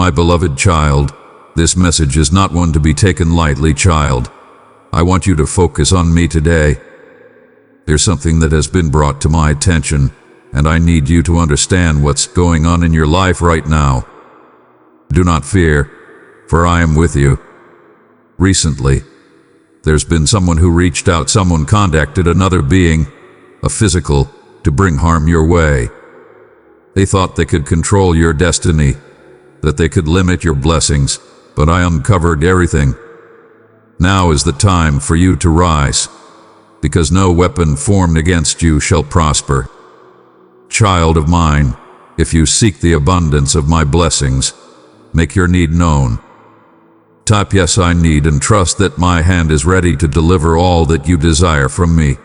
My beloved child, this message is not one to be taken lightly, child. I want you to focus on me today. There's something that has been brought to my attention, and I need you to understand what's going on in your life right now. Do not fear, for I am with you. Recently, there's been someone who reached out, someone contacted another being, a physical, to bring harm your way. They thought they could control your destiny, that they could limit your blessings, but I uncovered everything. Now is the time for you to rise, because no weapon formed against you shall prosper. Child of mine, if you seek the abundance of my blessings, make your need known. Type yes, I need, and trust that my hand is ready to deliver all that you desire from me.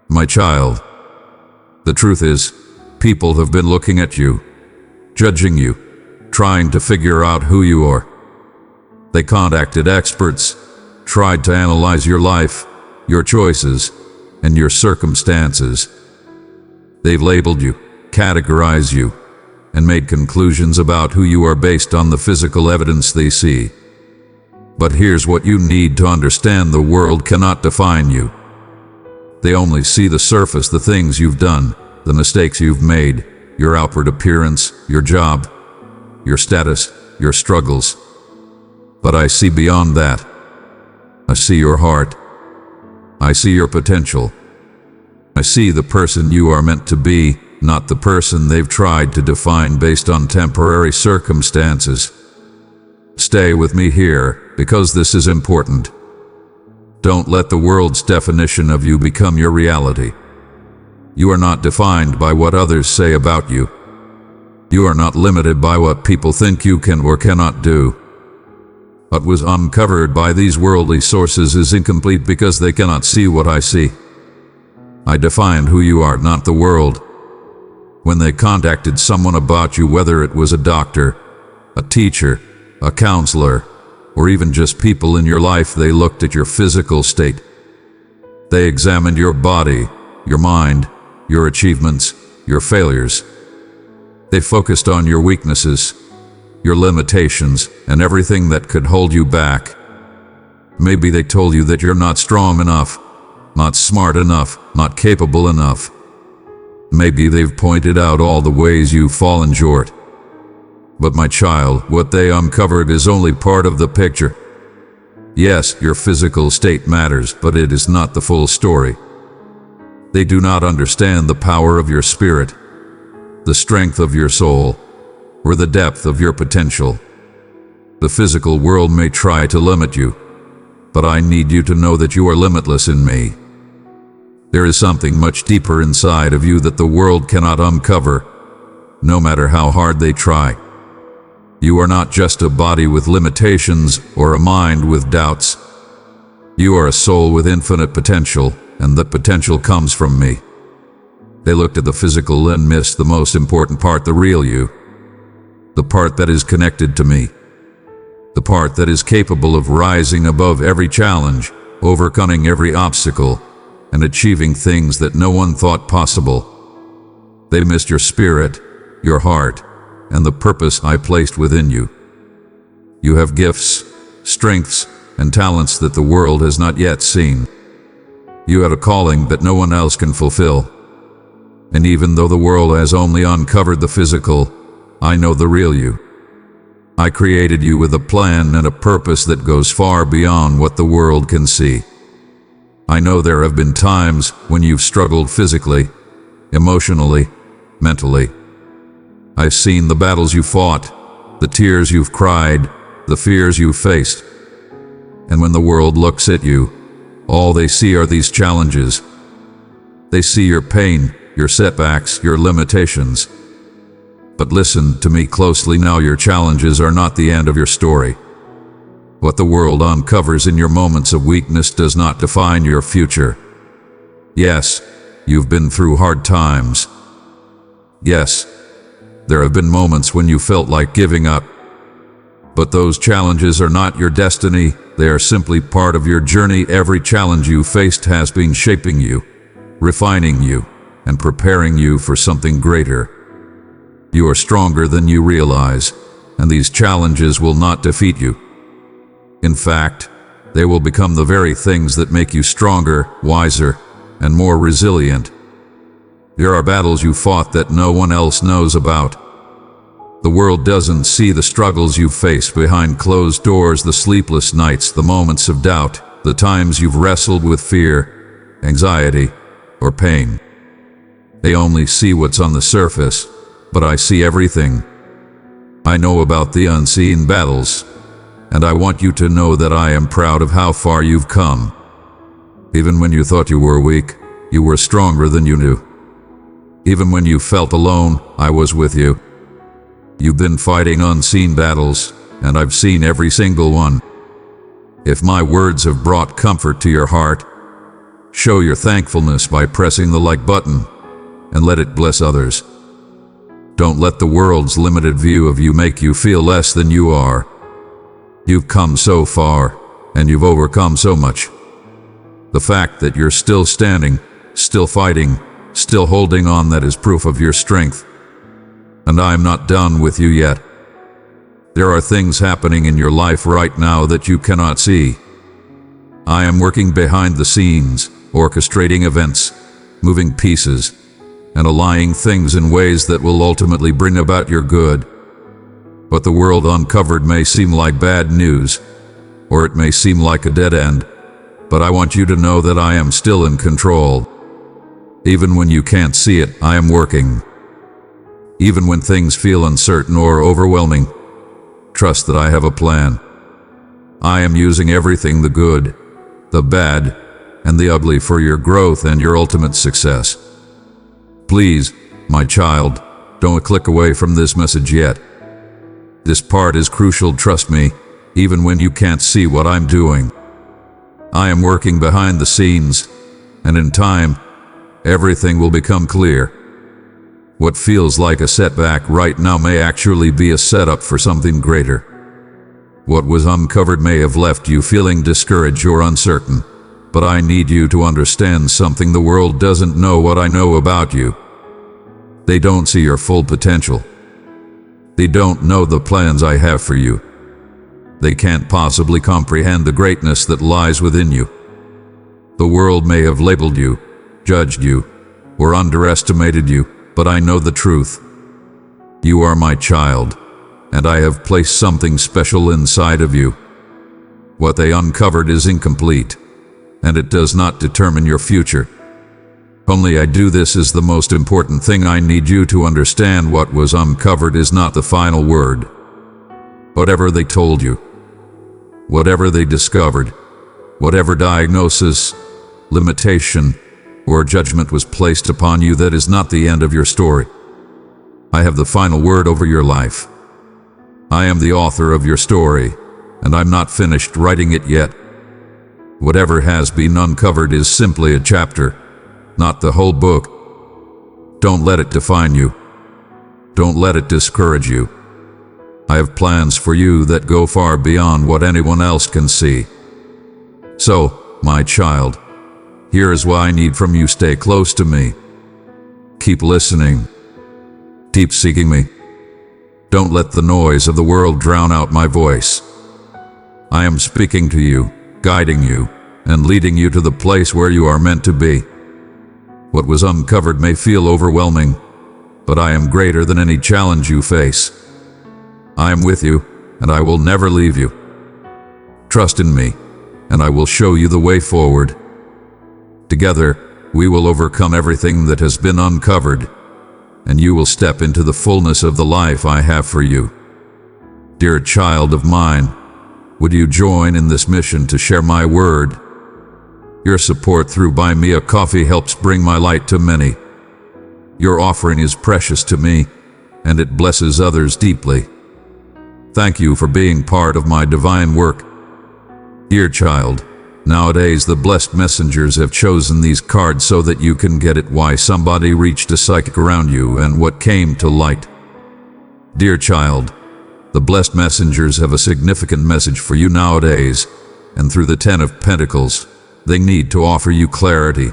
My child, the truth is, people have been looking at you, judging you, trying to figure out who you are. They contacted experts, tried to analyze your life, your choices, and your circumstances. They've labeled you, categorized you, and made conclusions about who you are based on the physical evidence they see. But here's what you need to understand: the world cannot define you. They only see the surface, the things you've done, the mistakes you've made, your outward appearance, your job, your status, your struggles. But I see beyond that. I see your heart. I see your potential. I see the person you are meant to be, not the person they've tried to define based on temporary circumstances. Stay with me here, because this is important. Don't let the world's definition of you become your reality. You are not defined by what others say about you. You are not limited by what people think you can or cannot do. What was uncovered by these worldly sources is incomplete because they cannot see what I see. I defined who you are, not the world. When they contacted someone about you, whether it was a doctor, a teacher, a counselor, or even just people in your life, they looked at your physical state. They examined your body, your mind, your achievements, your failures. They focused on your weaknesses, your limitations, and everything that could hold you back. Maybe they told you that you're not strong enough, not smart enough, not capable enough. Maybe they've pointed out all the ways you've fallen short. But my child, what they uncovered is only part of the picture. Yes, your physical state matters, but it is not the full story. They do not understand the power of your spirit, the strength of your soul, or the depth of your potential. The physical world may try to limit you, but I need you to know that you are limitless in me. There is something much deeper inside of you that the world cannot uncover, no matter how hard they try. You are not just a body with limitations or a mind with doubts. You are a soul with infinite potential, and that potential comes from me. They looked at the physical and missed the most important part, the real you. The part that is connected to me. The part that is capable of rising above every challenge, overcoming every obstacle, and achieving things that no one thought possible. They missed your spirit, your heart, and the purpose I placed within you. You have gifts, strengths, and talents that the world has not yet seen. You have a calling that no one else can fulfill. And even though the world has only uncovered the physical, I know the real you. I created you with a plan and a purpose that goes far beyond what the world can see. I know there have been times when you've struggled physically, emotionally, mentally. I've seen the battles you fought, the tears you've cried, the fears you've faced. And when the world looks at you, all they see are these challenges. They see your pain, your setbacks, your limitations. But listen to me closely now, your challenges are not the end of your story. What the world uncovers in your moments of weakness does not define your future. Yes, you've been through hard times. Yes, there have been moments when you felt like giving up. But those challenges are not your destiny, they are simply part of your journey. Every challenge you faced has been shaping you, refining you, and preparing you for something greater. You are stronger than you realize, and these challenges will not defeat you. In fact, they will become the very things that make you stronger, wiser, and more resilient. There are battles you fought that no one else knows about. The world doesn't see the struggles you've faced behind closed doors, the sleepless nights, the moments of doubt, the times you've wrestled with fear, anxiety, or pain. They only see what's on the surface, but I see everything. I know about the unseen battles, and I want you to know that I am proud of how far you've come. Even when you thought you were weak, you were stronger than you knew. Even when you felt alone, I was with you. You've been fighting unseen battles, and I've seen every single one. If my words have brought comfort to your heart, show your thankfulness by pressing the like button, and let it bless others. Don't let the world's limited view of you make you feel less than you are. You've come so far, and you've overcome so much. The fact that you're still standing, still fighting, still holding on, that is proof of your strength. And I'm not done with you yet. There are things happening in your life right now that you cannot see. I am working behind the scenes, orchestrating events, moving pieces, and aligning things in ways that will ultimately bring about your good. What the world uncovered may seem like bad news, or it may seem like a dead end, but I want you to know that I am still in control. Even when you can't see it, I am working. Even when things feel uncertain or overwhelming, trust that I have a plan. I am using everything, the good, the bad, and the ugly, for your growth and your ultimate success. Please, my child, don't click away from this message yet. This part is crucial, trust me, even when you can't see what I'm doing. I am working behind the scenes, and in time, everything will become clear. What feels like a setback right now may actually be a setup for something greater. What was uncovered may have left you feeling discouraged or uncertain, but I need you to understand something. The world doesn't know what I know about you. They don't see your full potential. They don't know the plans I have for you. They can't possibly comprehend the greatness that lies within you. The world may have labeled you, judged you, or underestimated you, but I know the truth. You are my child, and I have placed something special inside of you. What they uncovered is incomplete, and it does not determine your future. Only I do this is the most important thing. I need you to understand what was uncovered is not the final word. Whatever they told you, whatever they discovered, whatever diagnosis, limitation, or judgment was placed upon you, that is not the end of your story. I have the final word over your life. I am the author of your story, and I'm not finished writing it yet. Whatever has been uncovered is simply a chapter, not the whole book. Don't let it define you. Don't let it discourage you. I have plans for you that go far beyond what anyone else can see. So, my child, here is what I need from you. Stay close to me. Keep listening. Keep seeking me. Don't let the noise of the world drown out my voice. I am speaking to you, guiding you, and leading you to the place where you are meant to be. What was uncovered may feel overwhelming, but I am greater than any challenge you face. I am with you, and I will never leave you. Trust in me, and I will show you the way forward. Together, we will overcome everything that has been uncovered, and you will step into the fullness of the life I have for you. Dear child of mine, would you join in this mission to share my word? Your support through Buy Me a Coffee helps bring my light to many. Your offering is precious to me, and it blesses others deeply. Thank you for being part of my divine work. Dear child, nowadays the blessed messengers have chosen these cards so that you can get it why somebody reached a psychic around you and what came to light. Dear child, the blessed messengers have a significant message for you nowadays, and through the Ten of Pentacles, they need to offer you clarity,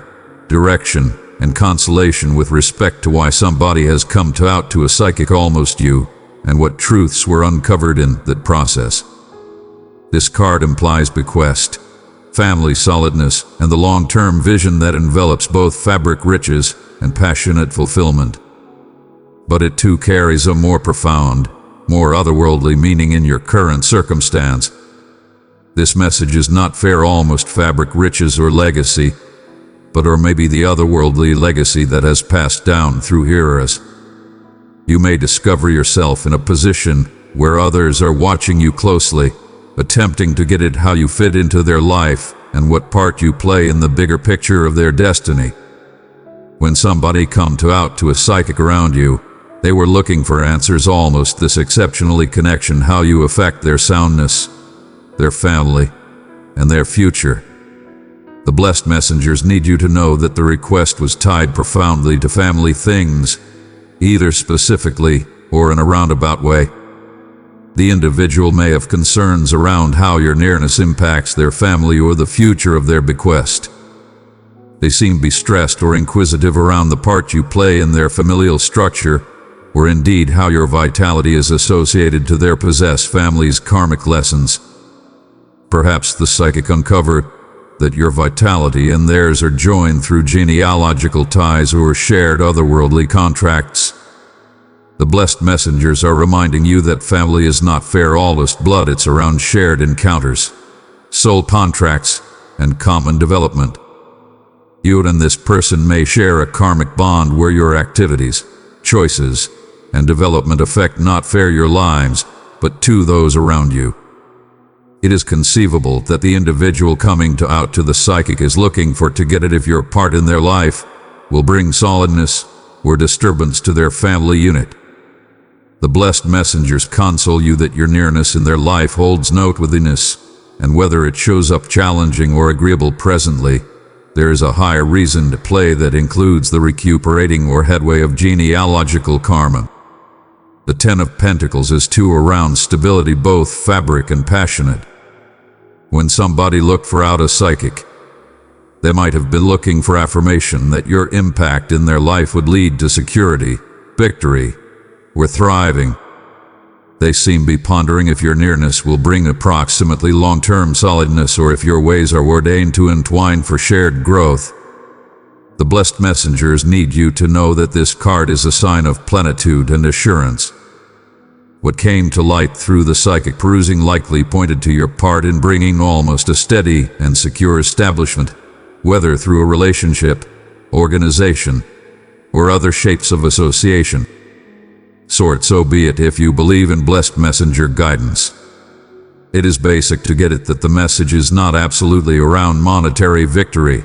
direction, and consolation with respect to why somebody has come out to a psychic almost you, and what truths were uncovered in that process. This card implies bequest, family solidness, and the long-term vision that envelops both fabric riches and passionate fulfillment. But it too carries a more profound, more otherworldly meaning in your current circumstance. This message is not fair almost fabric riches or legacy, but or maybe the otherworldly legacy that has passed down through eras. You may discover yourself in a position where others are watching you closely, attempting to get at how you fit into their life and what part you play in the bigger picture of their destiny. When somebody come out to a psychic around you, they were looking for answers, almost this exceptionally connection how you affect their soundness, their family, and their future. The blessed messengers need you to know that the request was tied profoundly to family things, either specifically or in a roundabout way. The individual may have concerns around how your nearness impacts their family or the future of their bequest. They seem to be stressed or inquisitive around the part you play in their familial structure, or indeed how your vitality is associated to their possessed family's karmic lessons. Perhaps the psychic uncovered that your vitality and theirs are joined through genealogical ties or shared otherworldly contracts. The blessed messengers are reminding you that family is not fair almost blood, it's around shared encounters, soul contracts, and common development. You and this person may share a karmic bond where your activities, choices, and development affect not fair your lives, but to those around you. It is conceivable that the individual coming out to the psychic is looking for to get at if your part in their life will bring solidness or disturbance to their family unit. The blessed messengers console you that your nearness in their life holds noteworthiness, and whether it shows up challenging or agreeable presently, there is a higher reason to play that includes the recuperating or headway of genealogical karma. The Ten of Pentacles is too around stability, both fabric and passionate. When somebody looked for out a psychic, they might have been looking for affirmation that your impact in their life would lead to security, victory, or thriving. They seem to be pondering if your nearness will bring approximately long-term solidness or if your ways are ordained to entwine for shared growth. The blessed messengers need you to know that this card is a sign of plenitude and assurance. What came to light through the psychic perusing likely pointed to your part in bringing almost a steady and secure establishment, whether through a relationship, organization, or other shapes of association. So be it if you believe in blessed messenger guidance. It is basic to get it that the message is not absolutely around monetary victory,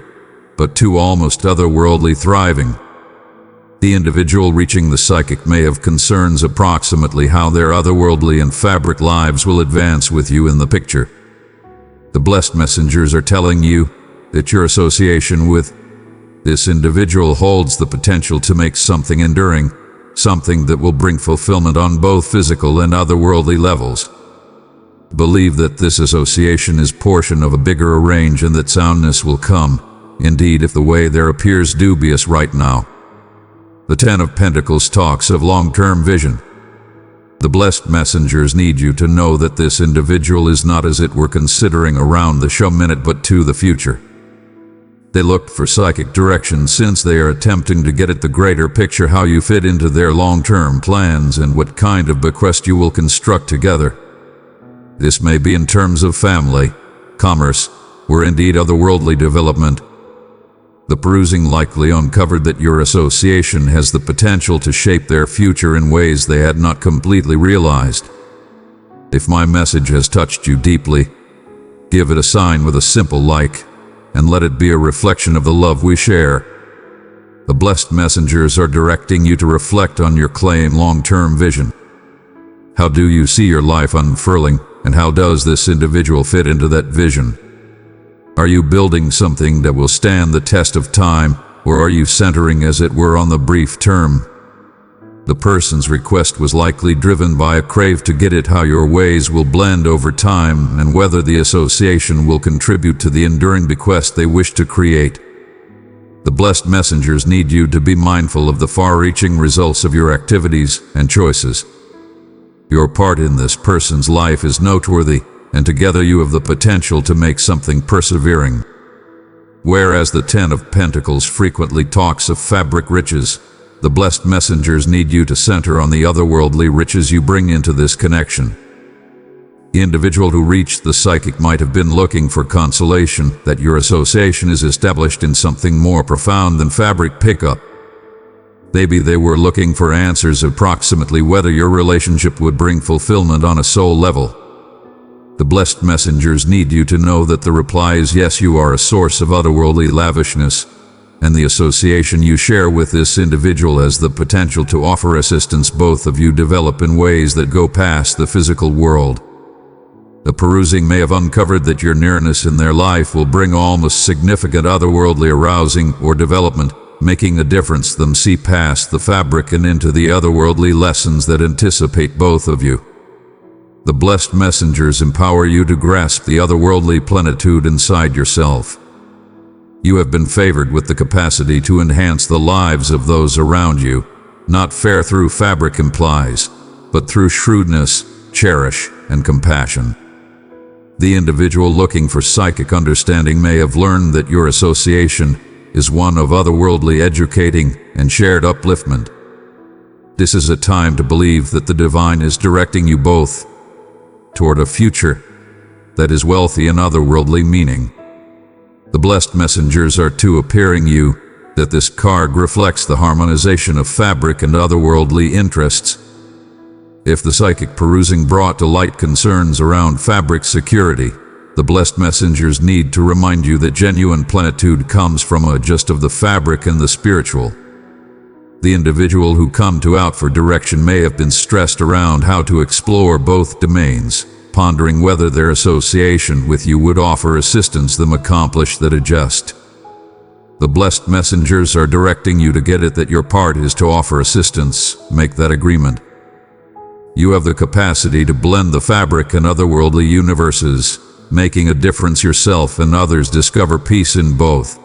but to almost otherworldly thriving. The individual reaching the psychic may have concerns approximately how their otherworldly and fabric lives will advance with you in the picture. The blessed messengers are telling you that your association with this individual holds the potential to make something enduring, something that will bring fulfillment on both physical and otherworldly levels. Believe that this association is portion of a bigger arrange and that soundness will come, indeed if the way there appears dubious right now. The Ten of Pentacles talks of long-term vision. The blessed messengers need you to know that this individual is not as it were considering around the show minute but to the future. They look for psychic direction since they are attempting to get at the greater picture how you fit into their long-term plans and what kind of bequest you will construct together. This may be in terms of family, commerce, or indeed otherworldly development. The perusing likely uncovered that your association has the potential to shape their future in ways they had not completely realized. If my message has touched you deeply, give it a sign with a simple like, and let it be a reflection of the love we share. The blessed messengers are directing you to reflect on your claim long-term vision. How do you see your life unfurling, and how does this individual fit into that vision? Are you building something that will stand the test of time, or are you centering as it were on the brief term? The person's request was likely driven by a crave to get at how your ways will blend over time and whether the association will contribute to the enduring bequest they wish to create. The blessed messengers need you to be mindful of the far-reaching results of your activities and choices. Your part in this person's life is noteworthy, and together you have the potential to make something persevering. Whereas the Ten of Pentacles frequently talks of fabric riches, the blessed messengers need you to center on the otherworldly riches you bring into this connection. The individual who reached the psychic might have been looking for consolation that your association is established in something more profound than fabric pickup. Maybe they were looking for answers approximately whether your relationship would bring fulfillment on a soul level. The blessed messengers need you to know that the reply is yes, you are a source of otherworldly lavishness, and the association you share with this individual has the potential to offer assistance. Both of you develop in ways that go past the physical world. The perusing may have uncovered that your nearness in their life will bring almost significant otherworldly arousing or development, making a difference them see past the fabric and into the otherworldly lessons that anticipate both of you. The blessed messengers empower you to grasp the otherworldly plenitude inside yourself. You have been favored with the capacity to enhance the lives of those around you, not fair through fabric implies, but through shrewdness, cherish, and compassion. The individual looking for psychic understanding may have learned that your association is one of otherworldly educating and shared upliftment. This is a time to believe that the divine is directing you both toward a future that is wealthy in otherworldly meaning. The blessed messengers are too appearing you that this card reflects the harmonization of fabric and otherworldly interests. If the psychic perusing brought to light concerns around fabric security, the blessed messengers need to remind you that genuine plenitude comes from a just of the fabric and the spiritual. The individual who come to out for direction may have been stressed around how to explore both domains, pondering whether their association with you would offer assistance them accomplish that adjust. The blessed messengers are directing you to get it that your part is to offer assistance, make that agreement. You have the capacity to blend the fabric and otherworldly universes, making a difference yourself and others discover peace in both.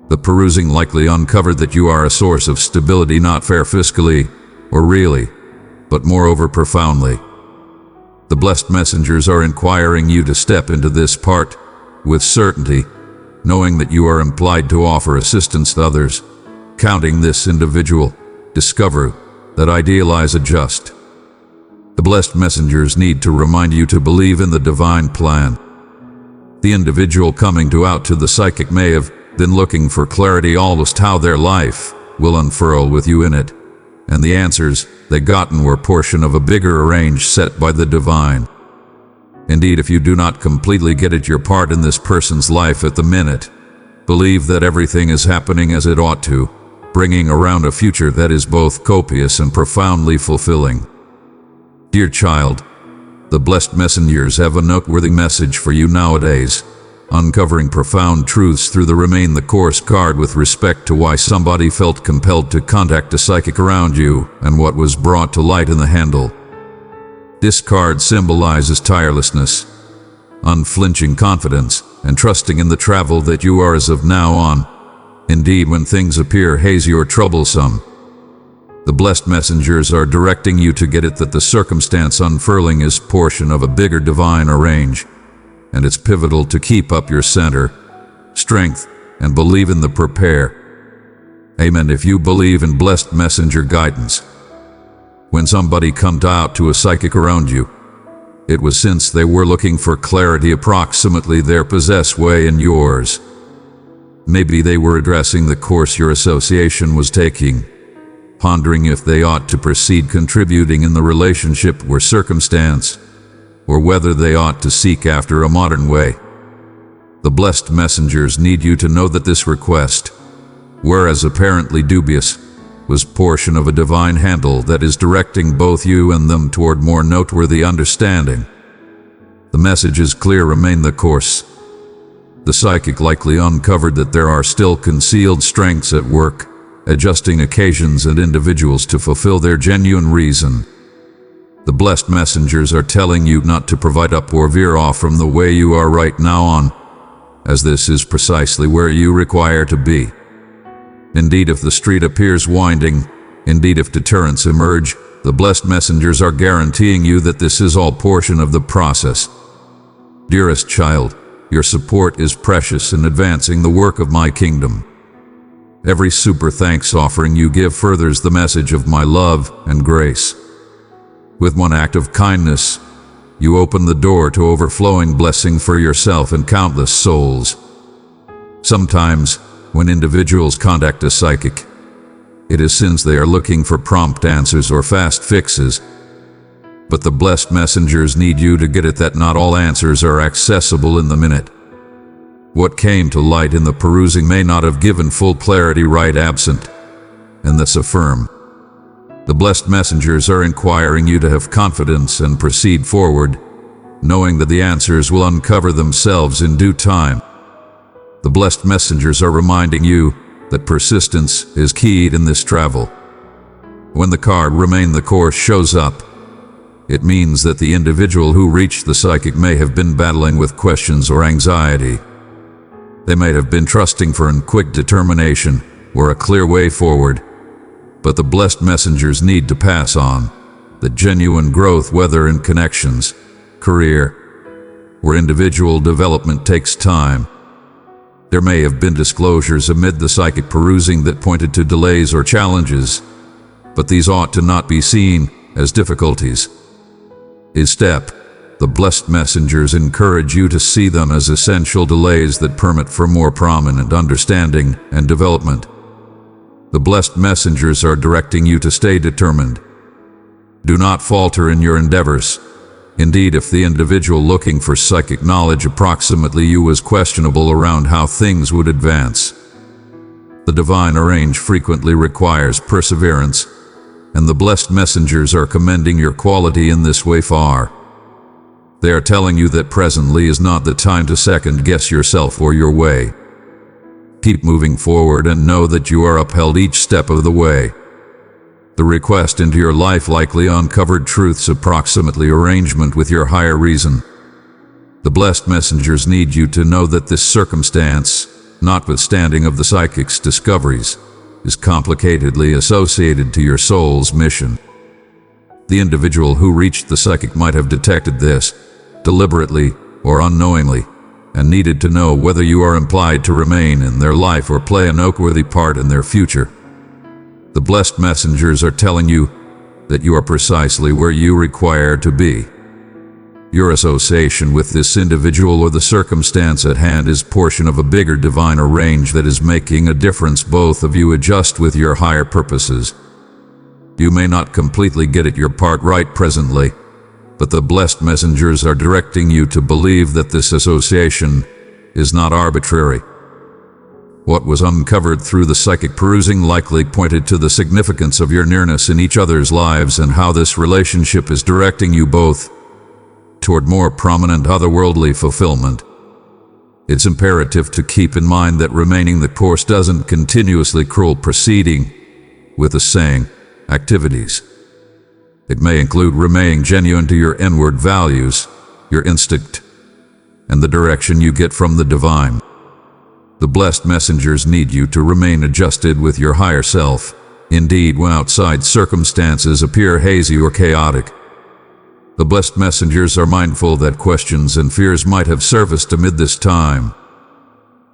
The perusing likely uncovered that you are a source of stability, not fair fiscally or really, but moreover profoundly. The blessed messengers are inquiring you to step into this part with certainty, knowing that you are implied to offer assistance to others. Counting this individual, discover that idealize adjust. The blessed messengers need to remind you to believe in the divine plan. The individual coming to out to the psychic may have been looking for clarity almost how their life will unfurl with you in it, and the answers they gotten were portion of a bigger arrange set by the divine. Indeed, if you do not completely get it your part in this person's life at the minute, believe that everything is happening as it ought to, bringing around a future that is both copious and profoundly fulfilling. Dear child, the blessed messengers have a noteworthy message for you nowadays, uncovering profound truths through the Remain the Course card with respect to why somebody felt compelled to contact a psychic around you and what was brought to light in the handle. This card symbolizes tirelessness, unflinching confidence, and trusting in the travel that you are as of now on. Indeed, when things appear hazy or troublesome, the blessed messengers are directing you to get it that the circumstance unfurling is portion of a bigger divine arrange, and it's pivotal to keep up your center, strength, and believe in the prepare. Amen. If you believe in blessed messenger guidance, when somebody come out to a psychic around you, it was since they were looking for clarity approximately their possessed way and yours. Maybe they were addressing the course your association was taking, pondering if they ought to proceed contributing in the relationship or circumstance, or whether they ought to seek after a modern way. The blessed messengers need you to know that this request, whereas apparently dubious, was portion of a divine handle that is directing both you and them toward more noteworthy understanding. The message is clear: remain the course. The psychic likely uncovered that there are still concealed strengths at work, adjusting occasions and individuals to fulfill their genuine reason. The blessed messengers are telling you not to provide up or veer off from the way you are right now on, as this is precisely where you require to be. Indeed, if the street appears winding, indeed if deterrents emerge, the blessed messengers are guaranteeing you that this is all portion of the process. Dearest child, your support is precious in advancing the work of my kingdom. Every super thanks offering you give furthers the message of my love and grace. With one act of kindness, you open the door to overflowing blessing for yourself and countless souls. Sometimes, when individuals contact a psychic, it is since they are looking for prompt answers or fast fixes. But the blessed messengers need you to get it that not all answers are accessible in the minute. What came to light in the perusing may not have given full clarity right absent, and thus affirm. The blessed messengers are inquiring you to have confidence and proceed forward, knowing that the answers will uncover themselves in due time. The blessed messengers are reminding you that persistence is keyed in this travel. When the card "Remain the Course" shows up, it means that the individual who reached the psychic may have been battling with questions or anxiety. They may have been trusting for a quick determination or a clear way forward, but the blessed messengers need to pass on the genuine growth, whether in connections, career, or individual development, takes time. There may have been disclosures amid the psychic perusing that pointed to delays or challenges, but these ought to not be seen as difficulties. Instead, the blessed messengers encourage you to see them as essential delays that permit for more prominent understanding and development. The blessed messengers are directing you to stay determined. Do not falter in your endeavors. Indeed, if the individual looking for psychic knowledge approximately you was questionable around how things would advance, the divine arrange frequently requires perseverance, and the blessed messengers are commending your quality in this way far. They are telling you that presently is not the time to second-guess yourself or your way. Keep moving forward and know that you are upheld each step of the way. The request into your life likely uncovered truths approximately arrangement with your higher reason. The blessed messengers need you to know that this circumstance, notwithstanding of the psychic's discoveries, is complicatedly associated to your soul's mission. The individual who reached the psychic might have detected this, deliberately or unknowingly, and needed to know whether you are implied to remain in their life or play a noteworthy part in their future. The blessed messengers are telling you that you are precisely where you require to be. Your association with this individual or the circumstance at hand is portion of a bigger divine arrange that is making a difference. Both of you adjust with your higher purposes. You may not completely get it your part right presently, but the blessed messengers are directing you to believe that this association is not arbitrary. What was uncovered through the psychic perusing likely pointed to the significance of your nearness in each other's lives and how this relationship is directing you both toward more prominent otherworldly fulfillment. It's imperative to keep in mind that remaining the course doesn't continuously crawl proceeding with the saying activities. It may include remaining genuine to your inward values, your instinct, and the direction you get from the divine. The blessed messengers need you to remain adjusted with your higher self. Indeed, when outside circumstances appear hazy or chaotic, the blessed messengers are mindful that questions and fears might have surfaced amid this time.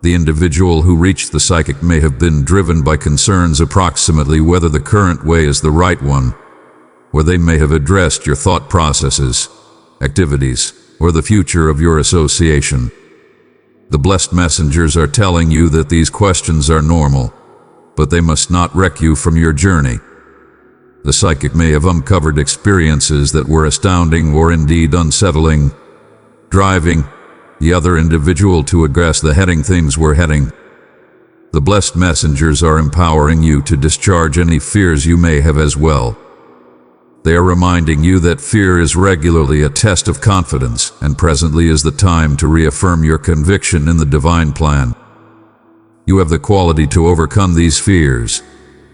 The individual who reached the psychic may have been driven by concerns approximately whether the current way is the right one, or they may have addressed your thought processes, activities, or the future of your association. The blessed messengers are telling you that these questions are normal, but they must not wreck you from your journey. The psychic may have uncovered experiences that were astounding or indeed unsettling, driving the other individual to address the heading things were heading. The blessed messengers are empowering you to discharge any fears you may have as well. They are reminding you that fear is regularly a test of confidence, and presently is the time to reaffirm your conviction in the divine plan. You have the quality to overcome these fears,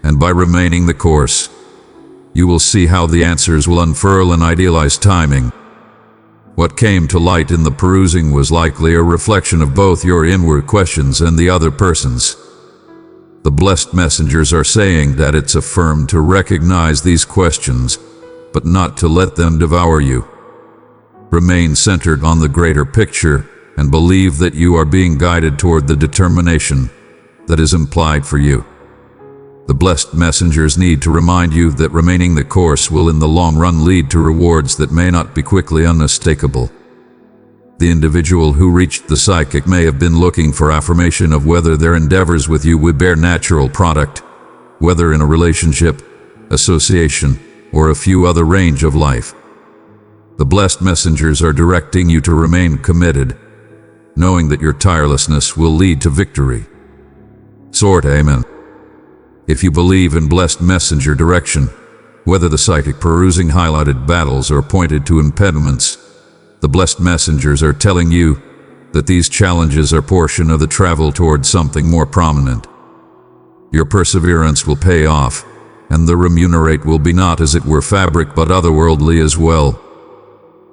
and by remaining the course, you will see how the answers will unfurl in idealized timing. What came to light in the perusing was likely a reflection of both your inward questions and the other person's. The blessed messengers are saying that it's affirmed to recognize these questions but not to let them devour you. Remain centered on the greater picture and believe that you are being guided toward the determination that is implied for you. The blessed messengers need to remind you that remaining the course will in the long run lead to rewards that may not be quickly unmistakable. The individual who reached the psychic may have been looking for affirmation of whether their endeavors with you would bear natural product, whether in a relationship, association, or a few other range of life. The blessed messengers are directing you to remain committed, knowing that your tirelessness will lead to victory. Sword Amen. If you believe in blessed messenger direction, whether the psychic perusing highlighted battles or pointed to impediments, the blessed messengers are telling you that these challenges are portion of the travel toward something more prominent. Your perseverance will pay off, and the remunerate will be not as it were fabric but otherworldly as well.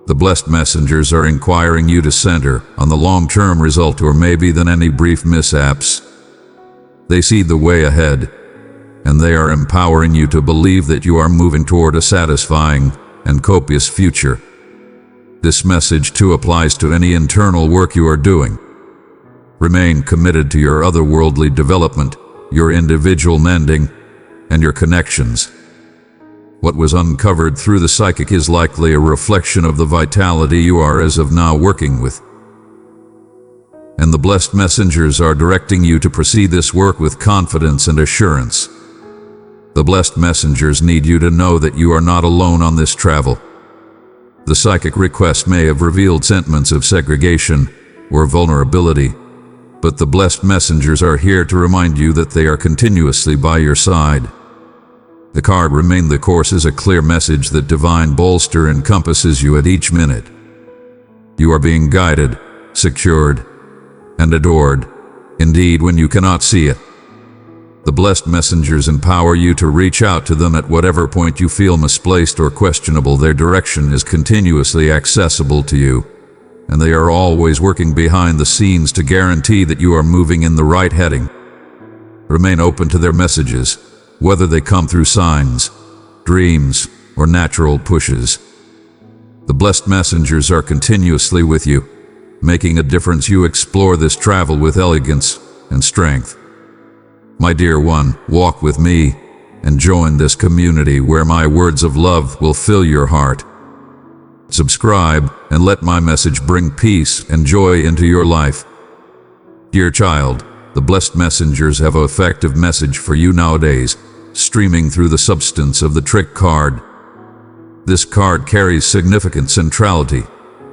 The blessed messengers are inquiring you to center on the long-term result or maybe than any brief mishaps. They see the way ahead, and they are empowering you to believe that you are moving toward a satisfying and copious future. This message too applies to any internal work you are doing. Remain committed to your otherworldly development, your individual mending, and your connections. What was uncovered through the psychic is likely a reflection of the vitality you are as of now working with. And the blessed messengers are directing you to proceed this work with confidence and assurance. The blessed messengers need you to know that you are not alone on this travel. The psychic request may have revealed sentiments of segregation or vulnerability, but the blessed messengers are here to remind you that they are continuously by your side. The card Remain the Course is a clear message that divine bolster encompasses you at each minute. You are being guided, secured, and adored, indeed when you cannot see it. The blessed messengers empower you to reach out to them at whatever point you feel misplaced or questionable. Their direction is continuously accessible to you, and they are always working behind the scenes to guarantee that you are moving in the right heading. Remain open to their messages, whether they come through signs, dreams, or natural pushes. The blessed messengers are continuously with you, making a difference. You explore this travel with elegance and strength. My dear one, walk with me and join this community where my words of love will fill your heart. Subscribe and let my message bring peace and joy into your life. Dear child, the blessed messengers have an effective message for you nowadays, streaming through the substance of the trick card. This card carries significant centrality,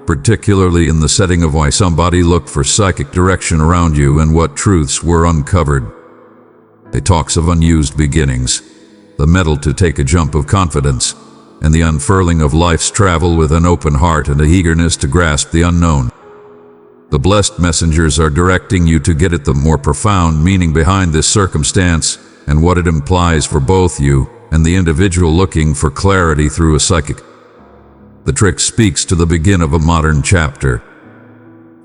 particularly in the setting of why somebody looked for psychic direction around you and what truths were uncovered. It talks of unused beginnings, the mettle to take a jump of confidence, and the unfurling of life's travel with an open heart and a eagerness to grasp the unknown. The blessed messengers are directing you to get at the more profound meaning behind this circumstance and what it implies for both you and the individual looking for clarity through a psychic. The trick speaks to the beginning of a modern chapter.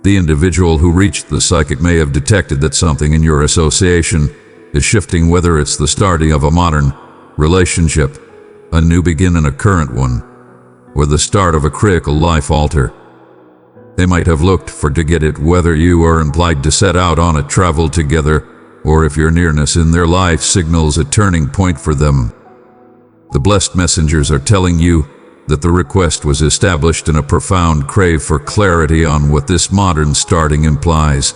The individual who reached the psychic may have detected that something in your association is shifting, whether it's the starting of a modern relationship, a new begin in a current one, or the start of a critical life alter. They might have looked for to get it whether you are implied to set out on a travel together or if your nearness in their life signals a turning point for them. The blessed messengers are telling you that the request was established in a profound crave for clarity on what this modern starting implies.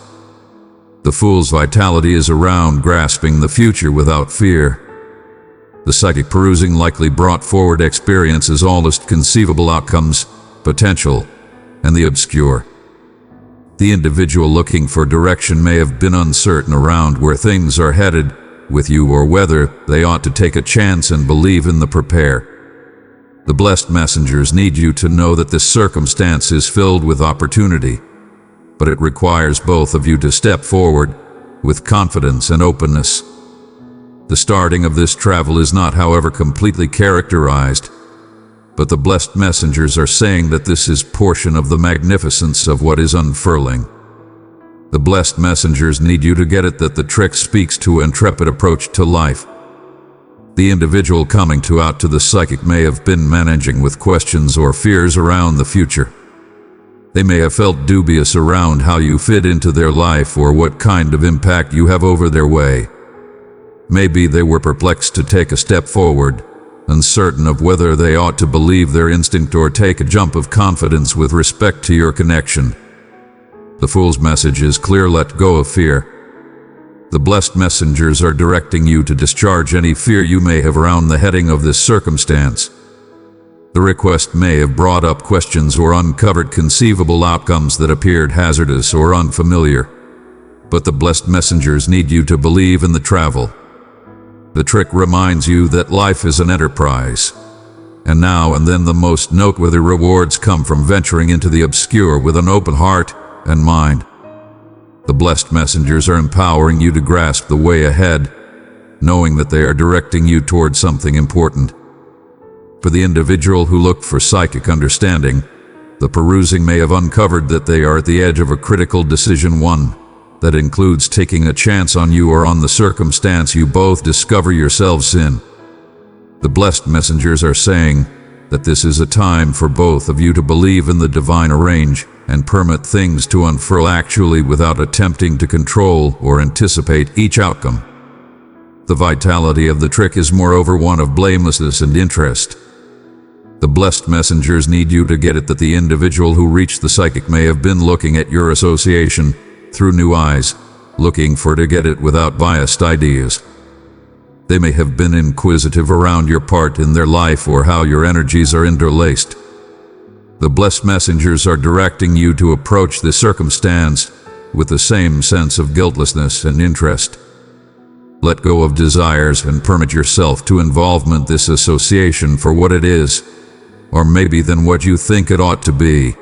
The fool's vitality is around grasping the future without fear. The psychic perusing likely brought forward experiences, allest conceivable outcomes, potential, and the obscure. The individual looking for direction may have been uncertain around where things are headed with you or whether they ought to take a chance and believe in the prepare. The blessed messengers need you to know that this circumstance is filled with opportunity, but it requires both of you to step forward with confidence and openness. The starting of this travel is not, however, completely characterized, but the blessed messengers are saying that this is portion of the magnificence of what is unfurling. The blessed messengers need you to get it that the trick speaks to an intrepid approach to life. The individual coming out to the psychic may have been managing with questions or fears around the future. They may have felt dubious around how you fit into their life or what kind of impact you have over their way. Maybe they were perplexed to take a step forward, uncertain of whether they ought to believe their instinct or take a jump of confidence with respect to your connection. The Fool's message is clear: let go of fear. The blessed messengers are directing you to discharge any fear you may have around the heading of this circumstance. The request may have brought up questions or uncovered conceivable outcomes that appeared hazardous or unfamiliar, but the blessed messengers need you to believe in the travel. The trick reminds you that life is an enterprise, and now and then the most noteworthy rewards come from venturing into the obscure with an open heart and mind. The blessed messengers are empowering you to grasp the way ahead, knowing that they are directing you towards something important. For the individual who looked for psychic understanding, the perusing may have uncovered that they are at the edge of a critical decision, one that includes taking a chance on you or on the circumstance you both discover yourselves in. The blessed messengers are saying that this is a time for both of you to believe in the divine arrange and permit things to unfurl actually without attempting to control or anticipate each outcome. The vitality of the trick is moreover one of blamelessness and interest. The blessed messengers need you to get it that the individual who reached the psychic may have been looking at your association through new eyes, looking for to get it without biased ideas. They may have been inquisitive around your part in their life or how your energies are interlaced. The blessed messengers are directing you to approach this circumstance with the same sense of guiltlessness and interest. Let go of desires and permit yourself to involvement this association for what it is, or maybe than what you think it ought to be.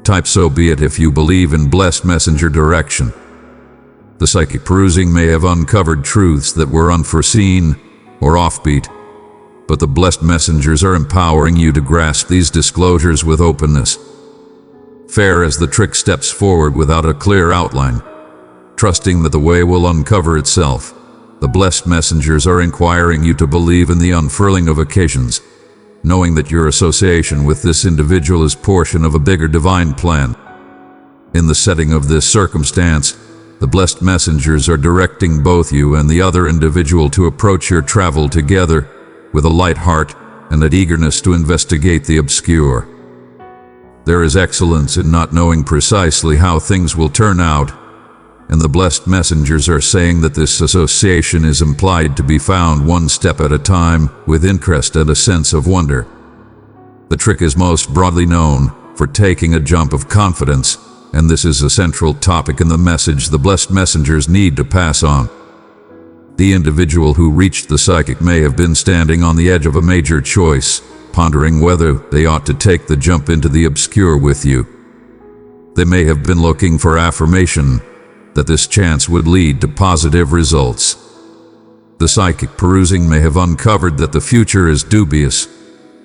Type so be it if you believe in blessed messenger direction. The psychic perusing may have uncovered truths that were unforeseen or offbeat, but the blessed messengers are empowering you to grasp these disclosures with openness. Fair as the trick steps forward without a clear outline, trusting that the way will uncover itself, the blessed messengers are inquiring you to believe in the unfurling of occasions, knowing that your association with this individual is portion of a bigger divine plan. In the setting of this circumstance, the blessed messengers are directing both you and the other individual to approach your travel together with a light heart and an eagerness to investigate the obscure. There is excellence in not knowing precisely how things will turn out, and the blessed messengers are saying that this association is implied to be found one step at a time with interest and a sense of wonder. The trick is most broadly known for taking a jump of confidence, and this is a central topic in the message the blessed messengers need to pass on. The individual who reached the psychic may have been standing on the edge of a major choice, pondering whether they ought to take the jump into the obscure with you. They may have been looking for affirmation that this chance would lead to positive results. The psychic perusing may have uncovered that the future is dubious,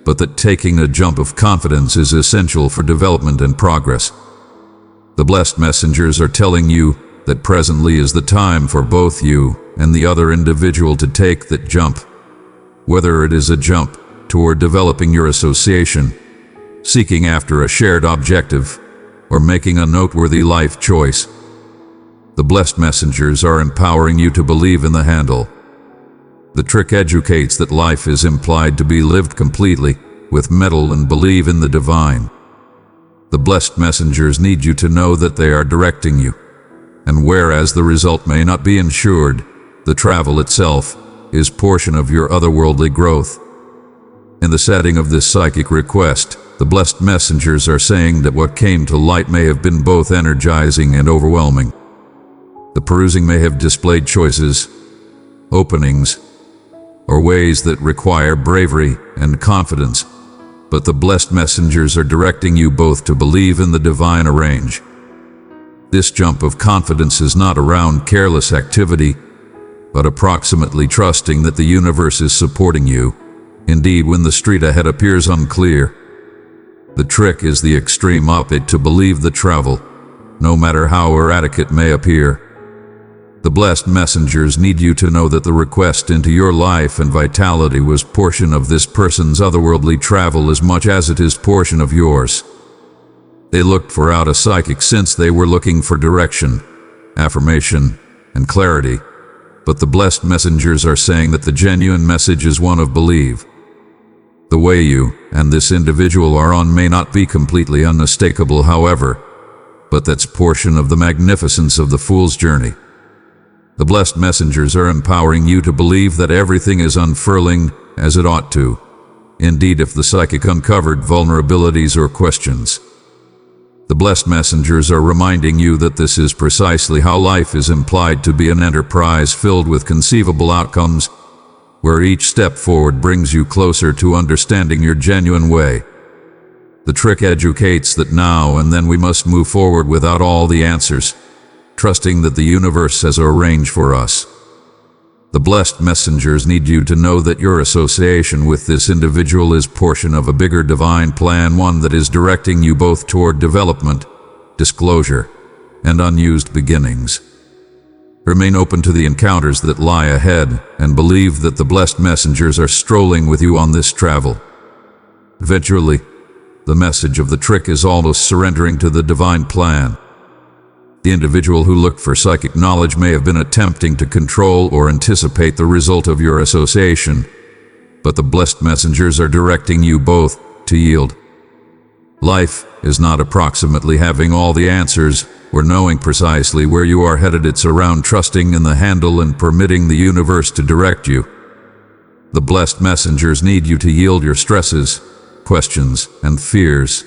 but that taking a jump of confidence is essential for development and progress. The blessed messengers are telling you that presently is the time for both you and the other individual to take that jump, whether it is a jump toward developing your association, seeking after a shared objective, or making a noteworthy life choice. The blessed messengers are empowering you to believe in the handle. The trick educates that life is implied to be lived completely with mettle and believe in the divine. The blessed messengers need you to know that they are directing you, and whereas the result may not be ensured, the travel itself is portion of your otherworldly growth. In the setting of this psychic request, the blessed messengers are saying that what came to light may have been both energizing and overwhelming. The perusing may have displayed choices, openings, or ways that require bravery and confidence, but the blessed messengers are directing you both to believe in the divine arrange. This jump of confidence is not around careless activity, but approximately trusting that the universe is supporting you, indeed when the street ahead appears unclear. The trick is the extreme opposite to believe the travel, no matter how erratic it may appear. The blessed messengers need you to know that the request into your life and vitality was portion of this person's otherworldly travel as much as it is portion of yours. They looked for out a psychic since they were looking for direction, affirmation, and clarity. But the blessed messengers are saying that the genuine message is one of believe. The way you and this individual are on may not be completely unmistakable, however, but that's portion of the magnificence of the fool's journey. The blessed messengers are empowering you to believe that everything is unfurling as it ought to. Indeed, if the psychic uncovered vulnerabilities or questions, the blessed messengers are reminding you that this is precisely how life is implied to be, an enterprise filled with conceivable outcomes, where each step forward brings you closer to understanding your genuine way. The trick educates that now and then we must move forward without all the answers, trusting that the universe has arranged for us. The blessed messengers need you to know that your association with this individual is portion of a bigger divine plan, one that is directing you both toward development, disclosure, and unused beginnings. Remain open to the encounters that lie ahead and believe that the blessed messengers are strolling with you on this travel. Eventually, the message of the trick is almost surrendering to the divine plan. The individual who looked for psychic knowledge may have been attempting to control or anticipate the result of your association, but the blessed messengers are directing you both to yield. Life is not approximately having all the answers or knowing precisely where you are headed. It's around trusting in the handle and permitting the universe to direct you. The blessed messengers need you to yield your stresses, questions, and fears.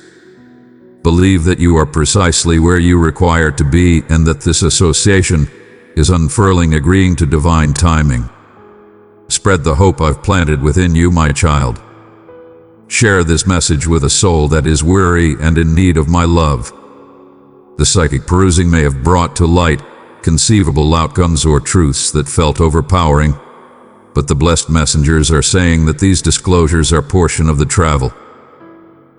Believe that you are precisely where you require to be and that this association is unfurling, agreeing to divine timing. Spread the hope I've planted within you, my child. Share this message with a soul that is weary and in need of my love. The psychic perusing may have brought to light conceivable outcomes or truths that felt overpowering, but the blessed messengers are saying that these disclosures are portion of the travel.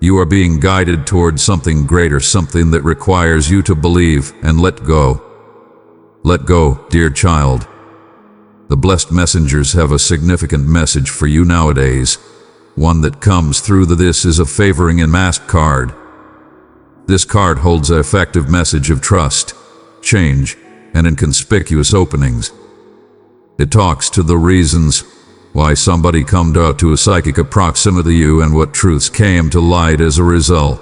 You are being guided towards something greater, something that requires you to believe and let go. Let go, dear child. The blessed messengers have a significant message for you nowadays, one that comes through this is a favoring and masked card. This card holds an effective message of trust, change, and inconspicuous openings. It talks to the reasons why somebody come to a psychic approximate to you and what truths came to light as a result.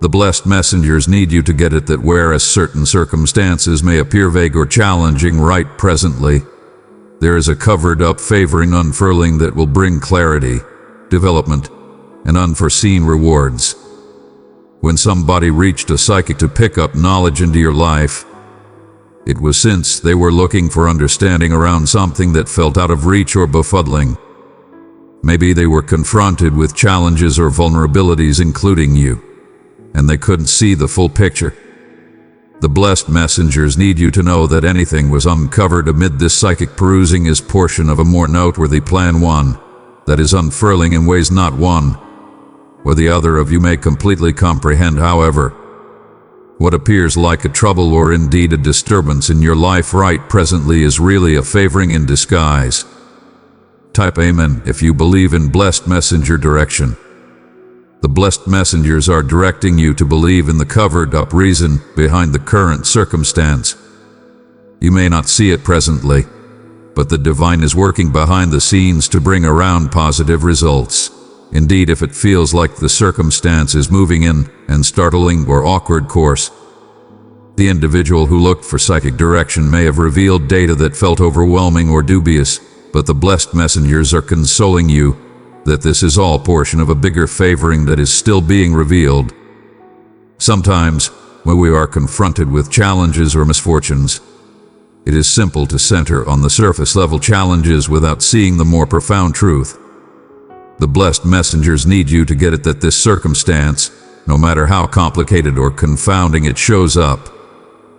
The blessed messengers need you to get it that whereas certain circumstances may appear vague or challenging right presently, there is a covered-up favoring unfurling that will bring clarity, development, and unforeseen rewards. When somebody reached a psychic to pick up knowledge into your life, it was since they were looking for understanding around something that felt out of reach or befuddling. Maybe they were confronted with challenges or vulnerabilities, including you, and they couldn't see the full picture. The blessed messengers need you to know that anything was uncovered amid this psychic perusing is portion of a more noteworthy plan, one that is unfurling in ways not one or the other of you may completely comprehend. However, what appears like a trouble or indeed a disturbance in your life right presently is really a favoring in disguise. Type Amen if you believe in blessed messenger direction. The blessed messengers are directing you to believe in the covered-up reason behind the current circumstance. You may not see it presently, but the divine is working behind the scenes to bring around positive results. Indeed, if it feels like the circumstance is moving in an startling or awkward course, the individual who looked for psychic direction may have revealed data that felt overwhelming or dubious, but the blessed messengers are consoling you that this is all portion of a bigger favoring that is still being revealed. Sometimes, when we are confronted with challenges or misfortunes, it is simple to center on the surface-level challenges without seeing the more profound truth. The blessed messengers need you to get it that this circumstance, no matter how complicated or confounding it shows up,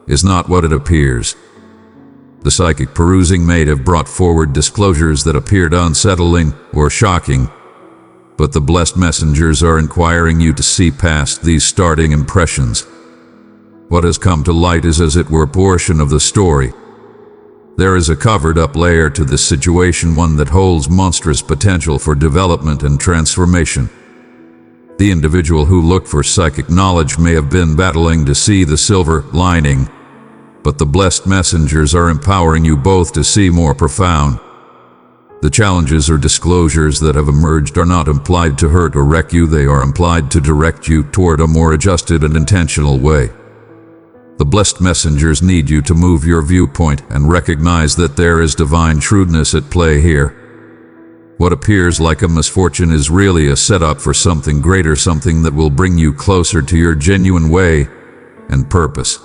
is not what it appears. The psychic perusing may have brought forward disclosures that appeared unsettling or shocking, but the blessed messengers are inquiring you to see past these starting impressions. What has come to light is as it were portion of the story, There is a covered-up layer to this situation, one that holds monstrous potential for development and transformation. The individual who looked for psychic knowledge may have been battling to see the silver lining, but the blessed messengers are empowering you both to see more profound. The challenges or disclosures that have emerged are not implied to hurt or wreck you, they are implied to direct you toward a more adjusted and intentional way. The blessed messengers need you to move your viewpoint and recognize that there is divine shrewdness at play here. What appears like a misfortune is really a setup for something greater, something that will bring you closer to your genuine way and purpose.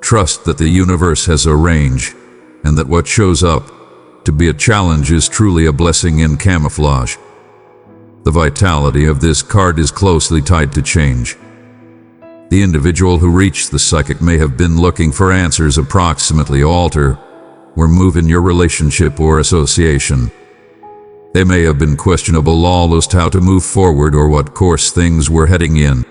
Trust that the universe has arranged, and that what shows up to be a challenge is truly a blessing in camouflage. The vitality of this card is closely tied to change. The individual who reached the psychic may have been looking for answers approximately alter or move in your relationship or association. They may have been questionable almost how to move forward or what course things were heading in.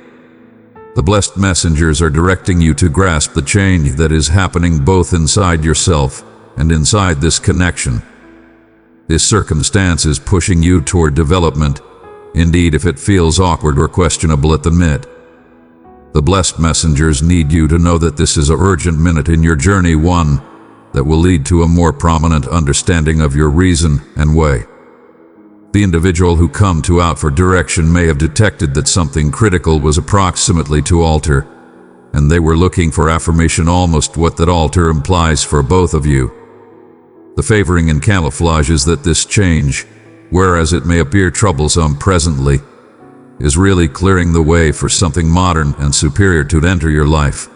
The blessed messengers are directing you to grasp the change that is happening both inside yourself and inside this connection. This circumstance is pushing you toward development, indeed if it feels awkward or questionable at the minute. The blessed messengers need you to know that this is an urgent minute in your journey, one that will lead to a more prominent understanding of your reason and way. The individual who come to out for direction may have detected that something critical was approximately to alter, and they were looking for affirmation, almost what that alter implies for both of you. The favoring in camouflage is that this change, whereas it may appear troublesome presently, is really clearing the way for something modern and superior to enter your life.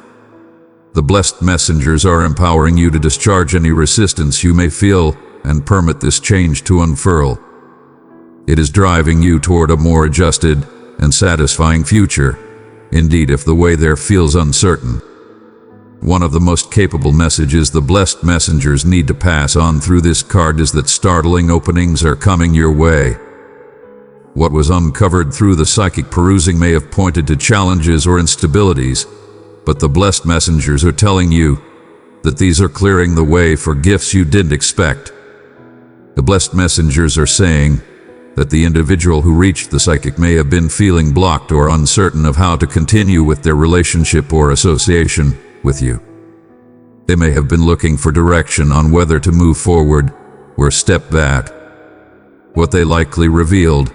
The blessed messengers are empowering you to discharge any resistance you may feel and permit this change to unfurl. It is driving you toward a more adjusted and satisfying future, indeed if the way there feels uncertain. One of the most capable messages the blessed messengers need to pass on through this card is that startling openings are coming your way. What was uncovered through the psychic perusing may have pointed to challenges or instabilities, but the blessed messengers are telling you that these are clearing the way for gifts you didn't expect. The blessed messengers are saying that the individual who reached the psychic may have been feeling blocked or uncertain of how to continue with their relationship or association with you. They may have been looking for direction on whether to move forward or step back. What they likely revealed,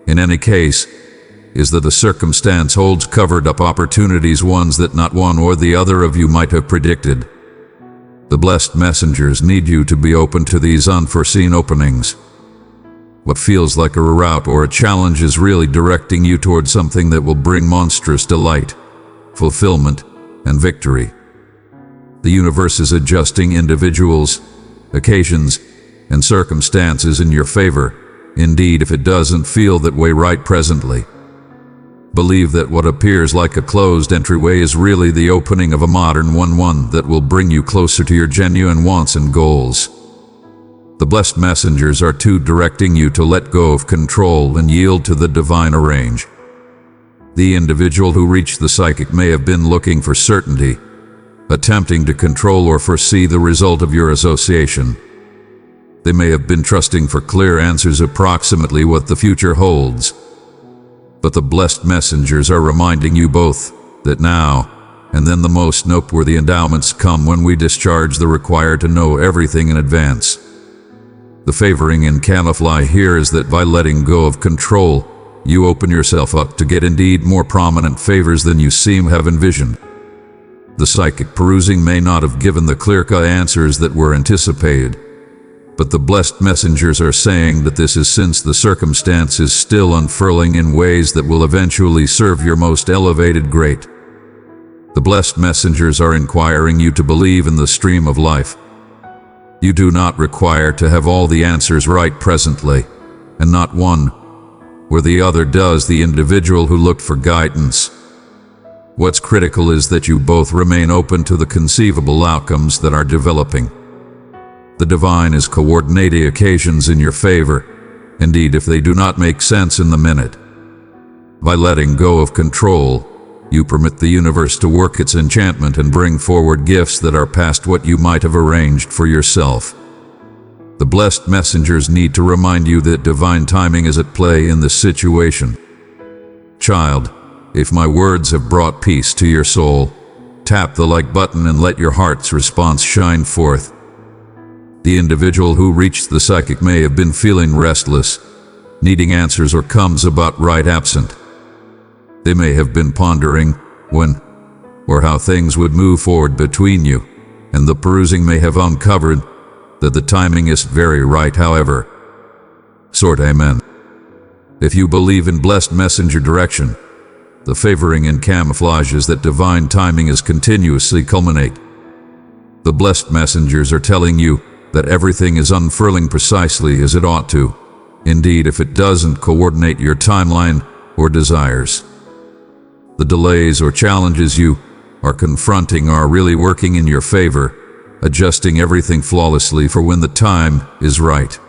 in any case, is that the circumstance holds covered up opportunities, ones that not one or the other of you might have predicted. The blessed messengers need you to be open to these unforeseen openings. What feels like a route or a challenge is really directing you toward something that will bring monstrous delight, fulfillment, and victory. The universe is adjusting individuals, occasions, and circumstances in your favor, indeed if it doesn't feel that way right presently. Believe that what appears like a closed entryway is really the opening of a modern one that will bring you closer to your genuine wants and goals. The blessed messengers are too directing you to let go of control and yield to the divine arrange. The individual who reached the psychic may have been looking for certainty, attempting to control or foresee the result of your association. They may have been trusting for clear answers approximately what the future holds. But the blessed messengers are reminding you both that now and then the most noteworthy endowments come when we discharge the required to know everything in advance. The favoring in camouflage here is that by letting go of control, you open yourself up to get indeed more prominent favors than you seem have envisioned. The psychic perusing may not have given the clear-cut answers that were anticipated, but the blessed messengers are saying that this is since the circumstance is still unfurling in ways that will eventually serve your most elevated great. The blessed messengers are inquiring you to believe in the stream of life. You do not require to have all the answers right presently, and not one or the other does the individual who looked for guidance. What's critical is that you both remain open to the conceivable outcomes that are developing. The divine is coordinating occasions in your favor, indeed if they do not make sense in the minute. By letting go of control, you permit the universe to work its enchantment and bring forward gifts that are past what you might have arranged for yourself. The blessed messengers need to remind you that divine timing is at play in this situation. Child, if my words have brought peace to your soul, tap the like button and let your heart's response shine forth. The individual who reached the psychic may have been feeling restless, needing answers, or comes about right absent. They may have been pondering when or how things would move forward between you, and the perusing may have uncovered that the timing is very right. However, sort amen. If you believe in blessed messenger direction, the favoring and camouflages that divine timing is continuously culminate. The blessed messengers are telling you that everything is unfurling precisely as it ought to. Indeed, if it doesn't coordinate your timeline or desires, the delays or challenges you are confronting are really working in your favor, adjusting everything flawlessly for when the time is right.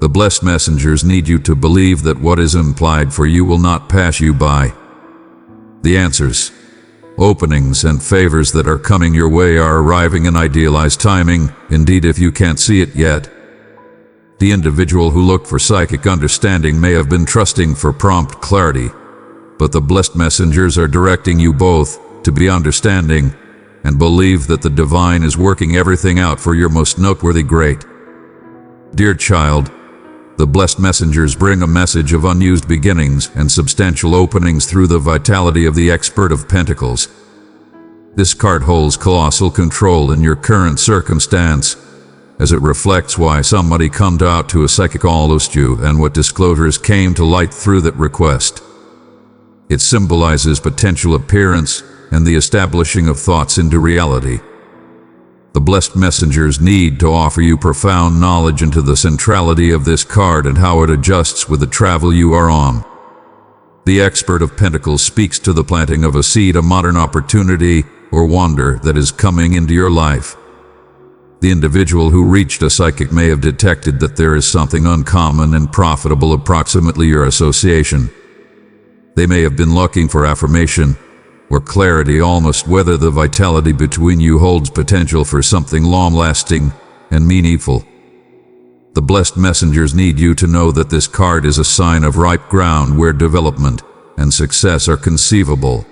The blessed messengers need you to believe that what is implied for you will not pass you by. The answers, openings, and favors that are coming your way are arriving in idealized timing. Indeed, if you can't see it yet, the individual who looked for psychic understanding may have been trusting for prompt clarity, but the blessed messengers are directing you both to be understanding and believe that the divine is working everything out for your most noteworthy great. Dear child, the blessed messengers bring a message of unused beginnings and substantial openings through the vitality of the Expert of Pentacles. This card holds colossal control in your current circumstance, as it reflects why somebody came out to a psychic almost you and what disclosures came to light through that request. It symbolizes potential appearance and the establishing of thoughts into reality. The blessed messengers need to offer you profound knowledge into the centrality of this card and how it adjusts with the travel you are on. The Expert of Pentacles speaks to the planting of a seed, a modern opportunity or wonder that is coming into your life. The individual who reached a psychic may have detected that there is something uncommon and profitable approximately your association. They may have been looking for affirmation or clarity, almost whether the vitality between you holds potential for something long-lasting and meaningful. The blessed messengers need you to know that this card is a sign of ripe ground where development and success are conceivable.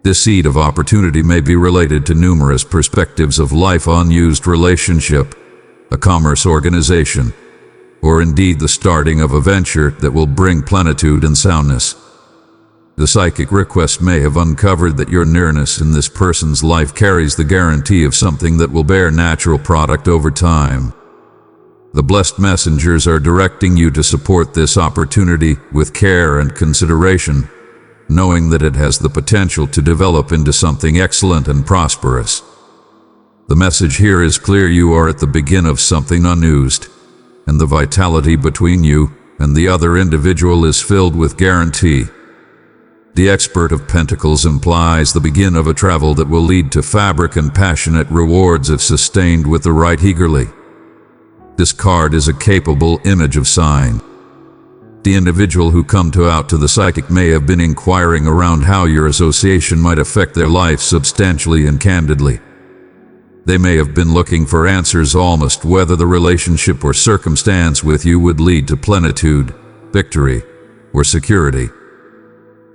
This seed of opportunity may be related to numerous perspectives of life, unused relationship, a commerce organization, or indeed the starting of a venture that will bring plenitude and soundness. The psychic request may have uncovered that your nearness in this person's life carries the guarantee of something that will bear natural product over time. The blessed messengers are directing you to support this opportunity with care and consideration, knowing that it has the potential to develop into something excellent and prosperous. The message here is clear: you are at the beginning of something unused, and the vitality between you and the other individual is filled with guarantee. The Expert of Pentacles implies the begin of a travel that will lead to fabric and passionate rewards if sustained with the right eagerly. This card is a capable image of sign. The individual who come out to the psychic may have been inquiring around how your association might affect their life substantially and candidly. They may have been looking for answers almost whether the relationship or circumstance with you would lead to plenitude, victory, or security.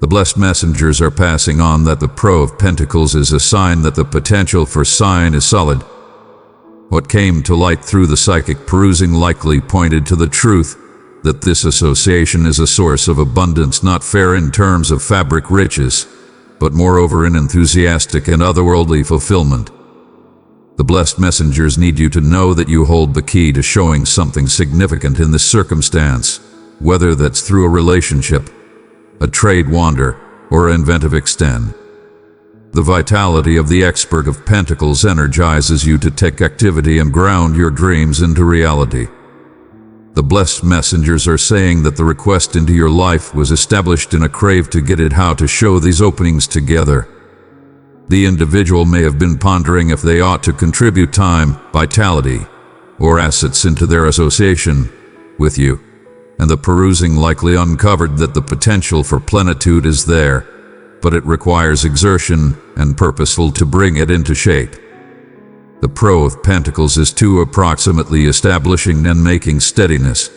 The blessed messengers are passing on that the Pro of Pentacles is a sign that the potential for sign is solid. What came to light through the psychic perusing likely pointed to the truth that this association is a source of abundance, not fair in terms of fabric riches, but moreover in enthusiastic and otherworldly fulfillment. The blessed messengers need you to know that you hold the key to showing something significant in this circumstance, whether that's through a relationship, a trade wander, or inventive extend. The vitality of the Expert of Pentacles energizes you to take activity and ground your dreams into reality. The blessed messengers are saying that the request into your life was established in a crave to get it, how to show these openings together. The individual may have been pondering if they ought to contribute time, vitality, or assets into their association with you, and the perusing likely uncovered that the potential for plenitude is there, but it requires exertion and purposeful to bring it into shape. The Pro of Pentacles is 2 approximately establishing and making steadiness.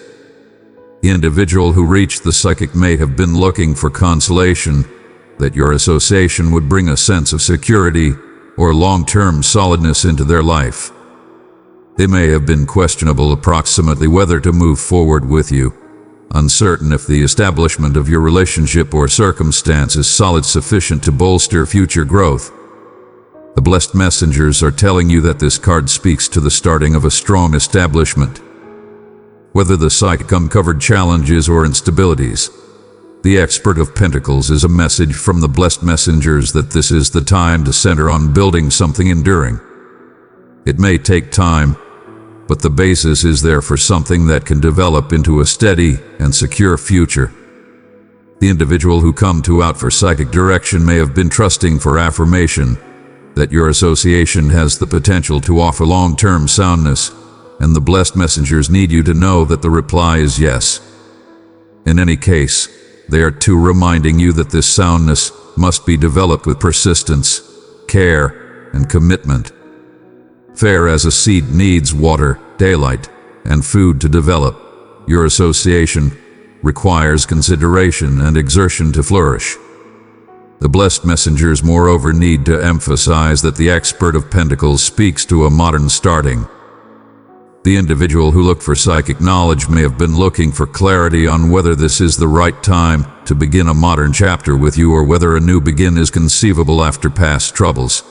The individual who reached the psychic may have been looking for consolation, that your association would bring a sense of security or long-term solidness into their life. They may have been questionable approximately whether to move forward with you, uncertain if the establishment of your relationship or circumstance is solid sufficient to bolster future growth. The blessed messengers are telling you that this card speaks to the starting of a strong establishment. Whether the psychic uncovered challenges or instabilities, the Expert of Pentacles is a message from the blessed messengers that this is the time to center on building something enduring. It may take time, but the basis is there for something that can develop into a steady and secure future. The individual who come to out for psychic direction may have been trusting for affirmation that your association has the potential to offer long-term soundness, and the blessed messengers need you to know that the reply is yes. In any case, they are too reminding you that this soundness must be developed with persistence, care, and commitment. Fair as a seed needs water, daylight, and food to develop, your association requires consideration and exertion to flourish. The blessed messengers moreover need to emphasize that the Expert of Pentacles speaks to a modern starting. The individual who looked for psychic knowledge may have been looking for clarity on whether this is the right time to begin a modern chapter with you or whether a new begin is conceivable after past troubles.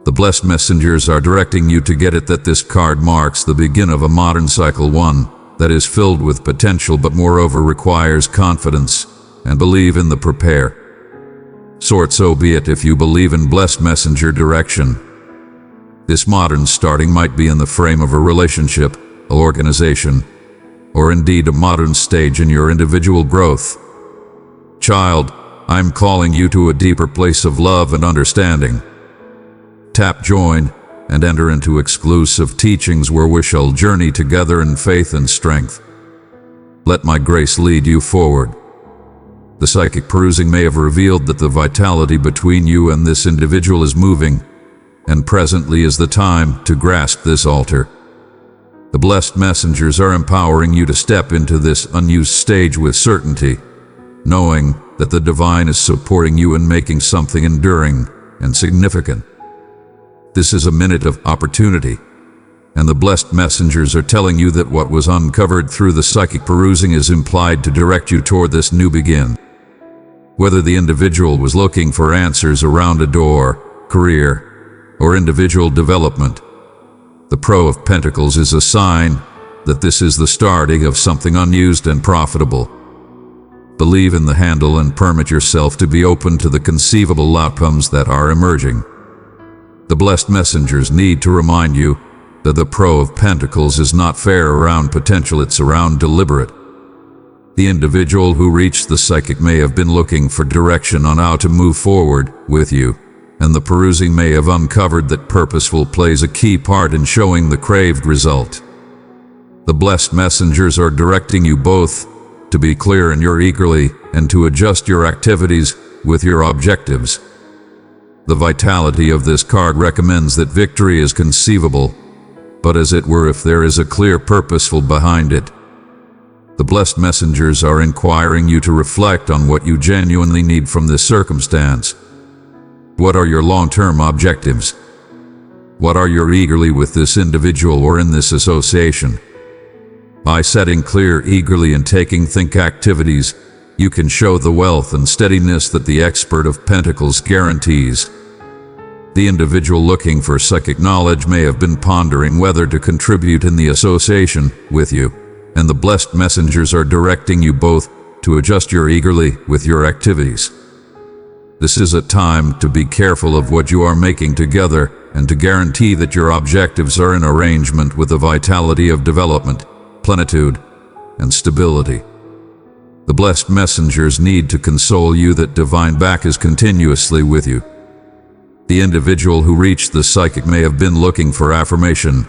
The blessed messengers are directing you to get it that this card marks the begin of a modern cycle, one that is filled with potential but moreover requires confidence and believe in the prepare. So be it if you believe in blessed messenger direction. This modern starting might be in the frame of a relationship, an organization, or indeed a modern stage in your individual growth. Child, I'm calling you to a deeper place of love and understanding. Tap join and enter into exclusive teachings where we shall journey together in faith and strength. Let my grace lead you forward. The psychic perusing may have revealed that the vitality between you and this individual is moving, and presently is the time to grasp this altar. The blessed messengers are empowering you to step into this unused stage with certainty, knowing that the divine is supporting you in making something enduring and significant. This is a minute of opportunity, and the blessed messengers are telling you that what was uncovered through the psychic perusing is implied to direct you toward this new begin. Whether the individual was looking for answers around a door, career, or individual development, the Pro of Pentacles is a sign that this is the starting of something unused and profitable. Believe in the handle and permit yourself to be open to the conceivable outcomes that are emerging. The blessed messengers need to remind you that the Pro of Pentacles is not fair around potential, it's around deliberate. The individual who reached the psychic may have been looking for direction on how to move forward with you, and the perusing may have uncovered that purposeful plays a key part in showing the craved result. The blessed messengers are directing you both to be clear in your eagerly and to adjust your activities with your objectives. The vitality of this card recommends that victory is conceivable, but as it were if there is a clear purposeful behind it. The blessed messengers are inquiring you to reflect on what you genuinely need from this circumstance. What are your long-term objectives? What are you eagerly with this individual or in this association? By setting clear, eagerly and taking think activities, you can show the wealth and steadiness that the Expert of Pentacles guarantees. The individual looking for psychic knowledge may have been pondering whether to contribute in the association with you, and the blessed messengers are directing you both to adjust your eagerly with your activities. This is a time to be careful of what you are making together and to guarantee that your objectives are in arrangement with the vitality of development, plenitude, and stability. The blessed messengers need to console you that divine back is continuously with you. The individual who reached the psychic may have been looking for affirmation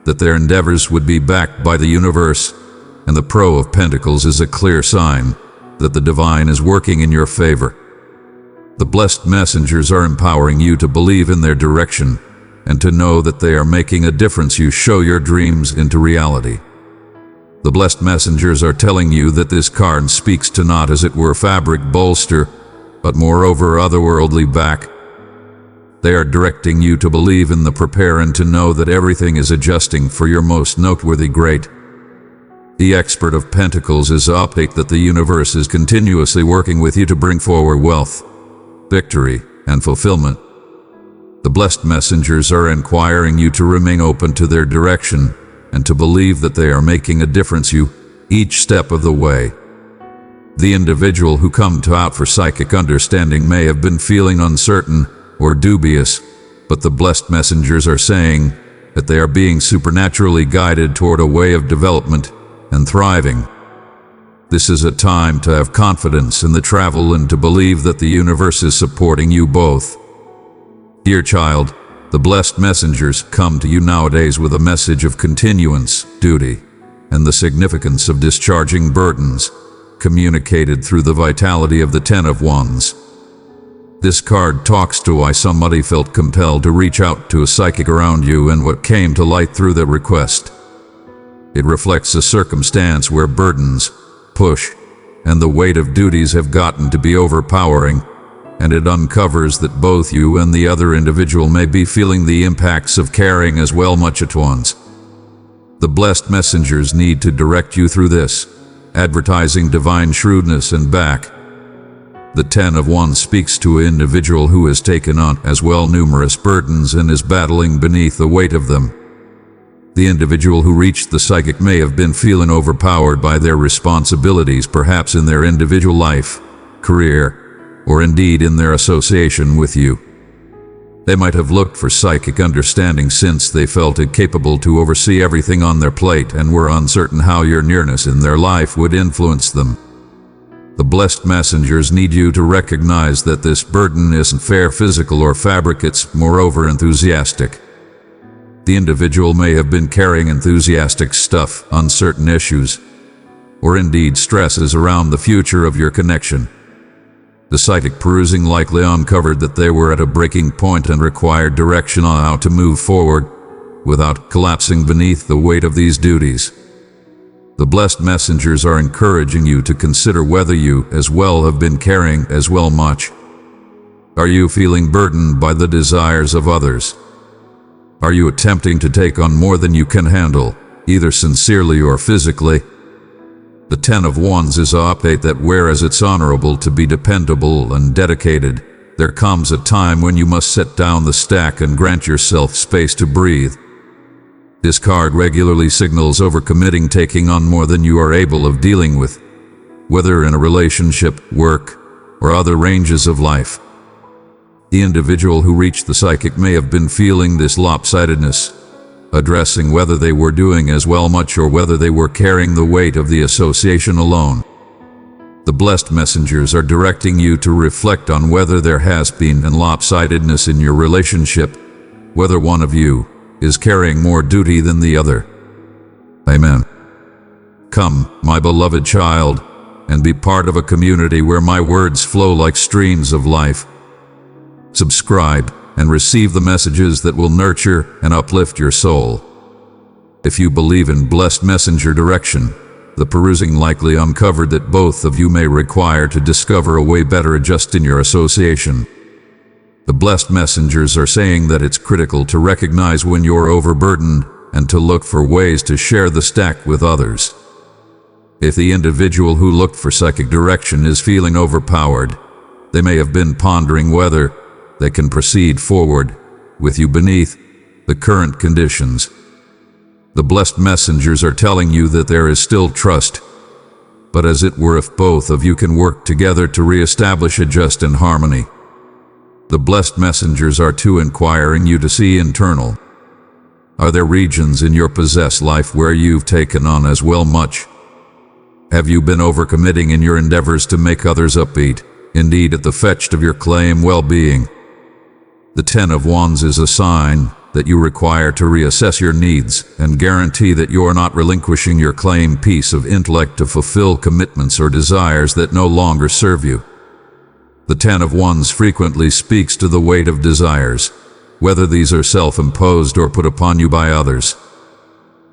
that their endeavors would be backed by the universe, and the Pro of Pentacles is a clear sign that the divine is working in your favor. The blessed messengers are empowering you to believe in their direction and to know that they are making a difference. You show your dreams into reality. The blessed messengers are telling you that this card speaks to not as it were fabric bolster, but moreover otherworldly back. They are directing you to believe in the prepare and to know that everything is adjusting for your most noteworthy great. The expert of Pentacles is an update that the universe is continuously working with you to bring forward wealth, victory, and fulfillment. The blessed messengers are inquiring you to remain open to their direction and to believe that they are making a difference you each step of the way. The individual who come to out for psychic understanding may have been feeling uncertain or dubious, but the blessed messengers are saying that they are being supernaturally guided toward a way of development and thriving. This is a time to have confidence in the travel and to believe that the universe is supporting you both. Dear child, the blessed messengers come to you nowadays with a message of continuance, duty, and the significance of discharging burdens, communicated through the vitality of the Ten of Wands. This card talks to why somebody felt compelled to reach out to a psychic around you and what came to light through the request. It reflects a circumstance where burdens, push, and the weight of duties have gotten to be overpowering, and it uncovers that both you and the other individual may be feeling the impacts of carrying as well much at once. The blessed messengers need to direct you through this, advertising divine shrewdness and back. The Ten of Wands speaks to an individual who has taken on as well numerous burdens and is battling beneath the weight of them. The individual who reached the psychic may have been feeling overpowered by their responsibilities, perhaps in their individual life, career, or indeed in their association with you. They might have looked for psychic understanding since they felt it capable to oversee everything on their plate and were uncertain how your nearness in their life would influence them. The blessed messengers need you to recognize that this burden isn't fair, physical, or fabric, it's moreover enthusiastic. The individual may have been carrying enthusiastic stuff, uncertain issues, or indeed stresses around the future of your connection. The psychic perusing likely uncovered that they were at a breaking point and required direction on how to move forward without collapsing beneath the weight of these duties. The blessed messengers are encouraging you to consider whether you as well have been carrying as well much. Are you feeling burdened by the desires of others? Are you attempting to take on more than you can handle, either sincerely or physically? The Ten of Wands is an update that whereas it's honorable to be dependable and dedicated, there comes a time when you must set down the stack and grant yourself space to breathe. This card regularly signals overcommitting, taking on more than you are able of dealing with, whether in a relationship, work, or other ranges of life. The individual who reached the psychic may have been feeling this lopsidedness, addressing whether they were doing as well much or whether they were carrying the weight of the association alone. The blessed messengers are directing you to reflect on whether there has been an lopsidedness in your relationship, whether one of you is carrying more duty than the other. Amen. Come, my beloved child, and be part of a community where my words flow like streams of life. Subscribe and receive the messages that will nurture and uplift your soul. If you believe in blessed messenger direction, the perusing likely uncovered that both of you may require to discover a way better adjust in your association. The blessed messengers are saying that it's critical to recognize when you're overburdened and to look for ways to share the stack with others. If the individual who looked for psychic direction is feeling overpowered, they may have been pondering whether they can proceed forward with you beneath the current conditions. The blessed messengers are telling you that there is still trust, but as it were if both of you can work together to reestablish a just and harmony. The blessed messengers are too inquiring you to see internal. Are there regions in your possessed life where you've taken on as well much? Have you been overcommitting in your endeavors to make others upbeat, indeed at the fetch of your claim well-being? The Ten of Wands is a sign that you require to reassess your needs and guarantee that you are not relinquishing your claim piece of intellect to fulfill commitments or desires that no longer serve you. The Ten of Wands frequently speaks to the weight of desires, whether these are self-imposed or put upon you by others.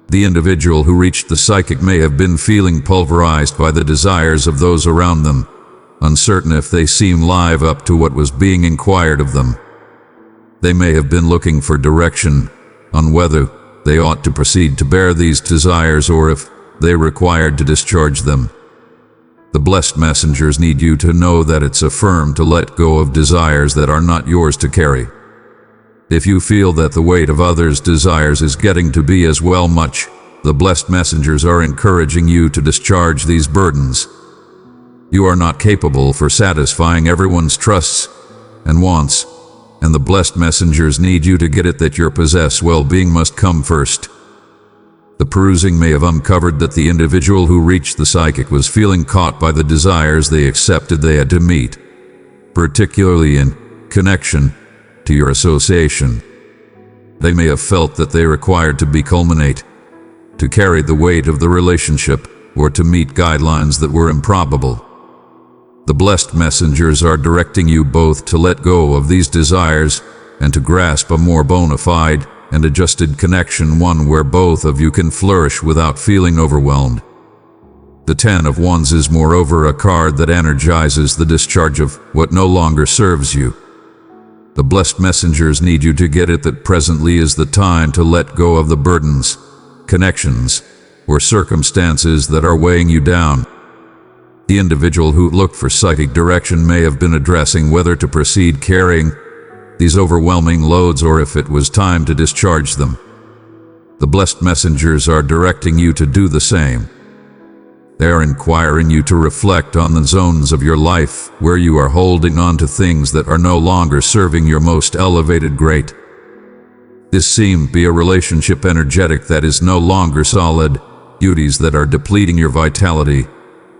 The individual who reached the psychic may have been feeling pulverized by the desires of those around them, uncertain if they seem live up to what was being inquired of them. They may have been looking for direction on whether they ought to proceed to bear these desires or if they required to discharge them. The blessed messengers need you to know that it's affirmed to let go of desires that are not yours to carry. If you feel that the weight of others' desires is getting to be as well much, the blessed messengers are encouraging you to discharge these burdens. You are not capable for satisfying everyone's trusts and wants, and the blessed messengers need you to get it that your possessed well-being must come first. The perusing may have uncovered that the individual who reached the psychic was feeling caught by the desires they accepted they had to meet, particularly in connection to your association. They may have felt that they required to be culminate, to carry the weight of the relationship, or to meet guidelines that were improbable. The blessed messengers are directing you both to let go of these desires and to grasp a more bona fide and adjusted connection, one where both of you can flourish without feeling overwhelmed. The Ten of Wands is moreover a card that energizes the discharge of what no longer serves you. The blessed messengers need you to get it that presently is the time to let go of the burdens, connections, or circumstances that are weighing you down. The individual who looked for psychic direction may have been addressing whether to proceed carrying these overwhelming loads or if it was time to discharge them. The blessed messengers are directing you to do the same. They are inquiring you to reflect on the zones of your life where you are holding on to things that are no longer serving your most elevated great. This seems to be a relationship energetic that is no longer solid, duties that are depleting your vitality,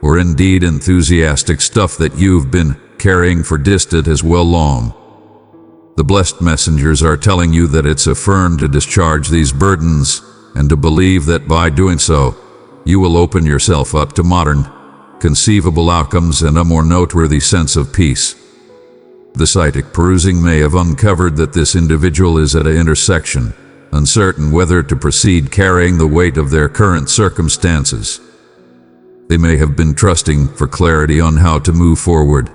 or indeed enthusiastic stuff that you've been carrying for distant as well long. The blessed messengers are telling you that it's affirmed to discharge these burdens and to believe that by doing so, you will open yourself up to modern, conceivable outcomes and a more noteworthy sense of peace. The psychic perusing may have uncovered that this individual is at an intersection, uncertain whether to proceed carrying the weight of their current circumstances. They may have been trusting for clarity on how to move forward.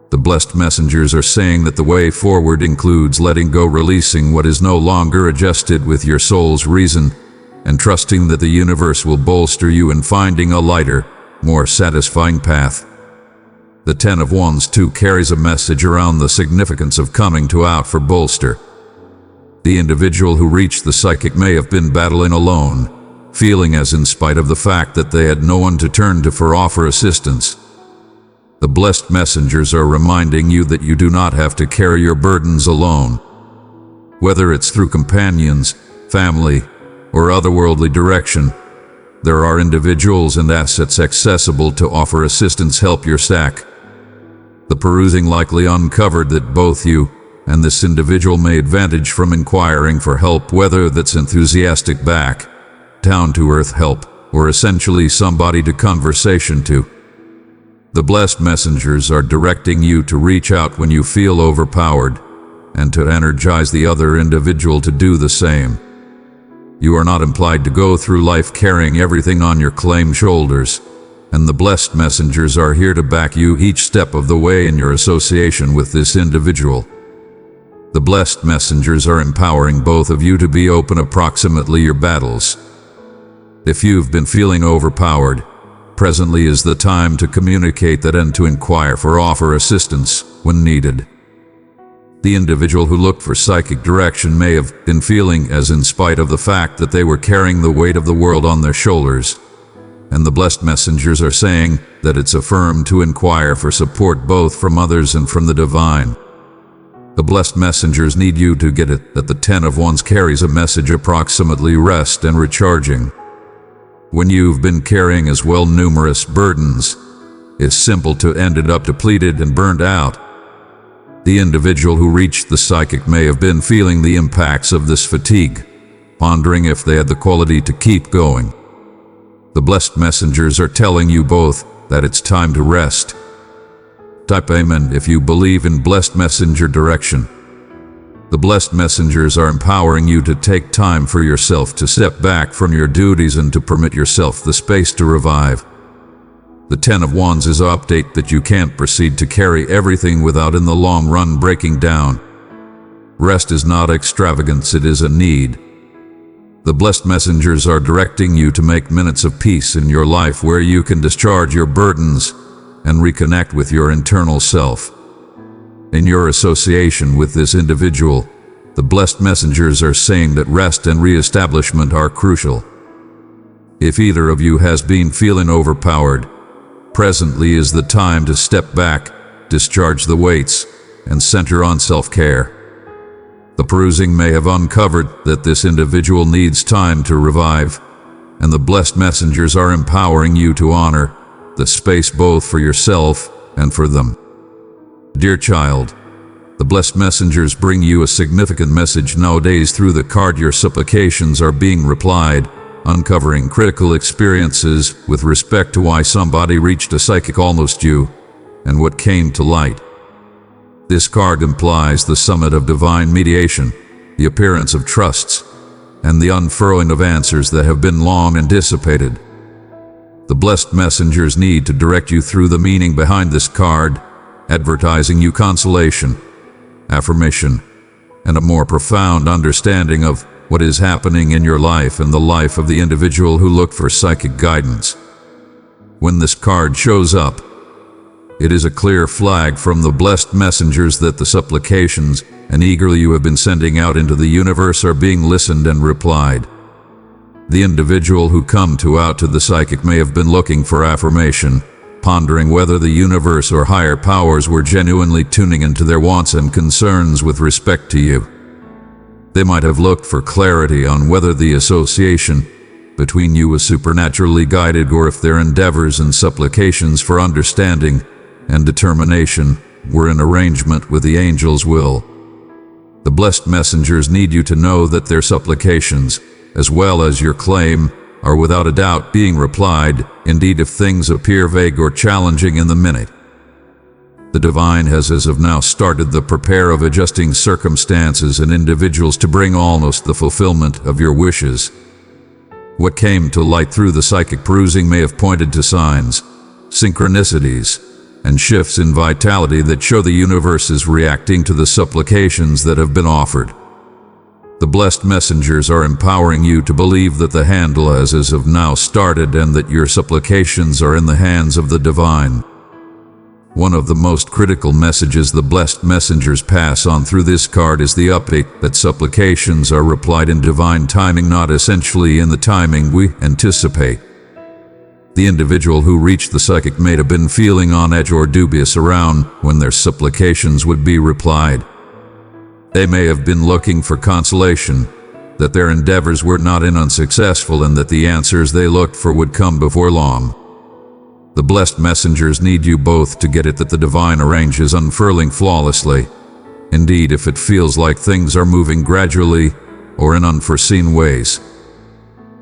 The blessed messengers are saying that the way forward includes letting go, releasing what is no longer adjusted with your soul's reason, and trusting that the universe will bolster you in finding a lighter, more satisfying path. The Ten of Wands too carries a message around the significance of coming to out for bolster. The individual who reached the psychic may have been battling alone, feeling as in spite of the fact that they had no one to turn to for offer assistance. The blessed messengers are reminding you that you do not have to carry your burdens alone. Whether it's through companions, family, or otherworldly direction, there are individuals and assets accessible to offer assistance, help your stack. The perusing likely uncovered that both you and this individual may advantage from inquiring for help, whether that's enthusiastic back, down-to-earth help, or essentially somebody to conversation to. The blessed messengers are directing you to reach out when you feel overpowered and to energize the other individual to do the same. You are not implied to go through life carrying everything on your claim shoulders, and the blessed messengers are here to back you each step of the way in your association with this individual. The blessed messengers are empowering both of you to be open approximately your battles. If you've been feeling overpowered, presently is the time to communicate that and to inquire for offer assistance when needed. The individual who looked for psychic direction may have been feeling as in spite of the fact that they were carrying the weight of the world on their shoulders, and the blessed messengers are saying that it's affirmed to inquire for support both from others and from the divine. The blessed messengers need you to get it that the Ten of Wands carries a message approximately rest and recharging. When you've been carrying as well numerous burdens, it's simple to end up depleted and burned out. The individual who reached the psychic may have been feeling the impacts of this fatigue, pondering if they had the quality to keep going. The blessed messengers are telling you both that it's time to rest, Type Amen if you believe in blessed messenger direction. The blessed messengers are empowering you to take time for yourself, to step back from your duties and to permit yourself the space to revive. The Ten of Wands is an update that you can't proceed to carry everything without in the long run breaking down. Rest is not extravagance, it is a need. The blessed messengers are directing you to make minutes of peace in your life where you can discharge your burdens and reconnect with your internal self. In your association with this individual, the blessed messengers are saying that rest and re-establishment are crucial. If either of you has been feeling overpowered, presently is the time to step back, discharge the weights, and center on self-care. The perusing may have uncovered that this individual needs time to revive, and the blessed messengers are empowering you to honor the space both for yourself and for them. Dear child, the blessed messengers bring you a significant message nowadays through the card. Your supplications are being replied, uncovering critical experiences with respect to why somebody reached a psychic almost you and what came to light. This card implies the summit of divine mediation, the appearance of trusts, and the unfurling of answers that have been long anticipated. The blessed messengers need to direct you through the meaning behind this card, advertising you consolation, affirmation, and a more profound understanding of what is happening in your life and the life of the individual who looked for psychic guidance. When this card shows up, it is a clear flag from the blessed messengers that the supplications and eagerly you have been sending out into the universe are being listened and replied. The individual who come out to the psychic may have been looking for affirmation, pondering whether the universe or higher powers were genuinely tuning into their wants and concerns with respect to you. They might have looked for clarity on whether the association between you was supernaturally guided or if their endeavors and supplications for understanding and determination were in arrangement with the angel's will. The blessed messengers need you to know that their supplications, as well as your claim, are without a doubt being replied, indeed if things appear vague or challenging in the minute. The divine has as of now started the prepare of adjusting circumstances and individuals to bring almost the fulfillment of your wishes. What came to light through the psychic perusing may have pointed to signs, synchronicities, and shifts in vitality that show the universe is reacting to the supplications that have been offered. The blessed messengers are empowering you to believe that the handle has as of now started and that your supplications are in the hands of the divine. One of the most critical messages the blessed messengers pass on through this card is the update that supplications are replied in divine timing, not essentially in the timing we anticipate. The individual who reached the psychic may have been feeling on edge or dubious around when their supplications would be replied. They may have been looking for consolation, that their endeavors were not unsuccessful and that the answers they looked for would come before long. The blessed messengers need you both to get it that the divine arranges unfurling flawlessly. Indeed, if it feels like things are moving gradually or in unforeseen ways.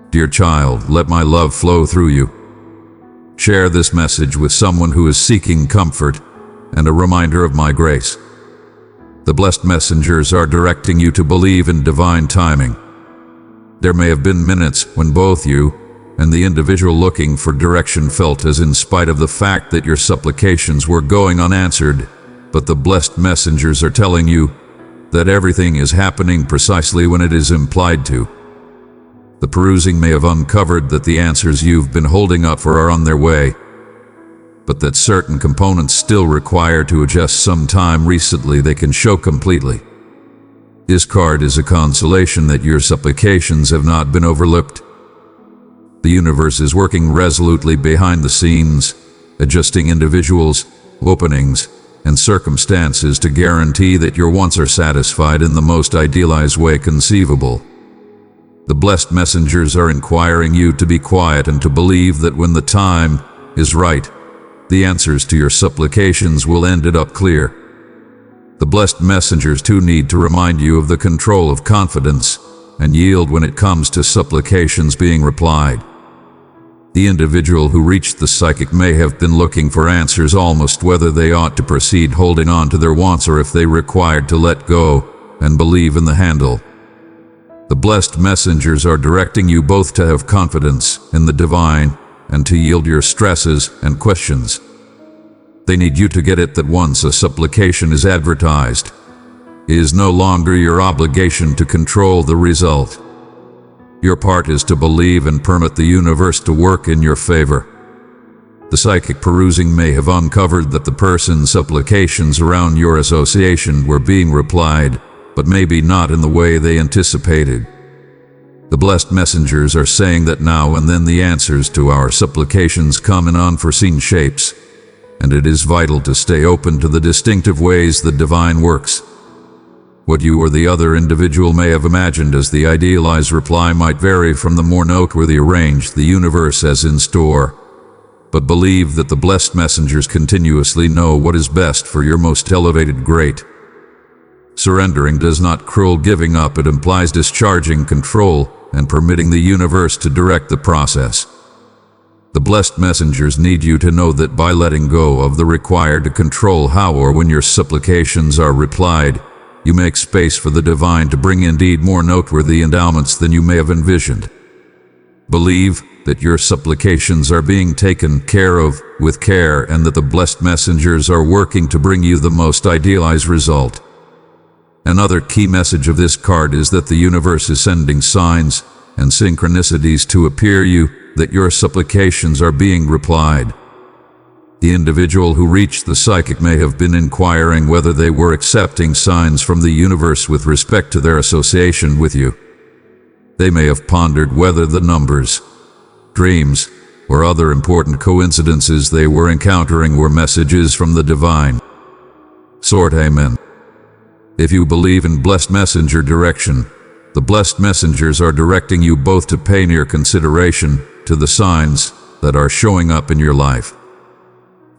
Dear child, let my love flow through you. Share this message with someone who is seeking comfort and a reminder of my grace. The blessed messengers are directing you to believe in divine timing. There may have been minutes when both you and the individual looking for direction felt as in spite of the fact that your supplications were going unanswered, but the blessed messengers are telling you that everything is happening precisely when it is implied to. The perusing may have uncovered that the answers you've been holding up for are on their way, but that certain components still require to adjust some time. Recently they can show completely. This card is a consolation that your supplications have not been overlooked. The universe is working resolutely behind the scenes, adjusting individuals, openings, and circumstances to guarantee that your wants are satisfied in the most idealized way conceivable. The blessed messengers are inquiring you to be quiet and to believe that when the time is right, the answers to your supplications will end up clear. The blessed messengers too need to remind you of the control of confidence and yield when it comes to supplications being replied. The individual who reached the psychic may have been looking for answers almost whether they ought to proceed holding on to their wants or if they required to let go and believe in the handle. The blessed messengers are directing you both to have confidence in the divine and to yield your stresses and questions. They need you to get it that once a supplication is advertised, it is no longer your obligation to control the result. Your part is to believe and permit the universe to work in your favor. The psychic perusing may have uncovered that the person's supplications around your association were being replied, but maybe not in the way they anticipated. The blessed messengers are saying that now and then the answers to our supplications come in unforeseen shapes, and it is vital to stay open to the distinctive ways the divine works. What you or the other individual may have imagined as the idealized reply might vary from the more noteworthy arranged the universe has in store. But believe that the blessed messengers continuously know what is best for your most elevated great. Surrendering does not cruel giving up, it implies discharging control and permitting the universe to direct the process. The blessed messengers need you to know that by letting go of the required to control how or when your supplications are replied, you make space for the divine to bring indeed more noteworthy endowments than you may have envisioned. Believe that your supplications are being taken care of with care and that the blessed messengers are working to bring you the most idealized result. Another key message of this card is that the universe is sending signs and synchronicities to appear you that your supplications are being replied. The individual who reached the psychic may have been inquiring whether they were accepting signs from the universe with respect to their association with you. They may have pondered whether the numbers, dreams, or other important coincidences they were encountering were messages from the divine. Sword Amen. If you believe in blessed messenger direction, the blessed messengers are directing you both to pay near consideration to the signs that are showing up in your life.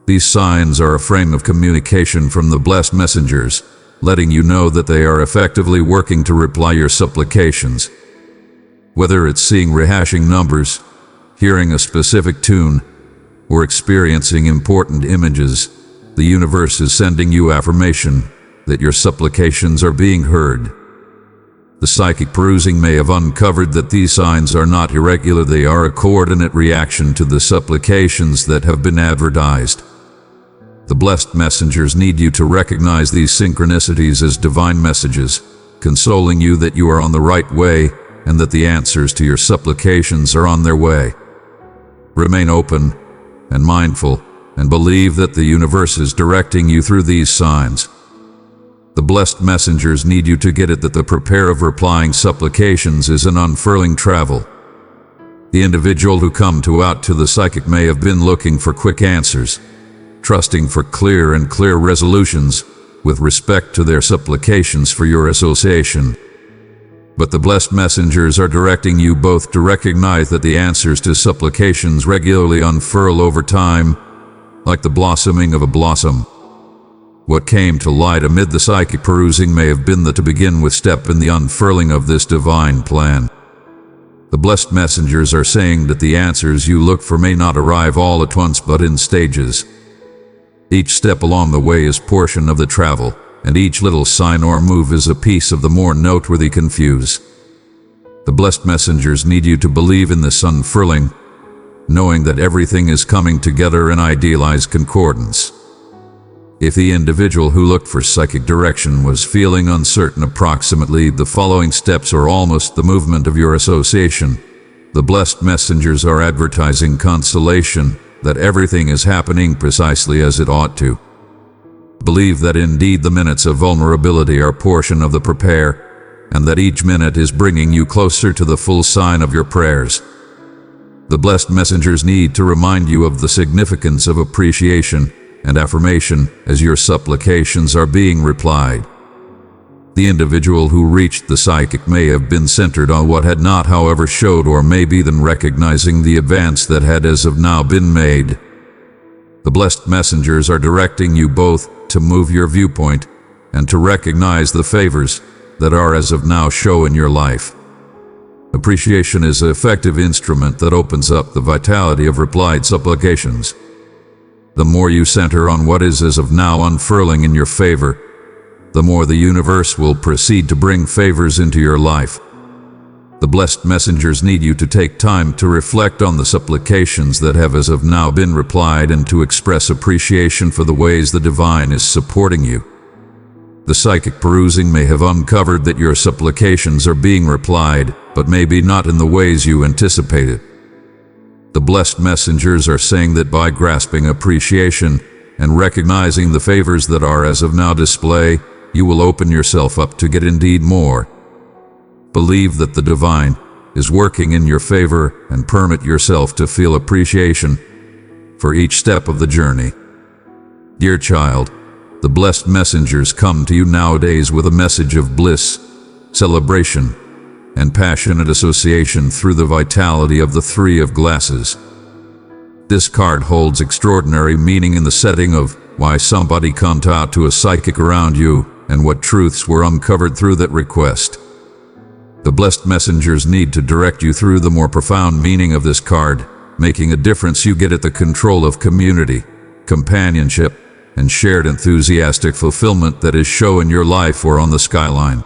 These signs are a frame of communication from the blessed messengers, letting you know that they are effectively working to reply your supplications. Whether it's seeing rehashing numbers, hearing a specific tune, or experiencing important images, the universe is sending you affirmation that your supplications are being heard. The psychic perusing may have uncovered that these signs are not irregular, they are a coordinate reaction to the supplications that have been advertised. The blessed messengers need you to recognize these synchronicities as divine messages, consoling you that you are on the right way and that the answers to your supplications are on their way. Remain open and mindful and believe that the universe is directing you through these signs. The blessed messengers need you to get it that the prepare of replying supplications is an unfurling travel. The individual who come out to the psychic may have been looking for quick answers, trusting for clear resolutions with respect to their supplications for your association. But the blessed messengers are directing you both to recognize that the answers to supplications regularly unfurl over time, like the blossoming of a blossom. What came to light amid the psychic perusing may have been the to begin with step in the unfurling of this divine plan. The blessed messengers are saying that the answers you look for may not arrive all at once but in stages. Each step along the way is portion of the travel, and each little sign or move is a piece of the more noteworthy confuse. The blessed messengers need you to believe in this unfurling, knowing that everything is coming together in idealized concordance. If the individual who looked for psychic direction was feeling uncertain approximately the following steps or almost the movement of your association, the blessed messengers are advertising consolation that everything is happening precisely as it ought to. Believe that indeed the minutes of vulnerability are portion of the prepare, and that each minute is bringing you closer to the full sign of your prayers. The blessed messengers need to remind you of the significance of appreciation and affirmation as your supplications are being replied. The individual who reached the psychic may have been centered on what had not, however, showed, or maybe then recognizing the advance that had as of now been made. The blessed messengers are directing you both to move your viewpoint and to recognize the favors that are as of now show in your life. Appreciation is an effective instrument that opens up the vitality of replied supplications. The more you center on what is as of now unfurling in your favor, the more the universe will proceed to bring favors into your life. The blessed messengers need you to take time to reflect on the supplications that have as of now been replied and to express appreciation for the ways the divine is supporting you. The psychic perusing may have uncovered that your supplications are being replied, but maybe not in the ways you anticipated. The blessed messengers are saying that by grasping appreciation and recognizing the favors that are as of now display, you will open yourself up to get indeed more. Believe that the divine is working in your favor and permit yourself to feel appreciation for each step of the journey. Dear child, the blessed messengers come to you nowadays with a message of bliss, celebration, and passionate association through the vitality of the Three of Glasses. This card holds extraordinary meaning in the setting of why somebody comes out to a psychic around you and what truths were uncovered through that request. The blessed messengers need to direct you through the more profound meaning of this card, making a difference you get at the control of community, companionship, and shared enthusiastic fulfillment that is shown in your life or on the skyline.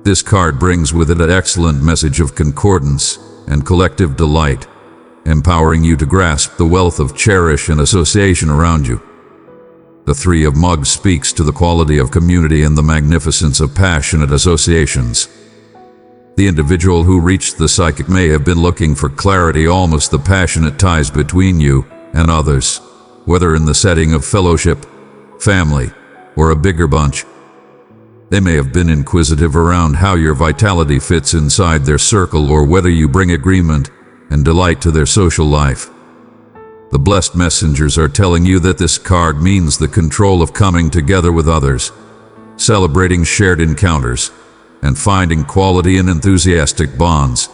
This card brings with it an excellent message of concordance and collective delight, empowering you to grasp the wealth of cherish and association around you. The Three of Mugs speaks to the quality of community and the magnificence of passionate associations. The individual who reached the psychic may have been looking for clarity, almost the passionate ties between you and others, whether in the setting of fellowship, family, or a bigger bunch. They may have been inquisitive around how your vitality fits inside their circle or whether you bring agreement and delight to their social life. The blessed messengers are telling you that this card means the control of coming together with others, celebrating shared encounters, and finding quality in enthusiastic bonds.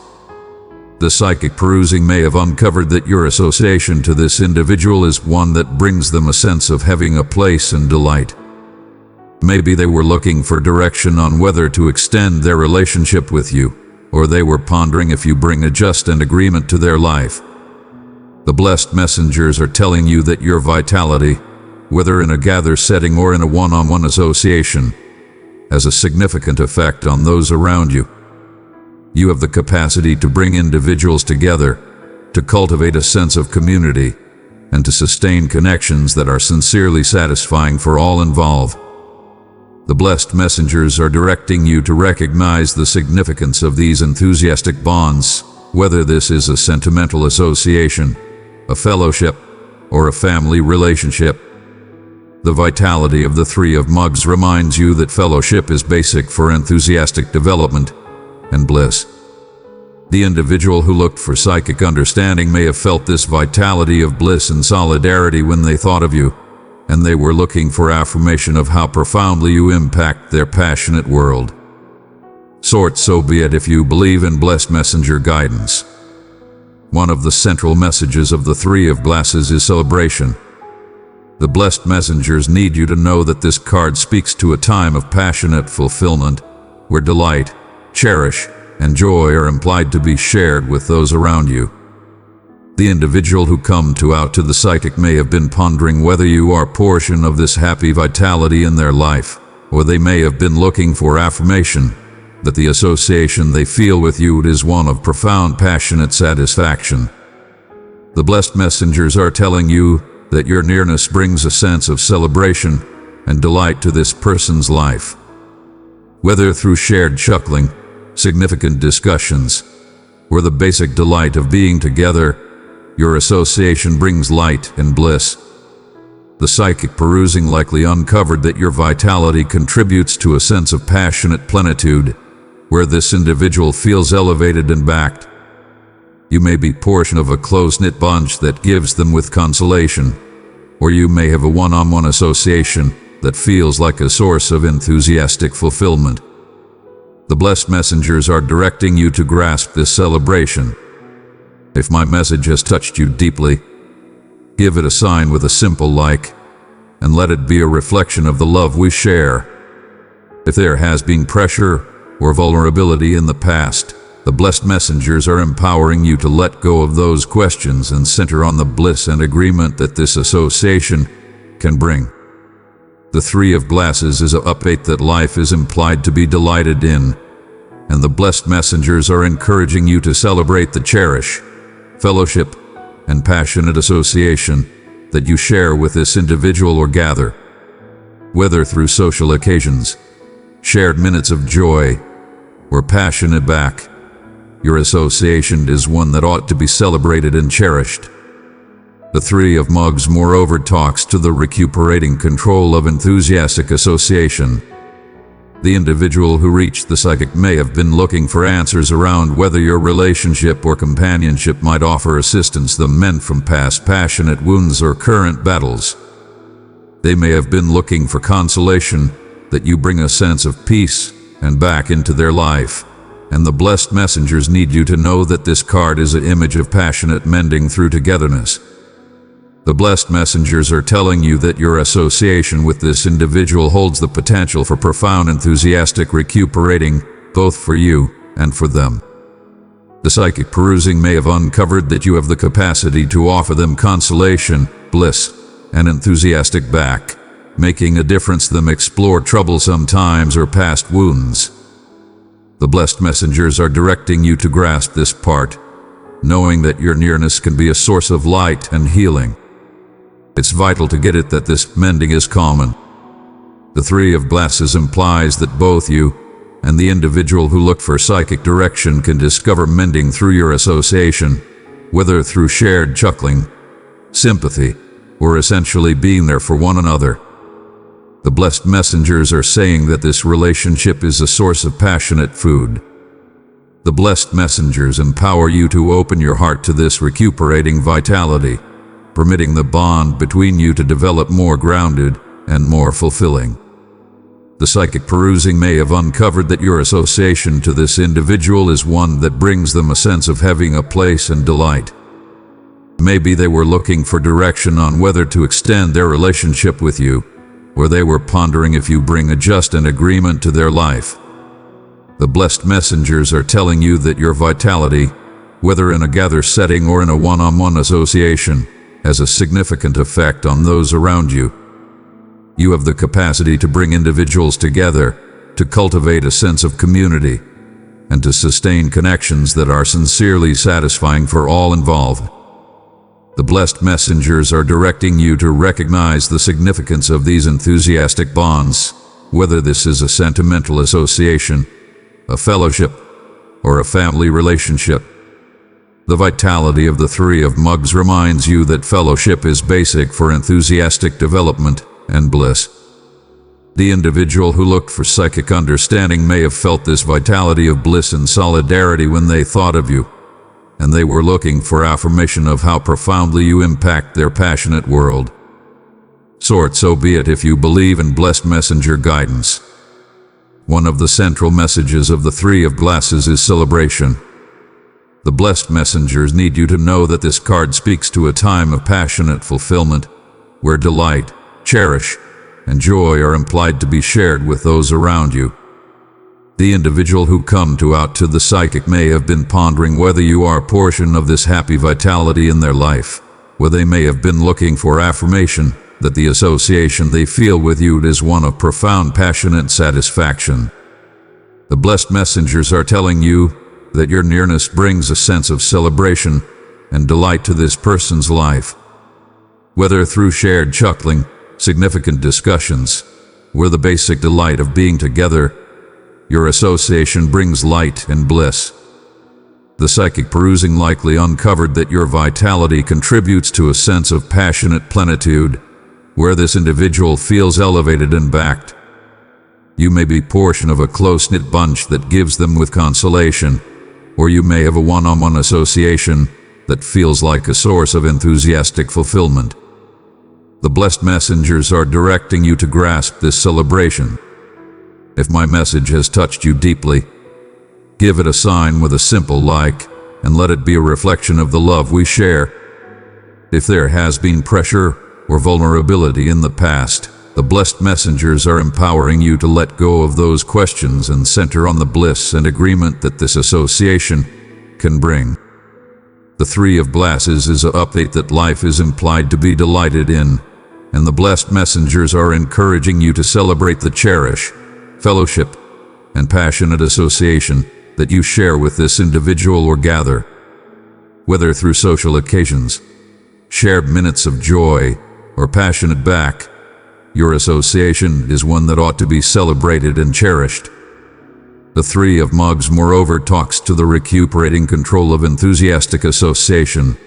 The psychic perusing may have uncovered that your association to this individual is one that brings them a sense of having a place and delight. Maybe they were looking for direction on whether to extend their relationship with you, or they were pondering if you bring a just and agreement to their life. The blessed messengers are telling you that your vitality, whether in a gather setting or in a one-on-one association, has a significant effect on those around you. You have the capacity to bring individuals together, to cultivate a sense of community, and to sustain connections that are sincerely satisfying for all involved. The blessed messengers are directing you to recognize the significance of these enthusiastic bonds, whether this is a sentimental association, a fellowship, or a family relationship. The vitality of the Three of Mugs reminds you that fellowship is basic for enthusiastic development and bliss. The individual who looked for psychic understanding may have felt this vitality of bliss and solidarity when they thought of you, and they were looking for affirmation of how profoundly you impact their passionate world. So be it if you believe in blessed messenger guidance. One of the central messages of the Three of Glasses is celebration. The blessed messengers need you to know that this card speaks to a time of passionate fulfillment, where delight, cherish, and joy are implied to be shared with those around you. The individual who come out to the psychic may have been pondering whether you are a portion of this happy vitality in their life, or they may have been looking for affirmation that the association they feel with you is one of profound passionate satisfaction. The blessed messengers are telling you that your nearness brings a sense of celebration and delight to this person's life. Whether through shared chuckling, significant discussions, or the basic delight of being together, your association brings light and bliss. The psychic perusing likely uncovered that your vitality contributes to a sense of passionate plenitude, where this individual feels elevated and backed. You may be portion of a close-knit bunch that gives them with consolation, or you may have a one-on-one association that feels like a source of enthusiastic fulfillment. The blessed messengers are directing you to grasp this celebration. If my message has touched you deeply, give it a sign with a simple like, and let it be a reflection of the love we share. If there has been pressure or vulnerability in the past, the blessed messengers are empowering you to let go of those questions and center on the bliss and agreement that this association can bring. The Three of Glasses is an update that life is implied to be delighted in, and the blessed messengers are encouraging you to celebrate the cherish, fellowship, and passionate association that you share with this individual or gather. Whether through social occasions, shared minutes of joy, or passionate back, your association is one that ought to be celebrated and cherished. The Three of Mugs moreover talks to the recuperating control of enthusiastic association. The individual who reached the psychic may have been looking for answers around whether your relationship or companionship might offer assistance them meant from past passionate wounds or current battles. They may have been looking for consolation that you bring a sense of peace and back into their life. And the blessed messengers need you to know that this card is an image of passionate mending through togetherness. The blessed messengers are telling you that your association with this individual holds the potential for profound enthusiastic recuperating, both for you and for them. The psychic perusing may have uncovered that you have the capacity to offer them consolation, bliss, and enthusiastic back, making a difference them explore troublesome times or past wounds. The blessed messengers are directing you to grasp this part, knowing that your nearness can be a source of light and healing. It's vital to get it that this mending is common. The Three of Glasses implies that both you and the individual who looked for psychic direction can discover mending through your association, whether through shared chuckling, sympathy, or essentially being there for one another. The blessed messengers are saying that this relationship is a source of passionate food. The blessed messengers empower you to open your heart to this recuperating vitality, permitting the bond between you to develop more grounded and more fulfilling. The psychic perusing may have uncovered that your association to this individual is one that brings them a sense of having a place and delight. Maybe they were looking for direction on whether to extend their relationship with you, or they were pondering if you bring a just and agreement to their life. The blessed messengers are telling you that your vitality, whether in a gather setting or in a one-on-one association, has a significant effect on those around you. You have the capacity to bring individuals together, to cultivate a sense of community, and to sustain connections that are sincerely satisfying for all involved. The blessed messengers are directing you to recognize the significance of these enthusiastic bonds, whether this is a sentimental association, a fellowship, or a family relationship. The vitality of the Three of Mugs reminds you that fellowship is basic for enthusiastic development and bliss. The individual who looked for psychic understanding may have felt this vitality of bliss and solidarity when they thought of you, and they were looking for affirmation of how profoundly you impact their passionate world. So be it if you believe in blessed messenger guidance. One of the central messages of the Three of Glasses is celebration. The blessed messengers need you to know that this card speaks to a time of passionate fulfillment, where delight, cherish, and joy are implied to be shared with those around you. The individual who come out to the psychic may have been pondering whether you are a portion of this happy vitality in their life, where they may have been looking for affirmation that the association they feel with you is one of profound passionate satisfaction. The blessed messengers are telling you that your nearness brings a sense of celebration and delight to this person's life. Whether through shared chuckling, significant discussions, or the basic delight of being together, your association brings light and bliss. The psychic perusing likely uncovered that your vitality contributes to a sense of passionate plenitude, where this individual feels elevated and backed. You may be portion of a close-knit bunch that gives them with consolation, or you may have a one-on-one association that feels like a source of enthusiastic fulfillment. The blessed messengers are directing you to grasp this celebration. If my message has touched you deeply, give it a sign with a simple like, and let it be a reflection of the love we share. If there has been pressure or vulnerability in the past, the blessed messengers are empowering you to let go of those questions and center on the bliss and agreement that this association can bring. The Three of Glasses is an update that life is implied to be delighted in, and the blessed messengers are encouraging you to celebrate the cherish, fellowship, and passionate association that you share with this individual or gather. Whether through social occasions, shared minutes of joy, or passionate back, your association is one that ought to be celebrated and cherished. The Three of Mugs moreover talks to the recuperating control of enthusiastic association.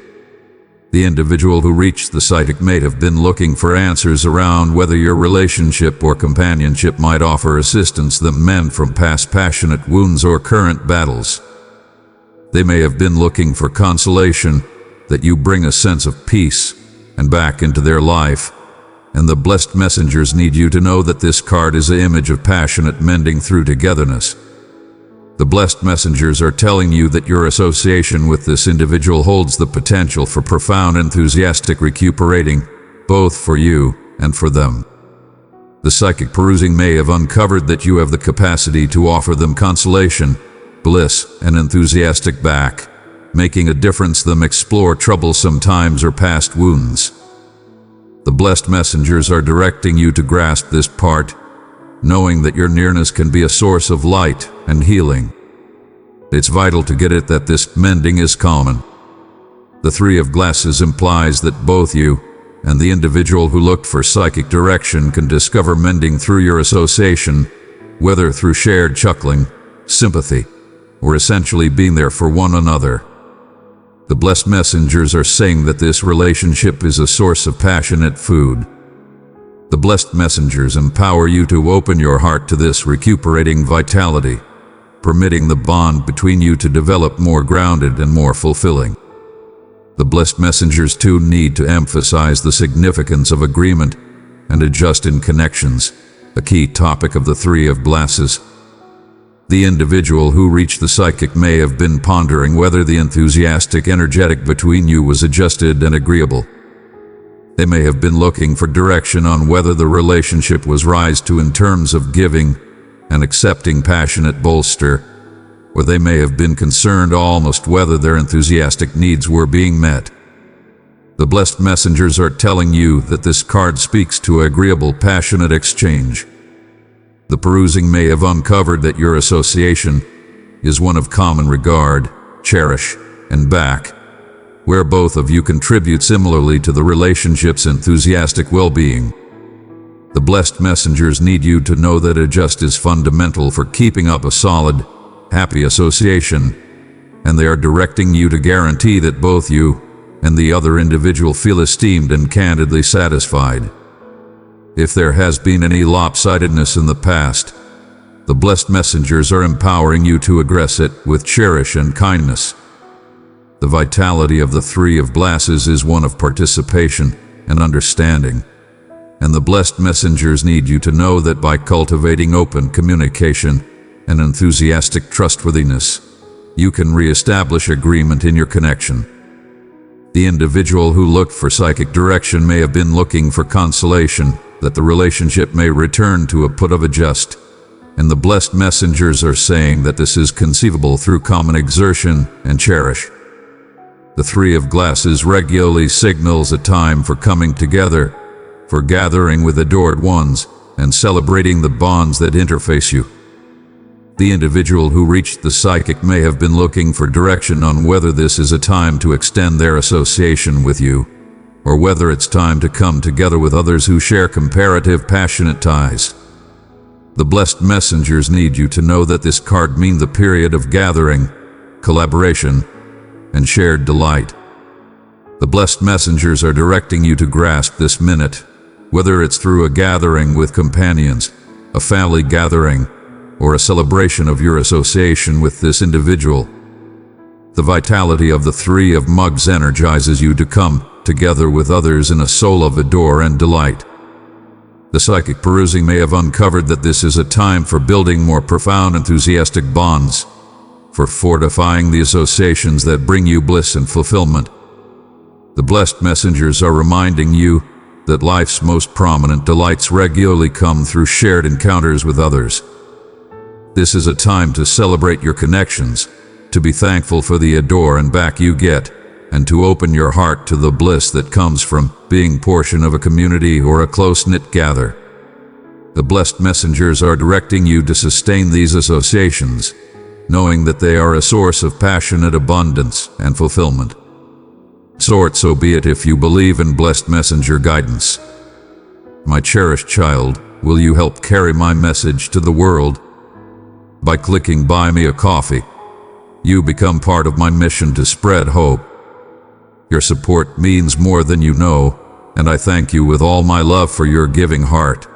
The individual who reached the psychic may have been looking for answers around whether your relationship or companionship might offer assistance them men from past passionate wounds or current battles. They may have been looking for consolation, that you bring a sense of peace and back into their life, and the blessed messengers need you to know that this card is an image of passionate mending through togetherness. The blessed messengers are telling you that your association with this individual holds the potential for profound enthusiastic recuperating, both for you and for them. The psychic perusing may have uncovered that you have the capacity to offer them consolation, bliss, and enthusiastic back, making a difference them explore troublesome times or past wounds. The blessed messengers are directing you to grasp this part, knowing that your nearness can be a source of light and healing. It's vital to get it that this mending is common. The Three of Glasses implies that both you and the individual who looked for psychic direction can discover mending through your association, whether through shared chuckling, sympathy, or essentially being there for one another. The blessed messengers are saying that this relationship is a source of passionate food. The blessed messengers empower you to open your heart to this recuperating vitality, permitting the bond between you to develop more grounded and more fulfilling. The blessed messengers too need to emphasize the significance of agreement and adjust in connections, a key topic of the Three of Glasses. The individual who reached the psychic may have been pondering whether the enthusiastic energetic between you was adjusted and agreeable. They may have been looking for direction on whether the relationship was rise to in terms of giving and accepting passionate bolster, or they may have been concerned almost whether their enthusiastic needs were being met. The blessed messengers are telling you that this card speaks to agreeable passionate exchange. The perusing may have uncovered that your association is one of common regard, cherish, and back, where both of you contribute similarly to the relationship's enthusiastic well-being. The blessed messengers need you to know that adjust is fundamental for keeping up a solid, happy association, and they are directing you to guarantee that both you and the other individual feel esteemed and candidly satisfied. If there has been any lopsidedness in the past, the blessed messengers are empowering you to address it with cherish and kindness. The vitality of the Three of Glasses is one of participation and understanding, and the blessed messengers need you to know that by cultivating open communication and enthusiastic trustworthiness, you can re-establish agreement in your connection. The individual who looked for psychic direction may have been looking for consolation, that the relationship may return to a put of adjust, and the blessed messengers are saying that this is conceivable through common exertion and cherish. The Three of Glasses regularly signals a time for coming together, for gathering with adored ones, and celebrating the bonds that interface you. The individual who reached the psychic may have been looking for direction on whether this is a time to extend their association with you, or whether it's time to come together with others who share comparative passionate ties. The blessed messengers need you to know that this card means the period of gathering, collaboration, and shared delight. The blessed messengers are directing you to grasp this minute, whether it's through a gathering with companions, a family gathering, or a celebration of your association with this individual. The vitality of the Three of Mugs energizes you to come together with others in a soul of adore and delight. The psychic perusing may have uncovered that this is a time for building more profound enthusiastic bonds, for fortifying the associations that bring you bliss and fulfillment. The blessed messengers are reminding you that life's most prominent delights regularly come through shared encounters with others. This is a time to celebrate your connections, to be thankful for the adore and back you get, and to open your heart to the bliss that comes from being portion of a community or a close-knit gather. The blessed messengers are directing you to sustain these associations, knowing that they are a source of passionate abundance and fulfillment. So be it if you believe in blessed messenger guidance. My cherished child, will you help carry my message to the world? By clicking Buy Me a Coffee, you become part of my mission to spread hope. Your support means more than you know, and I thank you with all my love for your giving heart.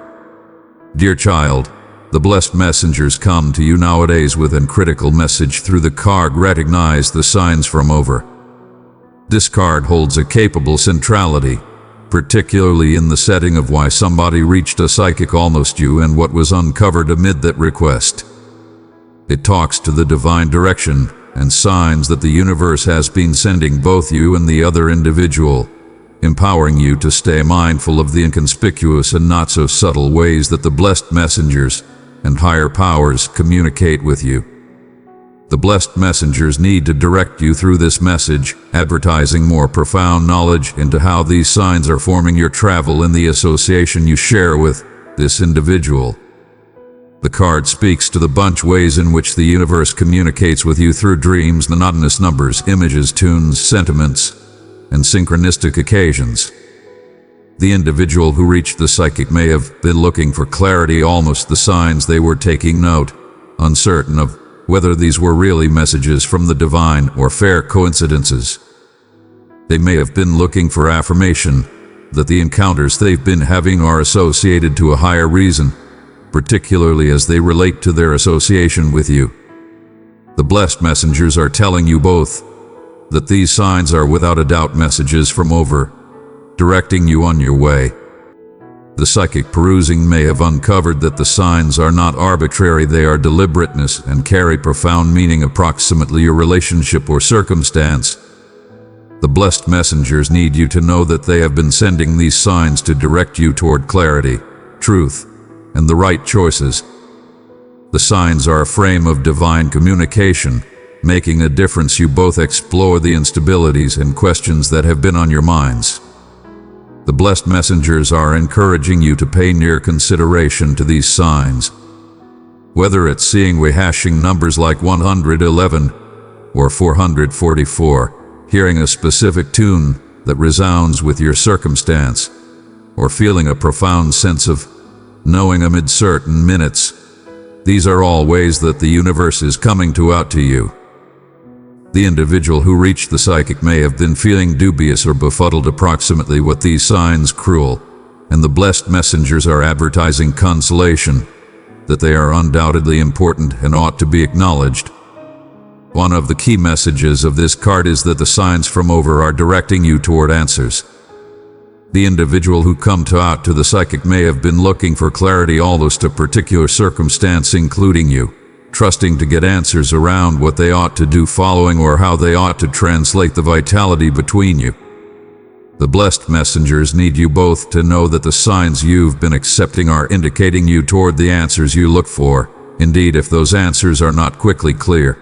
Dear child, the blessed messengers come to you nowadays with a critical message through the card. Recognize the signs from over. This card holds a capable centrality, particularly in the setting of why somebody reached a psychic almost you and what was uncovered amid that request. It talks to the divine direction and signs that the universe has been sending both you and the other individual, empowering you to stay mindful of the inconspicuous and not so subtle ways that the blessed messengers and higher powers communicate with you. The blessed messengers need to direct you through this message, advertising more profound knowledge into how these signs are forming your travel in the association you share with this individual. The card speaks to the bunch ways in which the universe communicates with you through dreams, monotonous numbers, images, tunes, sentiments, and synchronistic occasions. The individual who reached the psychic may have been looking for clarity, almost the signs they were taking note, uncertain of whether these were really messages from the divine or fair coincidences. They may have been looking for affirmation that the encounters they've been having are associated to a higher reason, particularly as they relate to their association with you. The blessed messengers are telling you both that these signs are without a doubt messages from over, directing you on your way. The psychic perusing may have uncovered that the signs are not arbitrary, they are deliberateness and carry profound meaning, approximately your relationship or circumstance. The blessed messengers need you to know that they have been sending these signs to direct you toward clarity, truth, and the right choices. The signs are a frame of divine communication, making a difference. You both explore the instabilities and questions that have been on your minds. The blessed messengers are encouraging you to pay near consideration to these signs. Whether it's seeing rehashing numbers like 111 or 444, hearing a specific tune that resounds with your circumstance, or feeling a profound sense of knowing amid certain minutes, these are all ways that the universe is coming out to you. The individual who reached the psychic may have been feeling dubious or befuddled approximately what these signs cruel, and the blessed messengers are advertising consolation, that they are undoubtedly important and ought to be acknowledged. One of the key messages of this card is that the signs from over are directing you toward answers. The individual who come out to the psychic may have been looking for clarity almost a particular circumstance, including you trusting to get answers around what they ought to do following or how they ought to translate the vitality between you. The blessed messengers need you both to know that the signs you've been accepting are indicating you toward the answers you look for, indeed if those answers are not quickly clear.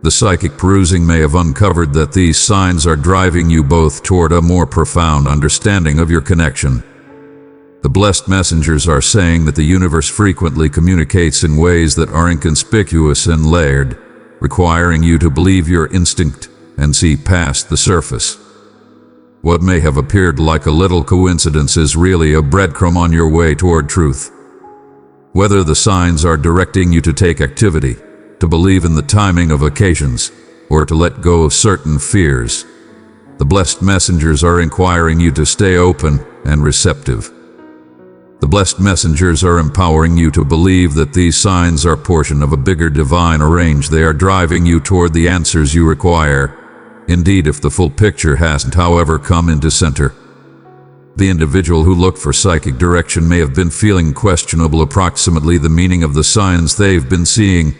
The psychic perusing may have uncovered that these signs are driving you both toward a more profound understanding of your connection. The blessed messengers are saying that the universe frequently communicates in ways that are inconspicuous and layered, requiring you to believe your instinct and see past the surface. What may have appeared like a little coincidence is really a breadcrumb on your way toward truth. Whether the signs are directing you to take activity, to believe in the timing of occasions, or to let go of certain fears, the blessed messengers are inquiring you to stay open and receptive. The blessed messengers are empowering you to believe that these signs are portion of a bigger divine arrange. They are driving you toward the answers you require, indeed if the full picture hasn't however come into center. The individual who looked for psychic direction may have been feeling questionable approximately the meaning of the signs they've been seeing,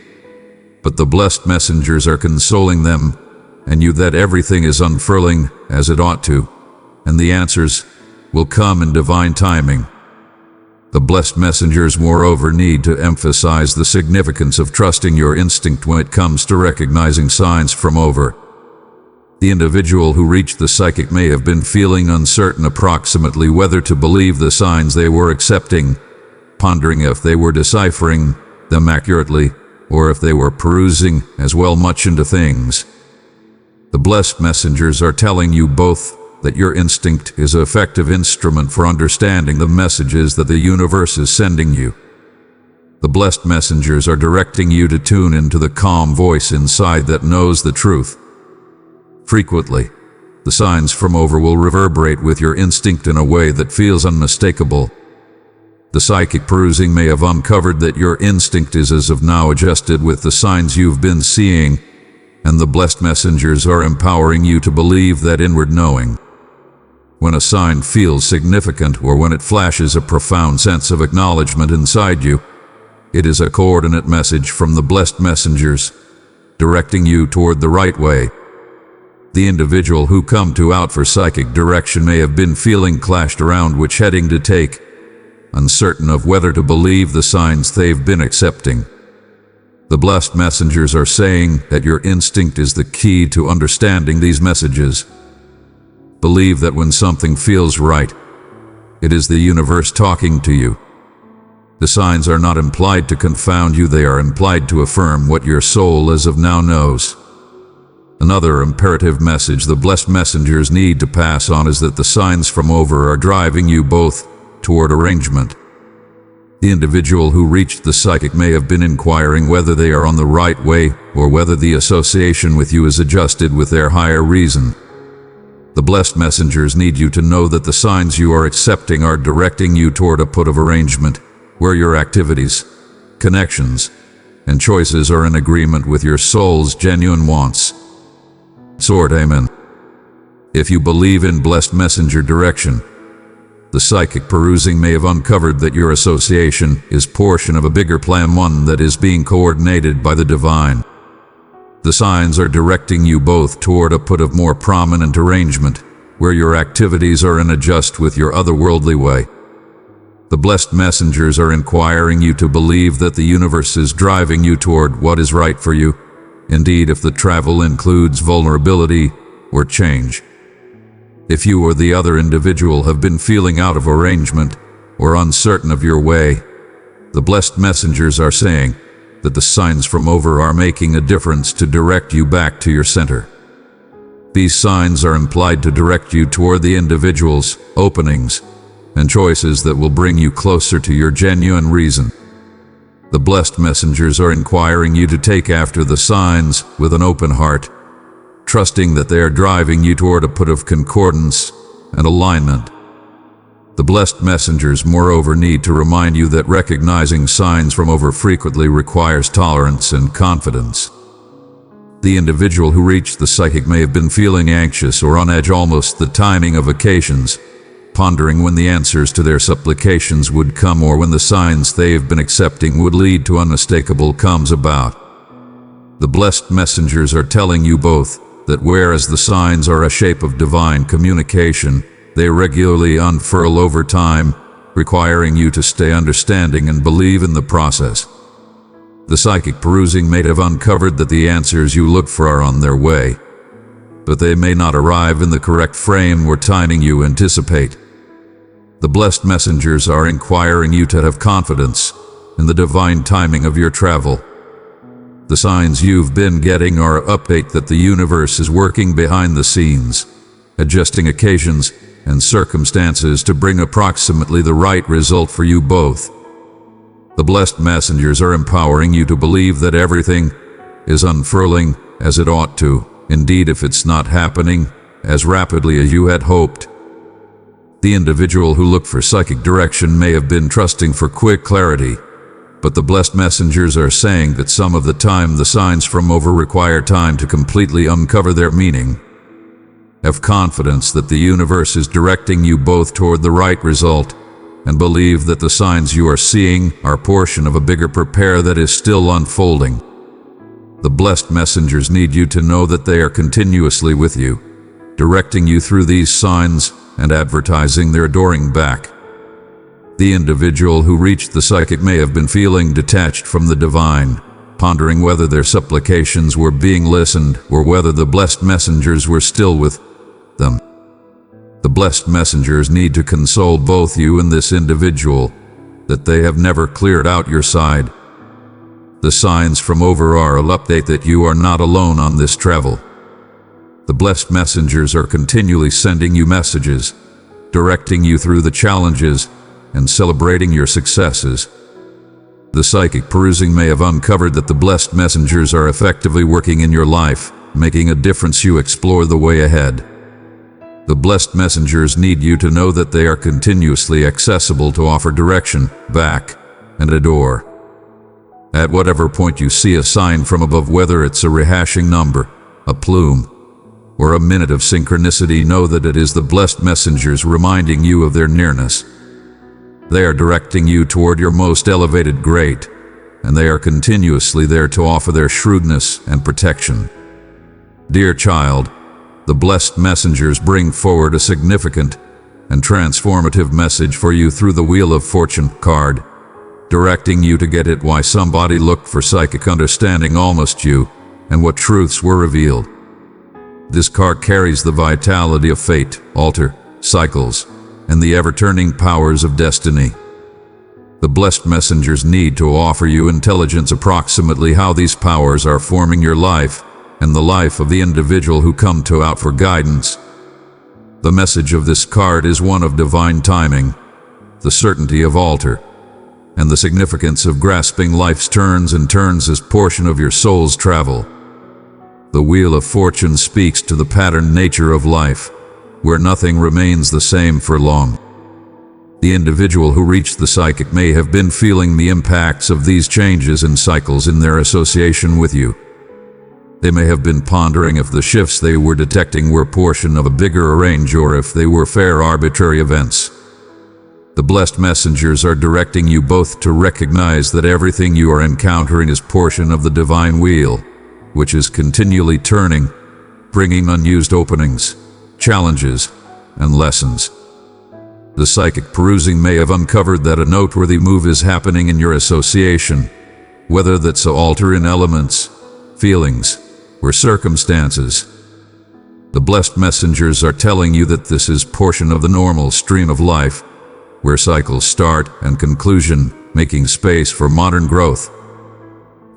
but the blessed messengers are consoling them and you that everything is unfurling as it ought to, and the answers will come in divine timing. The blessed messengers, moreover, need to emphasize the significance of trusting your instinct when it comes to recognizing signs from over. The individual who reached the psychic may have been feeling uncertain approximately whether to believe the signs they were accepting, pondering if they were deciphering them accurately, or if they were perusing as well much into things. The blessed messengers are telling you both that your instinct is an effective instrument for understanding the messages that the universe is sending you. The blessed messengers are directing you to tune into the calm voice inside that knows the truth. Frequently, the signs from over will reverberate with your instinct in a way that feels unmistakable. The psychic perusing may have uncovered that your instinct is as of now adjusted with the signs you've been seeing, and the blessed messengers are empowering you to believe that inward knowing. When a sign feels significant or when it flashes a profound sense of acknowledgement inside you, it is a coordinate message from the blessed messengers, directing you toward the right way. The individual who come to out for psychic direction may have been feeling clashed around which heading to take, uncertain of whether to believe the signs they've been accepting. The blessed messengers are saying that your instinct is the key to understanding these messages. Believe that when something feels right, it is the universe talking to you. The signs are not implied to confound you, they are implied to affirm what your soul as of now knows. Another imperative message the blessed messengers need to pass on is that the signs from over are driving you both toward arrangement. The individual who reached the psychic may have been inquiring whether they are on the right way or whether the association with you is adjusted with their higher reason. The blessed messengers need you to know that the signs you are accepting are directing you toward a put of arrangement, where your activities, connections, and choices are in agreement with your soul's genuine wants. Sword, Amen. If you believe in blessed messenger direction, the psychic perusing may have uncovered that your association is portion of a bigger plan, one that is being coordinated by the divine. The signs are directing you both toward a put of more prominent arrangement, where your activities are in adjust with your otherworldly way. The blessed messengers are inquiring you to believe that the universe is driving you toward what is right for you, indeed if the travel includes vulnerability or change. If you or the other individual have been feeling out of arrangement or uncertain of your way, the blessed messengers are saying that the signs from over are making a difference to direct you back to your center. These signs are implied to direct you toward the individuals, openings, and choices that will bring you closer to your genuine reason. The blessed messengers are inquiring you to take after the signs with an open heart, trusting that they are driving you toward a put of concordance and alignment. The blessed messengers, moreover, need to remind you that recognizing signs from over frequently requires tolerance and confidence. The individual who reached the psychic may have been feeling anxious or on edge, almost the timing of occasions, pondering when the answers to their supplications would come or when the signs they have been accepting would lead to unmistakable comes about. The blessed messengers are telling you both that whereas the signs are a shape of divine communication, they regularly unfurl over time, requiring you to stay understanding and believe in the process. The psychic perusing may have uncovered that the answers you look for are on their way, but they may not arrive in the correct frame or timing you anticipate. The blessed messengers are inquiring you to have confidence in the divine timing of your travel. The signs you've been getting are an update that the universe is working behind the scenes, adjusting occasions and circumstances to bring approximately the right result for you both. The blessed messengers are empowering you to believe that everything is unfurling as it ought to, indeed if it's not happening as rapidly as you had hoped. The individual who looked for psychic direction may have been trusting for quick clarity, but the blessed messengers are saying that some of the time the signs from over require time to completely uncover their meaning. Have confidence that the universe is directing you both toward the right result, and believe that the signs you are seeing are portion of a bigger prepare that is still unfolding. The blessed messengers need you to know that they are continuously with you, directing you through these signs and advertising their adoring back. The individual who reached the psychic may have been feeling detached from the divine, pondering whether their supplications were being listened or whether the blessed messengers were still with them. The blessed messengers need to console both you and this individual that they have never cleared out your side. The signs from overall update that you are not alone on this travel. The blessed messengers are continually sending you messages, directing you through the challenges, and celebrating your successes. The psychic perusing may have uncovered that the blessed messengers are effectively working in your life, making a difference. You explore the way ahead. The blessed messengers need you to know that they are continuously accessible to offer direction, back, and adore. At whatever point you see a sign from above, whether it's a rehashing number, a plume, or a minute of synchronicity, know that it is the blessed messengers reminding you of their nearness. They are directing you toward your most elevated great, and they are continuously there to offer their shrewdness and protection. Dear child, the blessed messengers bring forward a significant and transformative message for you through the Wheel of Fortune card, directing you to get it why somebody looked for psychic understanding almost you and what truths were revealed. This card carries the vitality of fate, altar, cycles, and the ever-turning powers of destiny. The blessed messengers need to offer you intelligence approximately how these powers are forming your life and the life of the individual who come to out for guidance. The message of this card is one of divine timing, the certainty of altar, and the significance of grasping life's turns and turns as portion of your soul's travel. The Wheel of Fortune speaks to the patterned nature of life, where nothing remains the same for long. The individual who reached the psychic may have been feeling the impacts of these changes and cycles in their association with you. They may have been pondering if the shifts they were detecting were portion of a bigger arrange or if they were fair arbitrary events. The blessed messengers are directing you both to recognize that everything you are encountering is portion of the divine wheel, which is continually turning, bringing unused openings, challenges, and lessons. The psychic perusing may have uncovered that a noteworthy move is happening in your association, whether that's to alter in elements, feelings, or circumstances. The blessed messengers are telling you that this is portion of the normal stream of life, where cycles start and conclusion, making space for modern growth.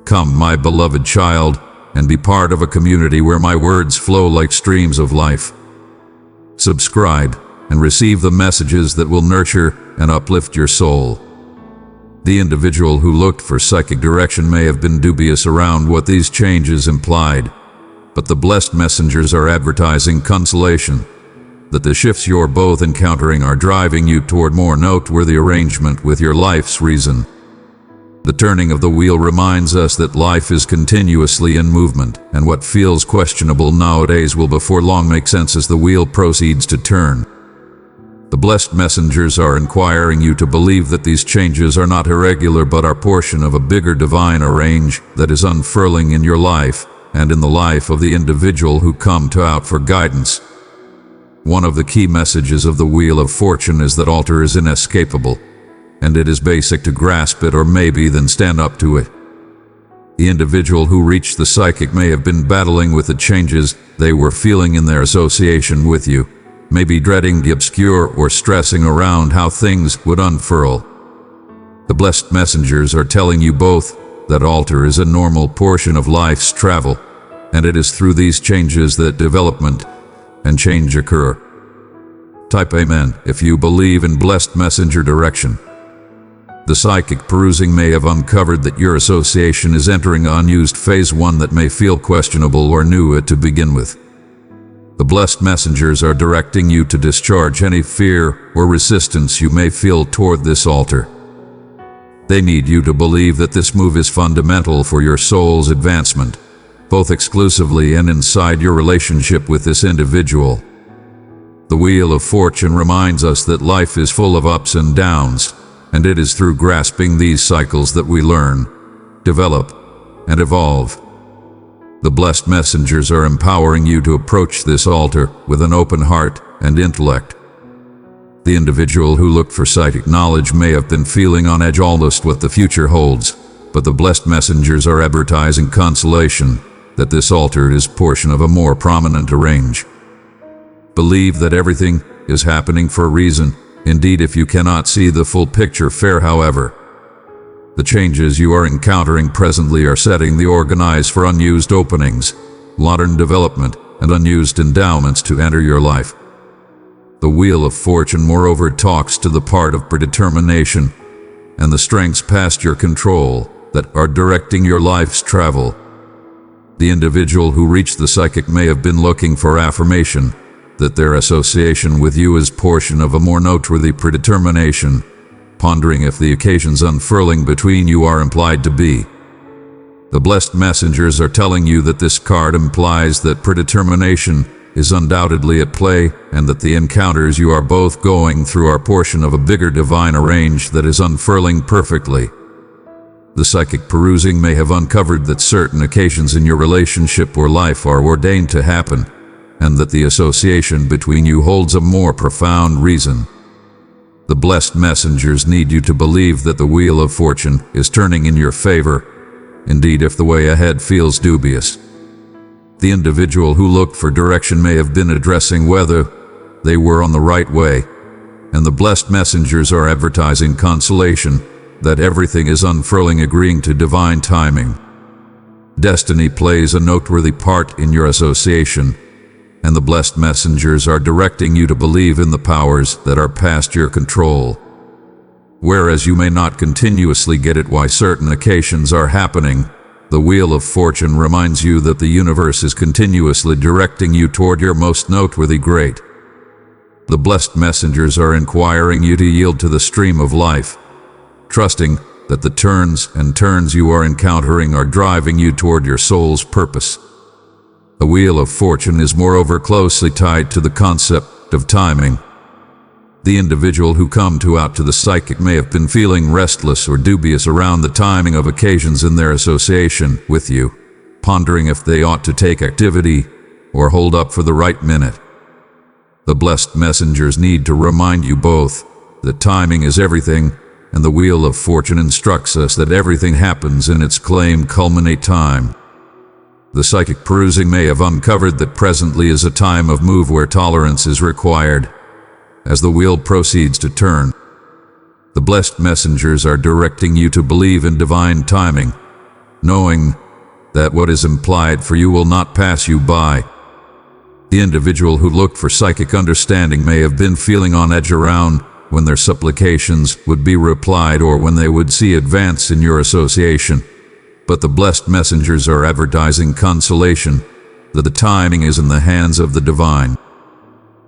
Come, my beloved child, and be part of a community where my words flow like streams of life. Subscribe and receive the messages that will nurture and uplift your soul. The individual who looked for psychic direction may have been dubious around what these changes implied, but the blessed messengers are advertising consolation, that the shifts you're both encountering are driving you toward more noteworthy arrangement with your life's reason. The turning of the wheel reminds us that life is continuously in movement, and what feels questionable nowadays will before long make sense as the wheel proceeds to turn. The blessed messengers are inquiring you to believe that these changes are not irregular but are portion of a bigger divine arrange that is unfurling in your life and in the life of the individual who come to out for guidance. One of the key messages of the Wheel of Fortune is that altar is inescapable, and it is basic to grasp it or maybe then stand up to it. The individual who reached the psychic may have been battling with the changes they were feeling in their association with you, maybe dreading the obscure or stressing around how things would unfurl. The blessed messengers are telling you both that altar is a normal portion of life's travel, and it is through these changes that development and change occur. Type Amen if you believe in blessed messenger direction. The psychic perusing may have uncovered that your association is entering an unused phase one that may feel questionable or new to begin with. The blessed messengers are directing you to discharge any fear or resistance you may feel toward this altar. They need you to believe that this move is fundamental for your soul's advancement, both exclusively and inside your relationship with this individual. The Wheel of Fortune reminds us that life is full of ups and downs, and it is through grasping these cycles that we learn, develop, and evolve. The blessed messengers are empowering you to approach this altar with an open heart and intellect, The individual who looked for psychic knowledge may have been feeling on edge almost what the future holds, but the blessed messengers are advertising consolation that this altered is portion of a more prominent arrange. Believe that everything is happening for a reason. Indeed, if you cannot see the full picture, fair however. The changes you are encountering presently are setting the organize for unused openings, modern development, and unused endowments to enter your life. The Wheel of Fortune moreover talks to the part of predetermination and the strengths past your control that are directing your life's travel. The individual who reached the psychic may have been looking for affirmation that their association with you is portion of a more noteworthy predetermination, pondering if the occasions unfurling between you are implied to be. The blessed messengers are telling you that this card implies that predetermination is undoubtedly at play and that the encounters you are both going through are portion of a bigger divine arrange that is unfurling perfectly. The psychic perusing may have uncovered that certain occasions in your relationship or life are ordained to happen, and that the association between you holds a more profound reason. The blessed messengers need you to believe that the Wheel of Fortune is turning in your favor, indeed if the way ahead feels dubious. The individual who looked for direction may have been addressing whether they were on the right way, and the blessed messengers are advertising consolation that everything is unfurling, agreeing to divine timing. Destiny plays a noteworthy part in your association, and the blessed messengers are directing you to believe in the powers that are past your control. Whereas you may not continuously get it why certain occasions are happening, the Wheel of Fortune reminds you that the universe is continuously directing you toward your most noteworthy great. The blessed messengers are inquiring you to yield to the stream of life, trusting that the turns and turns you are encountering are driving you toward your soul's purpose. The Wheel of Fortune is moreover closely tied to the concept of timing. The individual who come out to the psychic may have been feeling restless or dubious around the timing of occasions in their association with you, pondering if they ought to take activity or hold up for the right minute. The blessed messengers need to remind you both that timing is everything, and the Wheel of Fortune instructs us that everything happens in its claimed culminate time. The psychic perusing may have uncovered that presently is a time of move where tolerance is required as the wheel proceeds to turn. The blessed messengers are directing you to believe in divine timing, knowing that what is implied for you will not pass you by. The individual who looked for psychic understanding may have been feeling on edge around when their supplications would be replied or when they would see advance in your association. But the blessed messengers are advertising consolation that the timing is in the hands of the divine.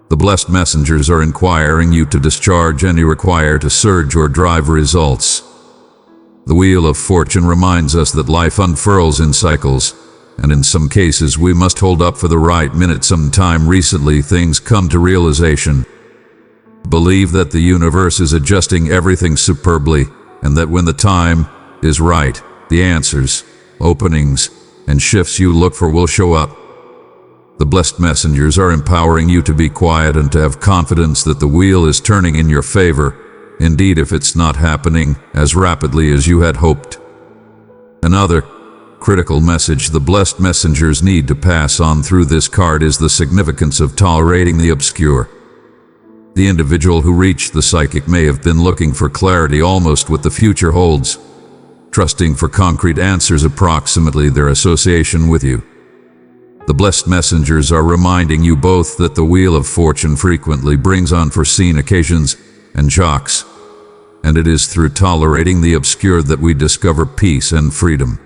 The blessed messengers are inquiring you to discharge any require to surge or drive results. The Wheel of Fortune reminds us that life unfurls in cycles, and in some cases we must hold up for the right minute. Sometime recently things come to realization. Believe that the universe is adjusting everything superbly, and that when the time is right, the answers, openings, and shifts you look for will show up. The blessed messengers are empowering you to be quiet and to have confidence that the wheel is turning in your favor, indeed if it's not happening as rapidly as you had hoped. Another critical message the blessed messengers need to pass on through this card is the significance of tolerating the obscure. The individual who reached the psychic may have been looking for clarity almost what the future holds, trusting for concrete answers approximately their association with you. The blessed messengers are reminding you both that the Wheel of Fortune frequently brings unforeseen occasions and shocks, and it is through tolerating the obscure that we discover peace and freedom.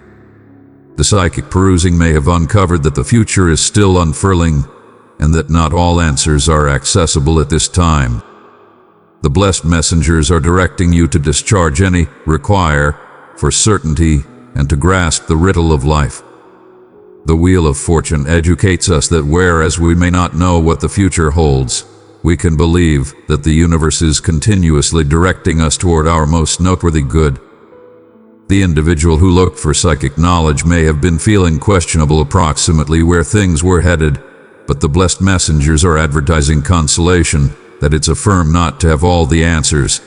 The psychic perusing may have uncovered that the future is still unfurling, and that not all answers are accessible at this time. The blessed messengers are directing you to discharge any require for certainty and to grasp the riddle of life. The Wheel of Fortune educates us that whereas we may not know what the future holds, we can believe that the universe is continuously directing us toward our most noteworthy good. The individual who looked for psychic knowledge may have been feeling questionable approximately where things were headed, but the blessed messengers are advertising consolation that it's affirmed not to have all the answers.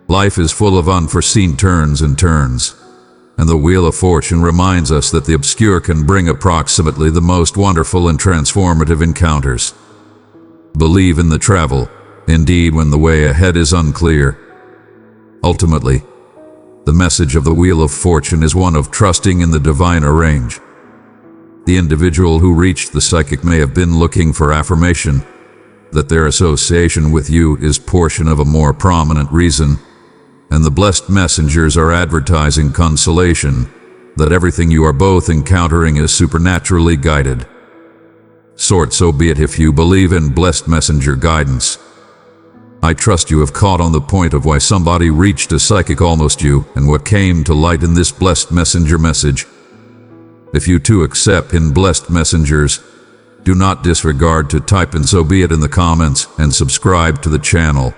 Life is full of unforeseen turns and turns, and the Wheel of Fortune reminds us that the obscure can bring approximately the most wonderful and transformative encounters. Believe in the travel, indeed when the way ahead is unclear. Ultimately, the message of the Wheel of Fortune is one of trusting in the divine arrange. The individual who reached the psychic may have been looking for affirmation that their association with you is portion of a more prominent reason, and the blessed messengers are advertising consolation that everything you are both encountering is supernaturally guided. So be it if you believe in blessed messenger guidance. I trust you have caught on the point of why somebody reached a psychic almost you and what came to light in this blessed messenger message. If you too accept in blessed messengers, do not disregard to type in "so be it" in the comments and subscribe to the channel.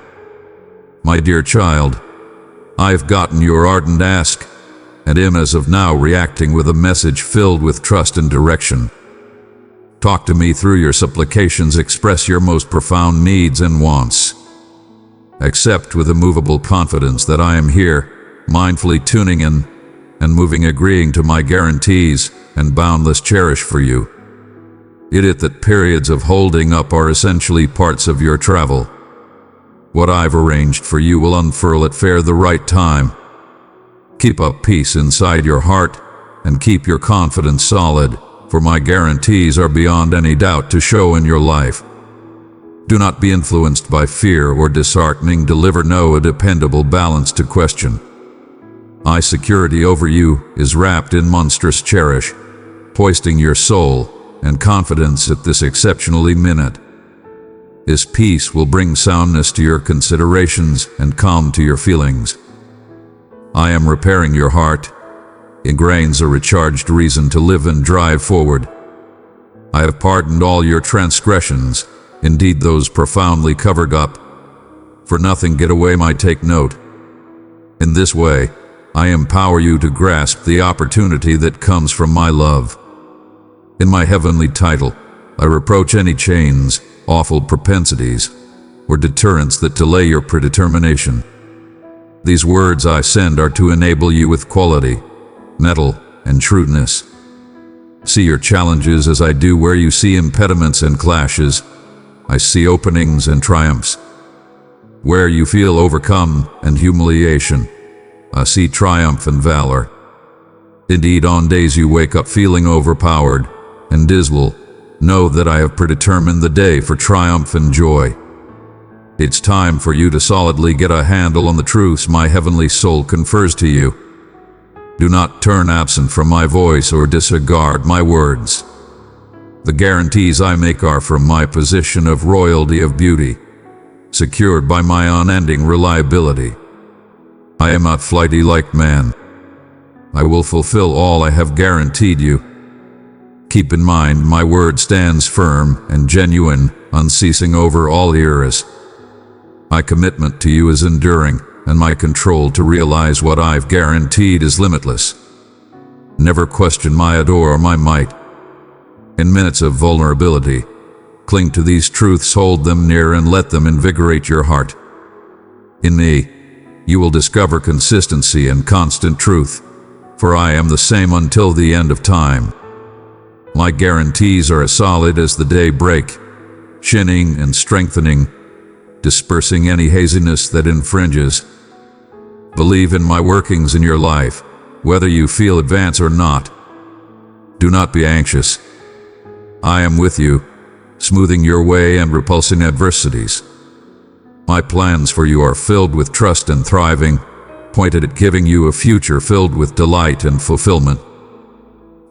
My dear child, I've gotten your ardent ask, and am as of now reacting with a message filled with trust and direction. Talk to me through your supplications, express your most profound needs and wants. Accept with immovable confidence that I am here, mindfully tuning in and moving, agreeing to my guarantees and boundless cherish for you. It that periods of holding up are essentially parts of your travel. What I've arranged for you will unfurl at fair the right time. Keep up peace inside your heart and keep your confidence solid, for my guarantees are beyond any doubt to show in your life. Do not be influenced by fear or disheartening. Deliver a dependable balance to question. My security over you is wrapped in monstrous cherish, hoisting your soul and confidence at this exceptionally minute. This peace will bring soundness to your considerations and calm to your feelings. I am repairing your heart. Ingrains a recharged reason to live and drive forward. I have pardoned all your transgressions, indeed those profoundly covered up. For nothing get away my take note. In this way, I empower you to grasp the opportunity that comes from my love. In my heavenly title, I reproach any chains, awful propensities, or deterrents that delay your predetermination. These words I send are to enable you with quality, mettle, and shrewdness. See your challenges as I do. Where you see impediments and clashes, I see openings and triumphs. Where you feel overcome and humiliation, I see triumph and valor. Indeed, on days you wake up feeling overpowered and dismal, know that I have predetermined the day for triumph and joy. It's time for you to solidly get a handle on the truths my heavenly soul confers to you. Do not turn absent from my voice or disregard my words. The guarantees I make are from my position of royalty of beauty, secured by my unending reliability. I am not flighty like man. I will fulfill all I have guaranteed you. Keep in mind my word stands firm and genuine, unceasing over all eras. My commitment to you is enduring, and my control to realize what I've guaranteed is limitless. Never question my adore or my might. In minutes of vulnerability, cling to these truths, hold them near, and let them invigorate your heart. In me, you will discover consistency and constant truth, for I am the same until the end of time. My guarantees are as solid as the day break, shining and strengthening, dispersing any haziness that infringes. Believe in my workings in your life, whether you feel advance or not. Do not be anxious. I am with you, smoothing your way and repulsing adversities. My plans for you are filled with trust and thriving, pointed at giving you a future filled with delight and fulfillment.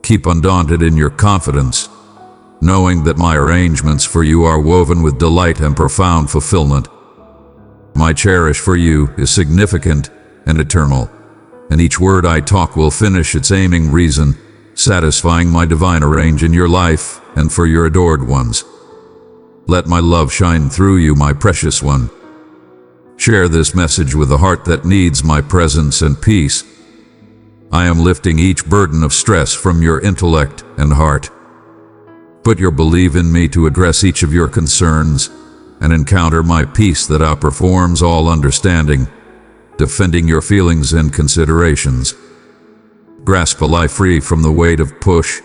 Keep undaunted in your confidence, knowing that my arrangements for you are woven with delight and profound fulfillment. My cherish for you is significant and eternal, and each word I talk will finish its aiming reason, satisfying my divine arrange in your life and for your adored ones. Let my love shine through you, my precious one. Share this message with a heart that needs my presence and peace. I am lifting each burden of stress from your intellect and heart. Put your belief in me to address each of your concerns and encounter my peace that outperforms all understanding, defending your feelings and considerations. Grasp a life free from the weight of push,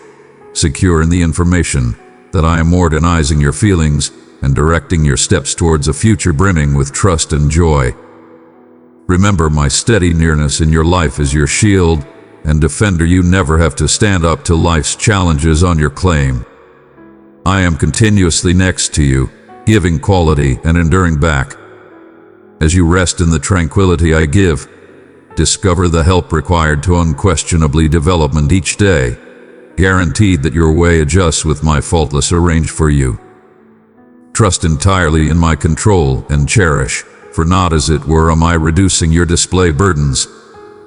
secure in the information that I am organizing your feelings and directing your steps towards a future brimming with trust and joy. Remember my steady nearness in your life as your shield and defender. You never have to stand up to life's challenges on your claim. I am continuously next to you, giving quality and enduring back. As you rest in the tranquility I give, discover the help required to unquestionably development each day, guaranteed that your way adjusts with my faultless arrange for you. Trust entirely in my control and cherish, for not as it were am I reducing your display burdens,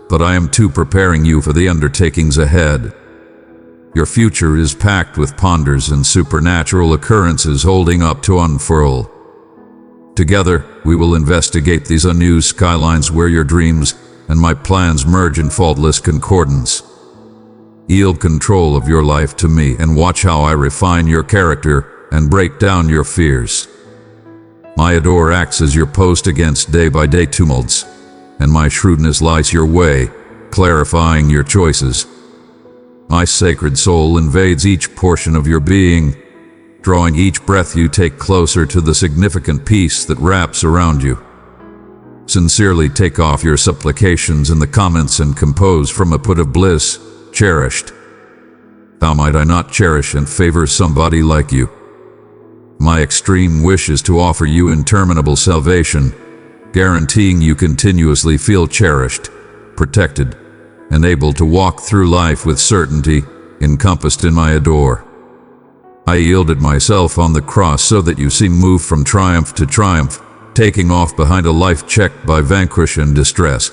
but I am too preparing you for the undertakings ahead. Your future is packed with ponders and supernatural occurrences holding up to unfurl. Together, we will investigate these unused skylines where your dreams and my plans merge in faultless concordance. Yield control of your life to me and watch how I refine your character and break down your fears. My adore acts as your post against day-by-day tumults, and my shrewdness lights your way, clarifying your choices. My sacred soul invades each portion of your being, drawing each breath you take closer to the significant peace that wraps around you. Sincerely take off your supplications in the comments and compose from a put of bliss, cherished. How might I not cherish and favor somebody like you? My extreme wish is to offer you interminable salvation, guaranteeing you continuously feel cherished, protected, and able to walk through life with certainty, encompassed in my adore. I yielded myself on the cross so that you see move from triumph to triumph, taking off behind a life checked by vanquish and distress.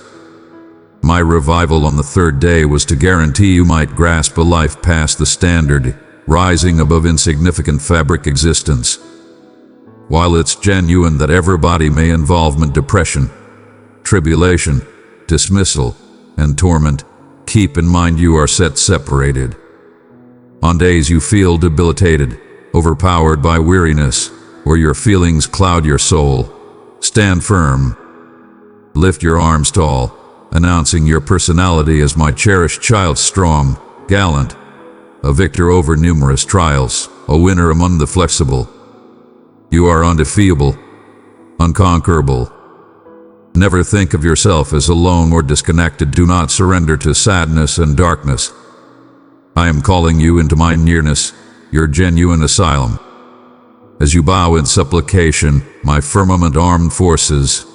My revival on the third day was to guarantee you might grasp a life past the standard, rising above insignificant fabric existence. While it's genuine that everybody may involvement depression, tribulation, dismissal, and torment, keep in mind you are set separated. On days you feel debilitated, overpowered by weariness, or your feelings cloud your soul, stand firm. Lift your arms tall, announcing your personality as my cherished child, strong, gallant, a victor over numerous trials, a winner among the flexible. You are undefeatable, unconquerable. Never think of yourself as alone or disconnected. Do not surrender to sadness and darkness. I am calling you into my nearness, your genuine asylum. As you bow in supplication, my firmament armed forces,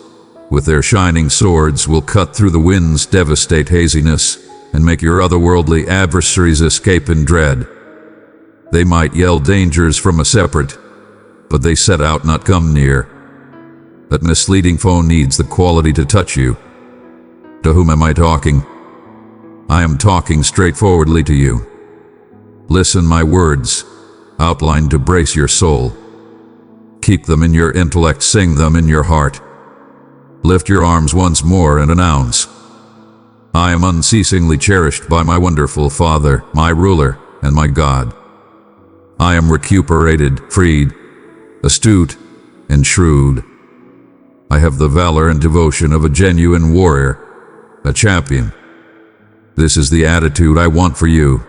with their shining swords, will cut through the winds, devastate haziness, and make your otherworldly adversaries escape in dread. They might yell dangers from a separate, but they set out not come near. That misleading phone needs the quality to touch you. To whom am I talking? I am talking straightforwardly to you. Listen my words, outlined to brace your soul. Keep them in your intellect, sing them in your heart. Lift your arms once more and announce, I am unceasingly cherished by my wonderful Father, my ruler, and my God. I am recuperated, freed, astute, and shrewd. I have the valor and devotion of a genuine warrior, a champion. This is the attitude I want for you.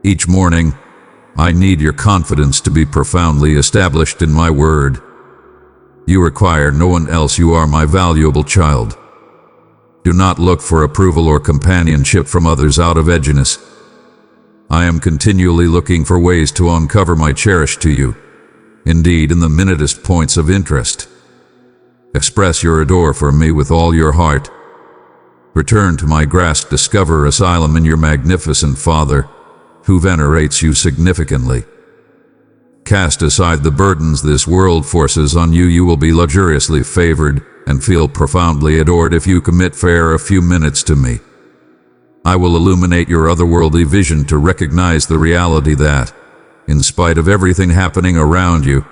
Each morning, I need your confidence to be profoundly established in my word. You require no one else. You are my valuable child. Do not look for approval or companionship from others out of edginess. I am continually looking for ways to uncover my cherish to you, indeed in the minutest points of interest. Express your adore for me with all your heart. Return to my grasp, discover asylum in your magnificent Father, who venerates you significantly. Cast aside the burdens this world forces on you. You will be luxuriously favored and feel profoundly adored if you commit a few minutes to me. I will illuminate your otherworldly vision to recognize the reality that, in spite of everything happening around you,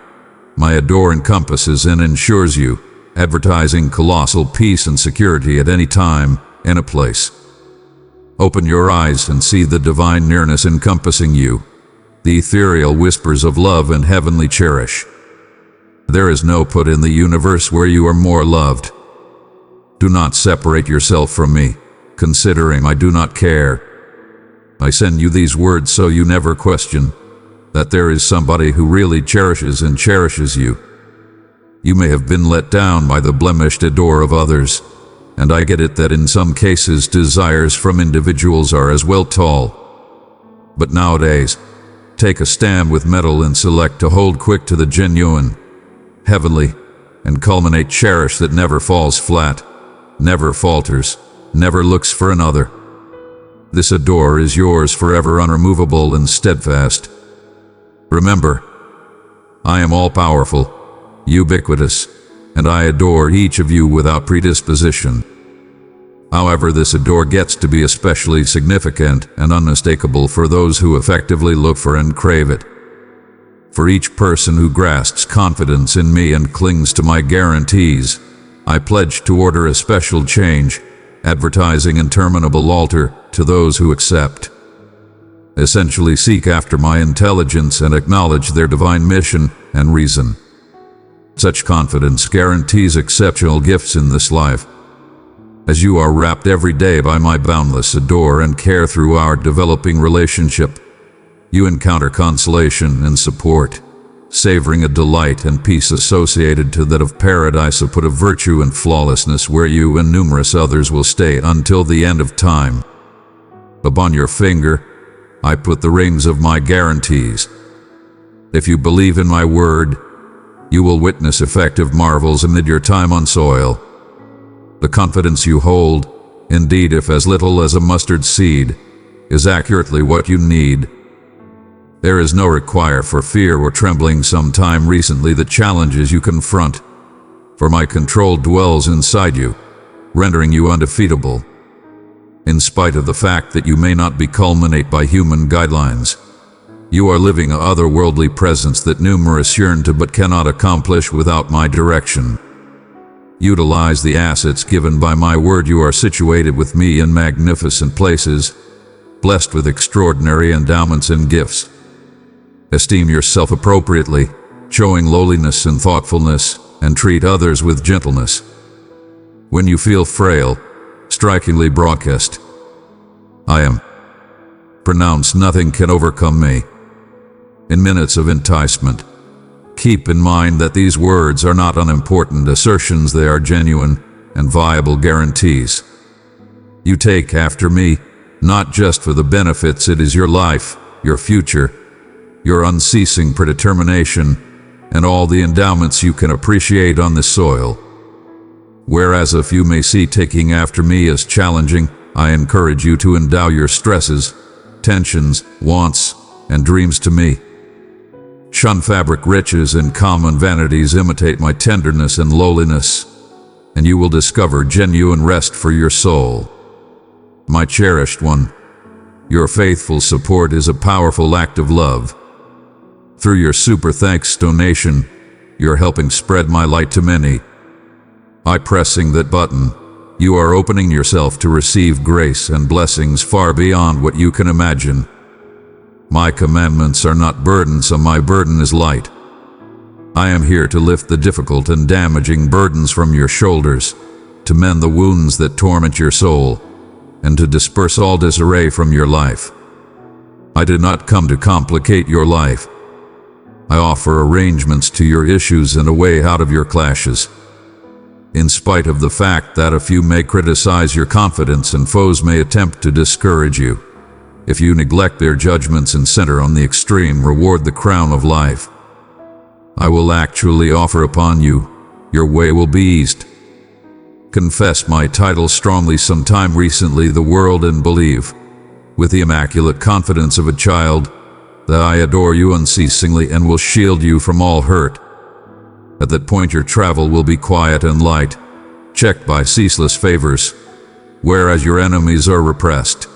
my adore encompasses and ensures you, advertising colossal peace and security at any time, in a place. Open your eyes and see the divine nearness encompassing you, the ethereal whispers of love and heavenly cherish. There is no put in the universe where you are more loved. Do not separate yourself from me, considering I do not care. I send you these words so you never question that there is somebody who really cherishes and cherishes you. You may have been let down by the blemished adore of others, and I get it that in some cases desires from individuals are as well tall. But nowadays, take a stand with metal and select to hold quick to the genuine, heavenly, and culminate cherish that never falls flat, never falters, never looks for another. This adore is yours forever, unremovable and steadfast. Remember, I am all-powerful, ubiquitous, and I adore each of you without predisposition. However, this adore gets to be especially significant and unmistakable for those who effectively look for and crave it. For each person who grasps confidence in me and clings to my guarantees, I pledge to order a special change, advertising interminable altar to those who accept. Essentially seek after my intelligence and acknowledge their divine mission and reason. Such confidence guarantees exceptional gifts in this life. As you are wrapped every day by my boundless adore and care through our developing relationship, you encounter consolation and support, savoring a delight and peace associated to that of paradise, a put of virtue and flawlessness where you and numerous others will stay until the end of time. Upon your finger, I put the rings of my guarantees. If you believe in my word, you will witness effective marvels amid your time on soil. The confidence you hold, indeed if as little as a mustard seed, is accurately what you need. There is no require for fear or trembling sometime recently the challenges you confront, for my control dwells inside you, rendering you undefeatable. In spite of the fact that you may not be culminate by human guidelines, you are living a otherworldly presence that numerous yearn to but cannot accomplish without my direction. Utilize the assets given by my word. You are situated with me in magnificent places, blessed with extraordinary endowments and gifts. Esteem yourself appropriately, showing lowliness and thoughtfulness, and treat others with gentleness. When you feel frail, strikingly broadcast, I am. Pronounce nothing can overcome me. In minutes of enticement, keep in mind that these words are not unimportant assertions, they are genuine and viable guarantees. You take after me, not just for the benefits, it is your life, your future, your unceasing predetermination, and all the endowments you can appreciate on this soil. Whereas if you may see taking after me as challenging, I encourage you to endow your stresses, tensions, wants, and dreams to me. Shun fabric riches and common vanities, imitate my tenderness and lowliness, and you will discover genuine rest for your soul. My cherished one, your faithful support is a powerful act of love. Through your super thanks donation, you're helping spread my light to many. By pressing that button, you are opening yourself to receive grace and blessings far beyond what you can imagine. My commandments are not burdensome, my burden is light. I am here to lift the difficult and damaging burdens from your shoulders, to mend the wounds that torment your soul, and to disperse all disarray from your life. I did not come to complicate your life. I offer arrangements to your issues and a way out of your clashes. In spite of the fact that a few may criticize your confidence and foes may attempt to discourage you, if you neglect their judgments and center on the extreme, reward the crown of life, I will actually offer upon you, your way will be eased. Confess my title strongly sometime recently the world and believe, with the immaculate confidence of a child, that I adore you unceasingly and will shield you from all hurt. At that point your travel will be quiet and light, checked by ceaseless favors, whereas your enemies are repressed.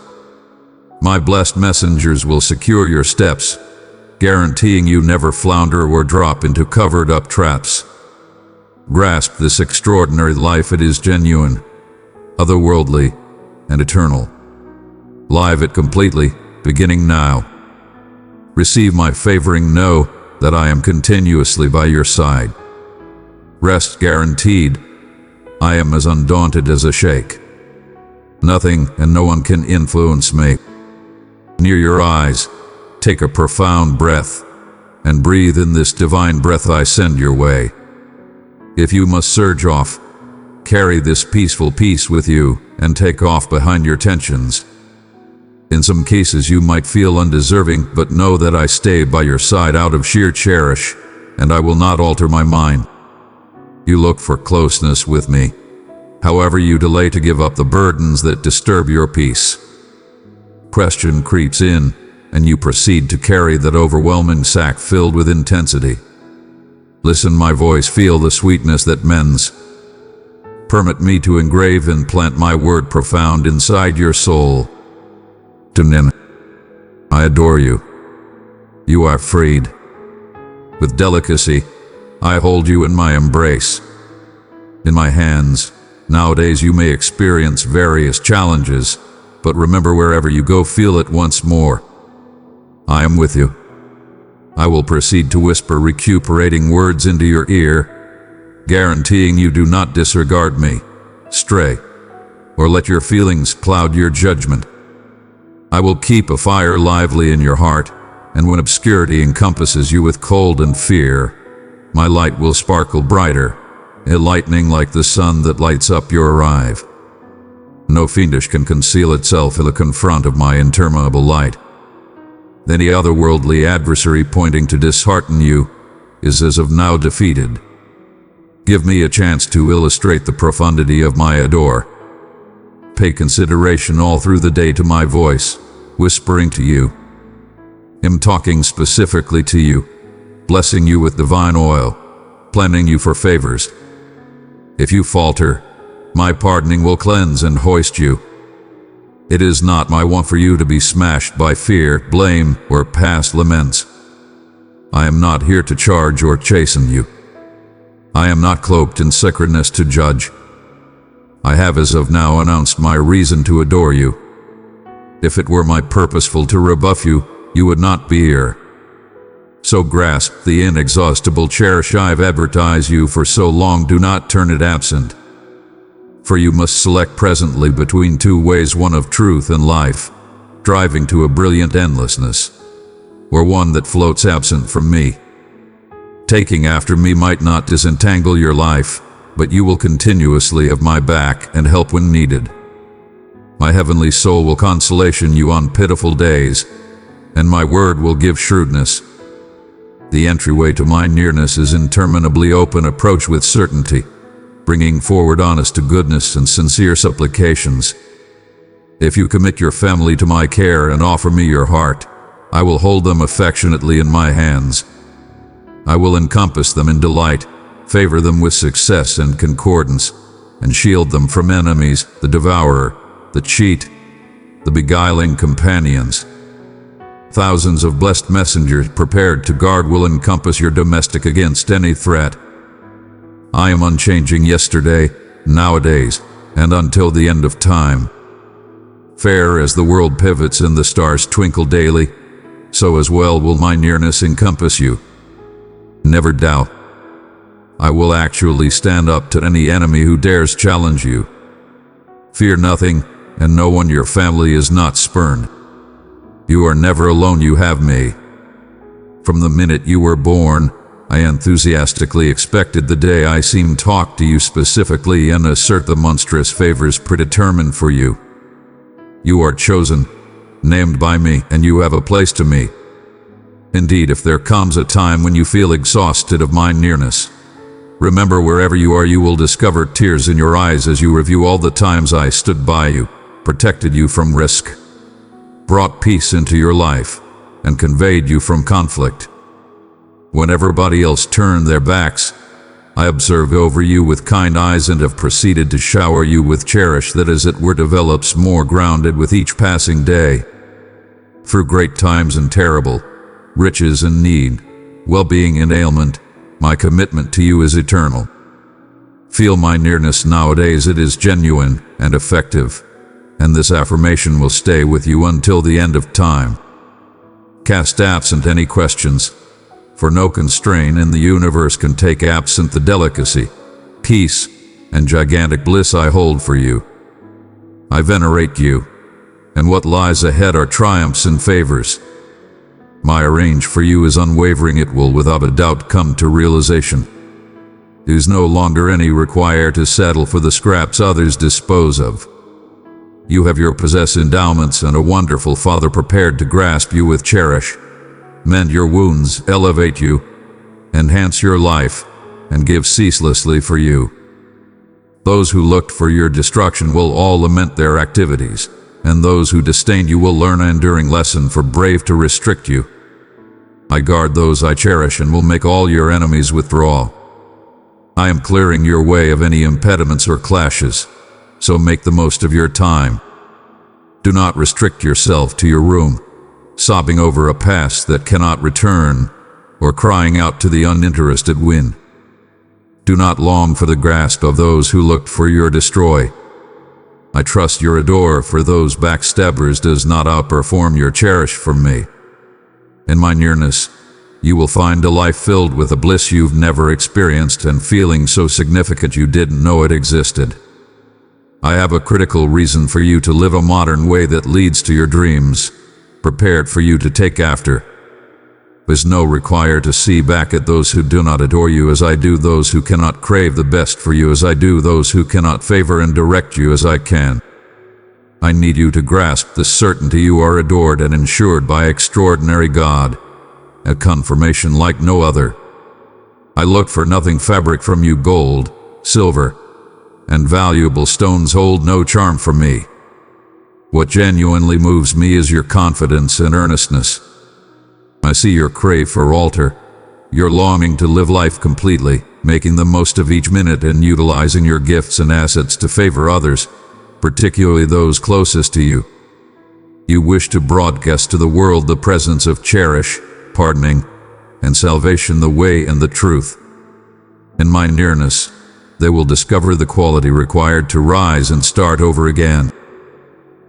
My blessed messengers will secure your steps, guaranteeing you never flounder or drop into covered-up traps. Grasp this extraordinary life, it is genuine, otherworldly, and eternal. Live it completely, beginning now. Receive my favoring, know that I am continuously by your side. Rest guaranteed. I am as undaunted as a sheikh. Nothing and no one can influence me. Near your eyes, take a profound breath and breathe in this divine breath I send your way. If you must surge off, carry this peaceful peace with you and take off behind your tensions. In some cases you might feel undeserving, but know that I stay by your side out of sheer cherish, and I will not alter my mind. You look for closeness with me. However, you delay to give up the burdens that disturb your peace. Question creeps in, and you proceed to carry that overwhelming sack filled with intensity. Listen my voice, feel the sweetness that mends. Permit me to engrave and plant my word profound inside your soul. Tunin, I adore you. You are freed. With delicacy, I hold you in my embrace. In my hands, nowadays you may experience various challenges, but remember, wherever you go, feel it once more. I am with you. I will proceed to whisper recuperating words into your ear, guaranteeing you do not disregard me, stray, or let your feelings cloud your judgment. I will keep a fire lively in your heart, and when obscurity encompasses you with cold and fear, my light will sparkle brighter, enlightening like the sun that lights up your arrive. No fiendish can conceal itself in the confront of my interminable light. Any otherworldly adversary pointing to dishearten you is as of now defeated. Give me a chance to illustrate the profundity of my adore. Pay consideration all through the day to my voice, whispering to you. I'm talking specifically to you, blessing you with divine oil, planning you for favors. If you falter, my pardoning will cleanse and hoist you. It is not my want for you to be smashed by fear, blame, or past laments. I am not here to charge or chasten you. I am not cloaked in sacredness to judge. I have as of now announced my reason to adore you. If it were my purposeful to rebuff you, you would not be here. So grasp the inexhaustible cherish I've advertised you for so long, do not turn it absent. For you must select presently between two ways, one of truth and life, driving to a brilliant endlessness, or one that floats absent from me. Taking after me might not disentangle your life, but you will continuously have my back and help when needed. My heavenly soul will consolation you on pitiful days, and my word will give shrewdness. The entryway to my nearness is interminably open. Approach with certainty, bringing forward honest to goodness and sincere supplications. If you commit your family to my care and offer me your heart, I will hold them affectionately in my hands. I will encompass them in delight, favor them with success and concordance, and shield them from enemies, the devourer, the cheat, the beguiling companions. Thousands of blessed messengers prepared to guard will encompass your domestic against any threat. I am unchanging yesterday, nowadays, and until the end of time. Fair as the world pivots and the stars twinkle daily, so as well will my nearness encompass you. Never doubt. I will actually stand up to any enemy who dares challenge you. Fear nothing, and no one your family is not spurned. You are never alone, you have me. From the minute you were born, I enthusiastically expected the day I seemed talk to you specifically and assert the monstrous favors predetermined for you. You are chosen, named by me, and you have a place to me. Indeed, if there comes a time when you feel exhausted of my nearness, remember, wherever you are, you will discover tears in your eyes as you review all the times I stood by you, protected you from risk, brought peace into your life, and conveyed you from conflict. When everybody else turned their backs, I observed over you with kind eyes and have proceeded to shower you with cherish that as it were develops more grounded with each passing day. Through great times and terrible, riches and need, well-being and ailment, my commitment to you is eternal. Feel my nearness nowadays, it is genuine and effective, and this affirmation will stay with you until the end of time. Cast absent any questions, for no constraint in the universe can take absent the delicacy, peace, and gigantic bliss I hold for you. I venerate you, and what lies ahead are triumphs and favors. My arrange for you is unwavering, it will without a doubt come to realization. There's no longer any require to settle for the scraps others dispose of. You have your possess endowments and a wonderful Father prepared to grasp you with cherish, mend your wounds, elevate you, enhance your life, and give ceaselessly for you. Those who looked for your destruction will all lament their activities, and those who disdained you will learn an enduring lesson for brave to restrict you. I guard those I cherish and will make all your enemies withdraw. I am clearing your way of any impediments or clashes, so make the most of your time. Do not restrict yourself to your room, sobbing over a past that cannot return, or crying out to the uninterested wind. Do not long for the grasp of those who looked for your destroy. I trust your adore for those backstabbers does not outperform your cherish for me. In my nearness, you will find a life filled with a bliss you've never experienced and feeling so significant you didn't know it existed. I have a critical reason for you to live a modern way that leads to your dreams, prepared for you to take after. There's no require to see back at those who do not adore you as I do those who cannot crave the best for you as I do those who cannot favor and direct you as I can. I need you to grasp the certainty you are adored and ensured by extraordinary God, a confirmation like no other. I look for nothing fabric from you, gold, silver, and valuable stones hold no charm for me. What genuinely moves me is your confidence and earnestness. I see your crave for altar, your longing to live life completely, making the most of each minute and utilizing your gifts and assets to favor others, particularly those closest to you. You wish to broadcast to the world the presence of cherish, pardoning, and salvation, the way and the truth. In my nearness, they will discover the quality required to rise and start over again.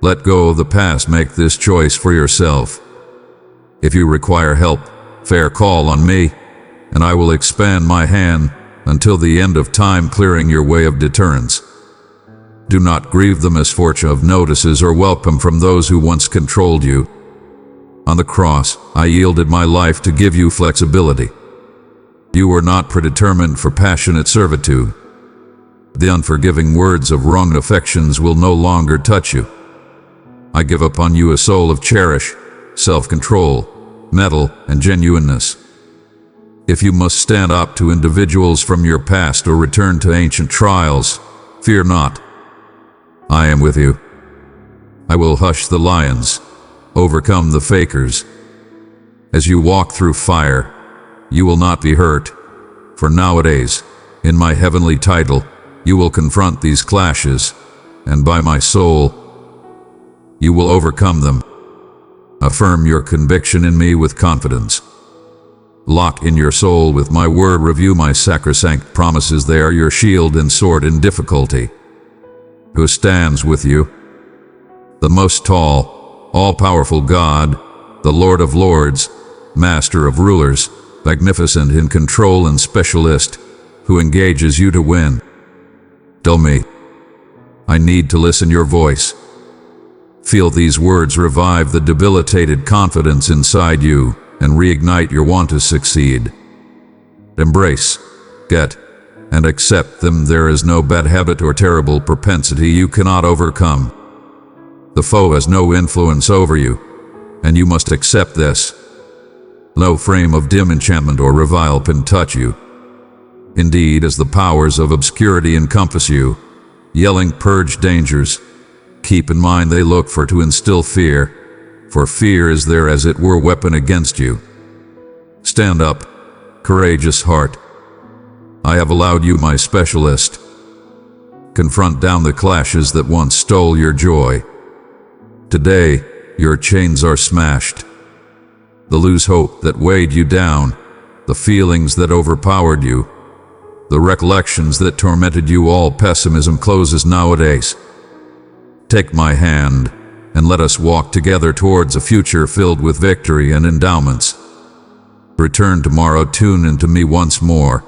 Let go of the past, make this choice for yourself. If you require help, fair call on me, and I will expand my hand until the end of time, clearing your way of deterrence. Do not grieve the misfortune of notices or welcome from those who once controlled you. On the cross, I yielded my life to give you flexibility. You were not predetermined for passionate servitude. The unforgiving words of wrong affections will no longer touch you. I give upon you a soul of cherish, self-control, mettle, and genuineness. If you must stand up to individuals from your past or return to ancient trials, fear not. I am with you. I will hush the lions, overcome the fakers. As you walk through fire, you will not be hurt, for nowadays, in my heavenly title, you will confront these clashes, and by my soul, you will overcome them. Affirm your conviction in me with confidence. Lock in your soul with my word, review my sacrosanct promises, they are your shield and sword in difficulty. Who stands with you? The most tall, all-powerful God, the Lord of Lords, Master of rulers, magnificent in control and specialist, who engages you to win. Tell me. I need to listen your voice. Feel these words revive the debilitated confidence inside you and reignite your want to succeed. Embrace, get, and accept them. There is no bad habit or terrible propensity you cannot overcome. The foe has no influence over you, and you must accept this. No frame of dim enchantment or revile can touch you. Indeed, as the powers of obscurity encompass you, yelling purge dangers, keep in mind they look for to instill fear, for fear is their as it were weapon against you. Stand up, courageous heart. I have allowed you my specialist. Confront down the clashes that once stole your joy. Today, your chains are smashed. The loose hope that weighed you down, the feelings that overpowered you, the recollections that tormented you, all pessimism closes nowadays. Take my hand, and let us walk together towards a future filled with victory and endowments. Return tomorrow, tune into me once more,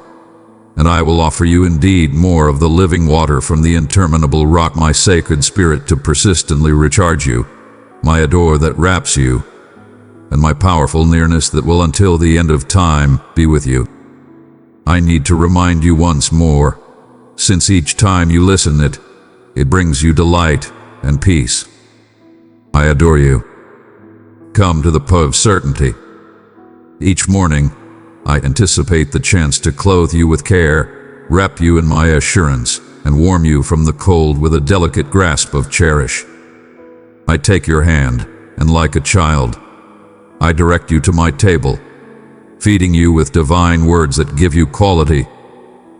and I will offer you indeed more of the living water from the interminable rock, my sacred spirit to persistently recharge you, my adore that wraps you, and my powerful nearness that will until the end of time be with you. I need to remind you once more, since each time you listen it brings you delight and peace. I adore you. Come to the Po of certainty. Each morning, I anticipate the chance to clothe you with care, wrap you in my assurance, and warm you from the cold with a delicate grasp of cherish. I take your hand, and like a child, I direct you to my table, feeding you with divine words that give you quality,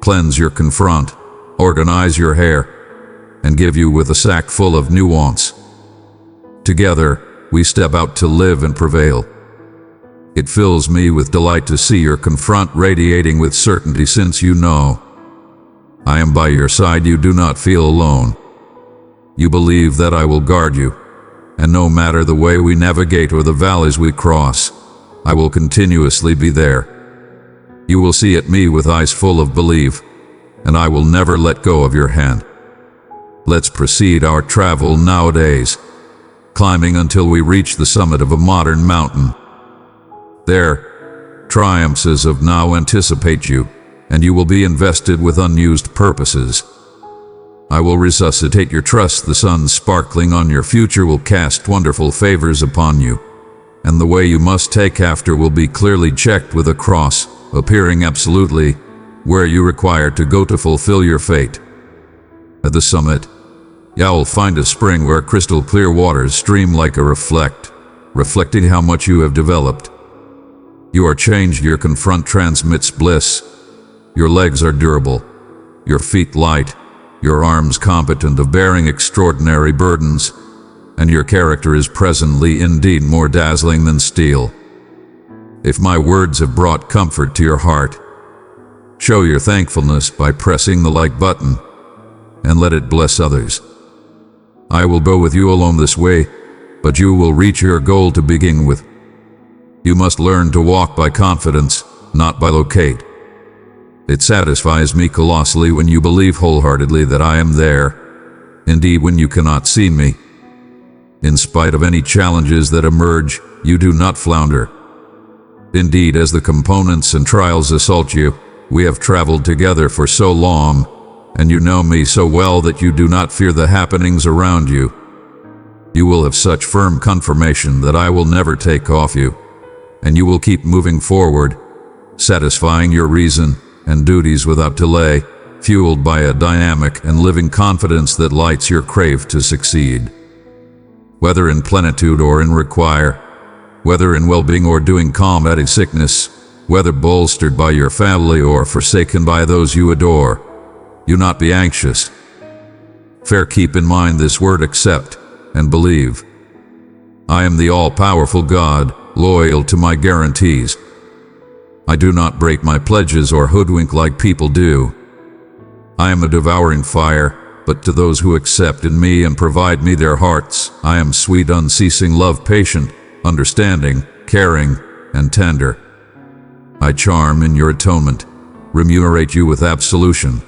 cleanse your confront, organize your hair, and give you with a sack full of nuance. Together, we step out to live and prevail. It fills me with delight to see your confront radiating with certainty, since you know I am by your side. You do not feel alone. You believe that I will guard you, and no matter the way we navigate or the valleys we cross, I will continuously be there. You will see at me with eyes full of belief, and I will never let go of your hand. Let's proceed our travel nowadays, climbing until we reach the summit of a modern mountain. There, triumphs as of now anticipate you, and you will be invested with unused purposes. I will resuscitate your trust. The sun sparkling on your future will cast wonderful favors upon you, and the way you must take after will be clearly checked with a cross, appearing absolutely where you require to go to fulfill your fate. At the summit, you will find a spring where crystal clear waters stream like a reflecting how much you have developed. You are changed. Your confront transmits bliss. Your legs are durable, your feet light, your arms competent of bearing extraordinary burdens, and your character is presently indeed more dazzling than steel. If my words have brought comfort to your heart, show your thankfulness by pressing the like button, and let it bless others. I will go with you along this way, but you will reach your goal to begin with. You must learn to walk by confidence, not by locate. It satisfies me colossally when you believe wholeheartedly that I am there, indeed when you cannot see me. In spite of any challenges that emerge, you do not flounder. Indeed, as the components and trials assault you, we have traveled together for so long, and you know me so well that you do not fear the happenings around you. You will have such firm confirmation that I will never take off you, and you will keep moving forward, satisfying your reason and duties without delay, fueled by a dynamic and living confidence that lights your crave to succeed. Whether in plenitude or in require, whether in well-being or doing combating sickness, whether bolstered by your family or forsaken by those you adore, you not be anxious. Fair, keep in mind this word: accept and believe. I am the all-powerful God, loyal to my guarantees. I do not break my pledges or hoodwink like people do. I am a devouring fire, but to those who accept in me and provide me their hearts, I am sweet, unceasing love, patient, understanding, caring, and tender. I charm in your atonement, remunerate you with absolution,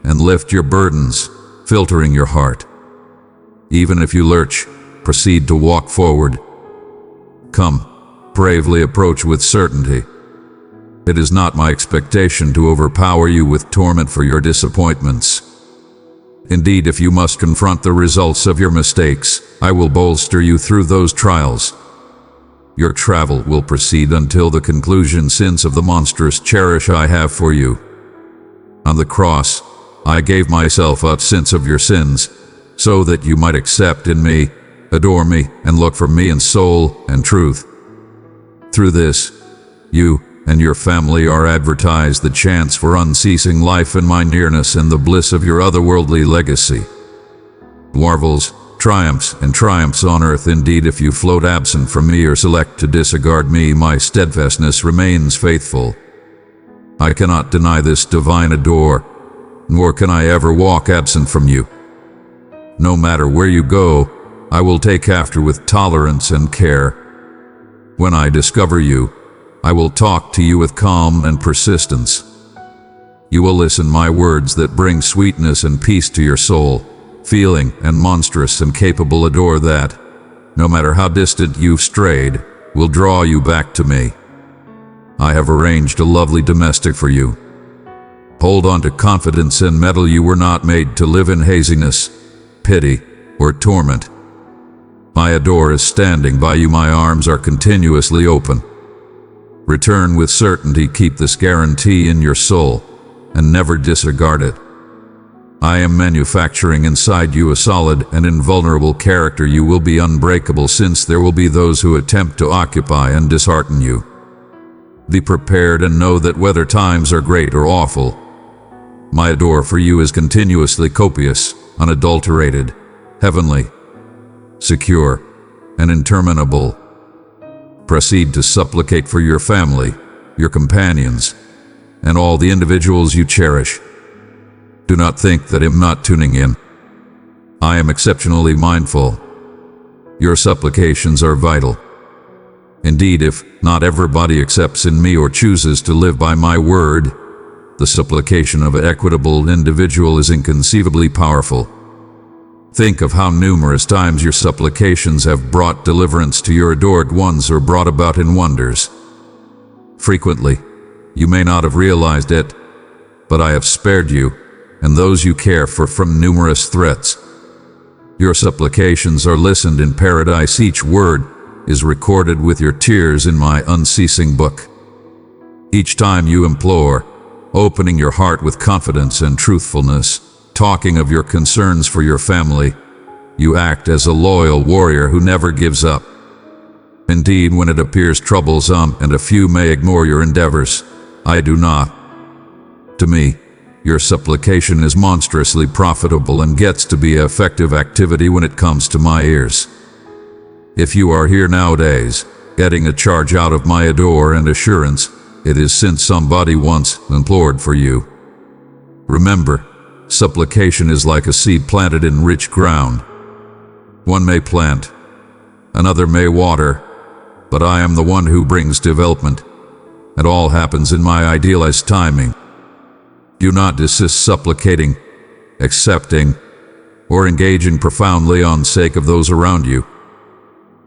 and lift your burdens, filtering your heart. Even if you lurch, proceed to walk forward. Come, bravely approach with certainty. It is not my expectation to overpower you with torment for your disappointments. Indeed, if you must confront the results of your mistakes, I will bolster you through those trials. Your travel will proceed until the conclusion, since of the monstrous cherish I have for you. On the cross, I gave myself up since of your sins, so that you might accept in me, adore me, and look for me in soul and truth. Through this, you and your family are advertised the chance for unceasing life in my nearness and the bliss of your otherworldly legacy. Marvels, triumphs, and triumphs on earth. Indeed, if you float absent from me or select to disregard me, my steadfastness remains faithful. I cannot deny this divine adore, nor can I ever walk absent from you. No matter where you go, I will take after with tolerance and care. When I discover you, I will talk to you with calm and persistence. You will listen my words that bring sweetness and peace to your soul, feeling and monstrous and capable adore that, no matter how distant you've strayed, will draw you back to me. I have arranged a lovely domestic for you. Hold on to confidence and mettle. You were not made to live in haziness, pity, or torment. My adore is standing by you. My arms are continuously open. Return with certainty. Keep this guarantee in your soul and never disregard it. I am manufacturing inside you a solid and invulnerable character. You will be unbreakable, since there will be those who attempt to occupy and dishearten you. Be prepared and know that whether times are great or awful, my adore for you is continuously copious, unadulterated, heavenly, secure, and interminable. Proceed to supplicate for your family, your companions, and all the individuals you cherish. Do not think that I'm not tuning in. I am exceptionally mindful. Your supplications are vital. Indeed, if not everybody accepts in me or chooses to live by my word, the supplication of an equitable individual is inconceivably powerful. Think of how numerous times your supplications have brought deliverance to your adored ones or brought about in wonders. Frequently, you may not have realized it, but I have spared you and those you care for from numerous threats. Your supplications are listened in paradise. Each word is recorded with your tears in my unceasing book. Each time you implore, opening your heart with confidence and truthfulness, talking of your concerns for your family, you act as a loyal warrior who never gives up. Indeed, when it appears troublesome and a few may ignore your endeavors, I do not. To me, your supplication is monstrously profitable and gets to be an effective activity when it comes to my ears. If you are here nowadays, getting a charge out of my adore and assurance, it is since somebody once implored for you. Remember, supplication is like a seed planted in rich ground. One may plant, another may water, but I am the one who brings development. It all happens in my idealized timing. Do not desist supplicating, accepting, or engaging profoundly on sake of those around you.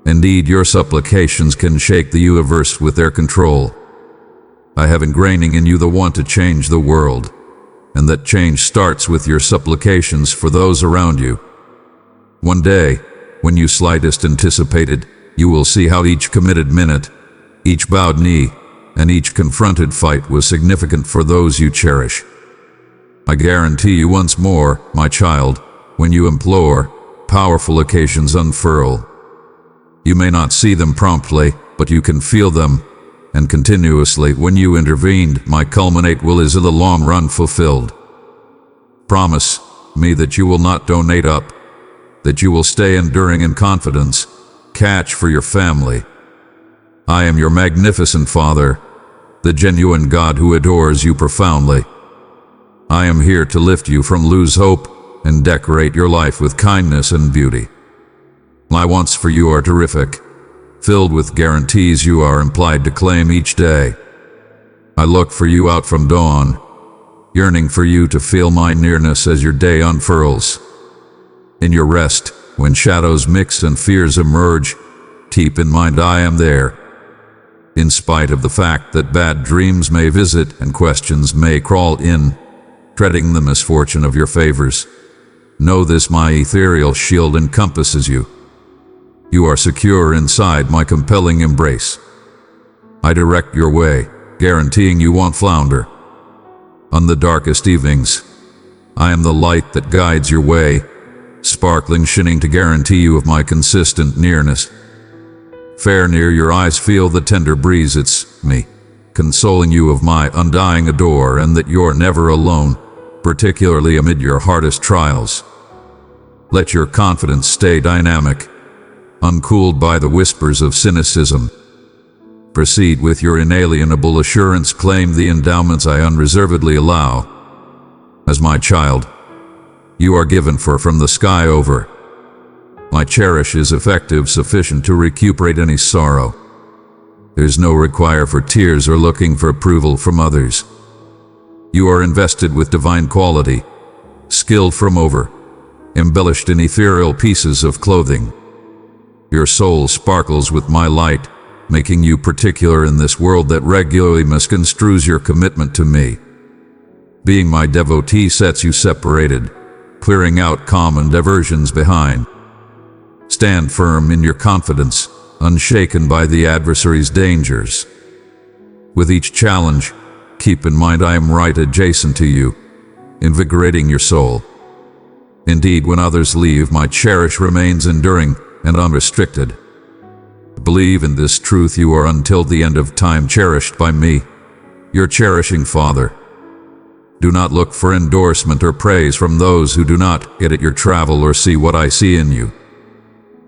Indeed, your supplications can shake the universe with their control. I have ingraining in you the want to change the world, and that change starts with your supplications for those around you. One day, when you slightest anticipate it, you will see how each committed minute, each bowed knee, and each confronted fight was significant for those you cherish. I guarantee you once more, my child, when you implore, powerful occasions unfurl. You may not see them promptly, but you can feel them, and continuously when you intervened, my culminate will is in the long run fulfilled. Promise me that you will not donate up, that you will stay enduring in confidence, catch for your family. I am your magnificent Father, the genuine God who adores you profoundly. I am here to lift you from lose hope and decorate your life with kindness and beauty. My wants for you are terrific, filled with guarantees you are implied to claim each day. I look for you out from dawn, yearning for you to feel my nearness as your day unfurls. In your rest, when shadows mix and fears emerge, keep in mind I am there. In spite of the fact that bad dreams may visit and questions may crawl in, treading the misfortune of your favors, know this: my ethereal shield encompasses you. You are secure inside my compelling embrace. I direct your way, guaranteeing you won't flounder. On the darkest evenings, I am the light that guides your way, sparkling, shining to guarantee you of my consistent nearness. Fair near your eyes, feel the tender breeze, it's me, consoling you of my undying adore, and that you're never alone, particularly amid your hardest trials. Let your confidence stay dynamic, uncooled by the whispers of cynicism. Proceed with your inalienable assurance, claim the endowments I unreservedly allow. As my child, you are given for from the sky over. My cherish is effective, sufficient to recuperate any sorrow. There's no require for tears or looking for approval from others. You are invested with divine quality, skilled from over, embellished in ethereal pieces of clothing. Your soul sparkles with my light, making you particular in this world that regularly misconstrues your commitment to me. Being my devotee sets you separated, clearing out common diversions behind. Stand firm in your confidence, unshaken by the adversary's dangers. With each challenge, keep in mind I am right adjacent to you, invigorating your soul. Indeed, when others leave, my cherish remains enduring and unrestricted. Believe in this truth, you are until the end of time cherished by me, your cherishing Father. Do not look for endorsement or praise from those who do not get at your travel or see what I see in you.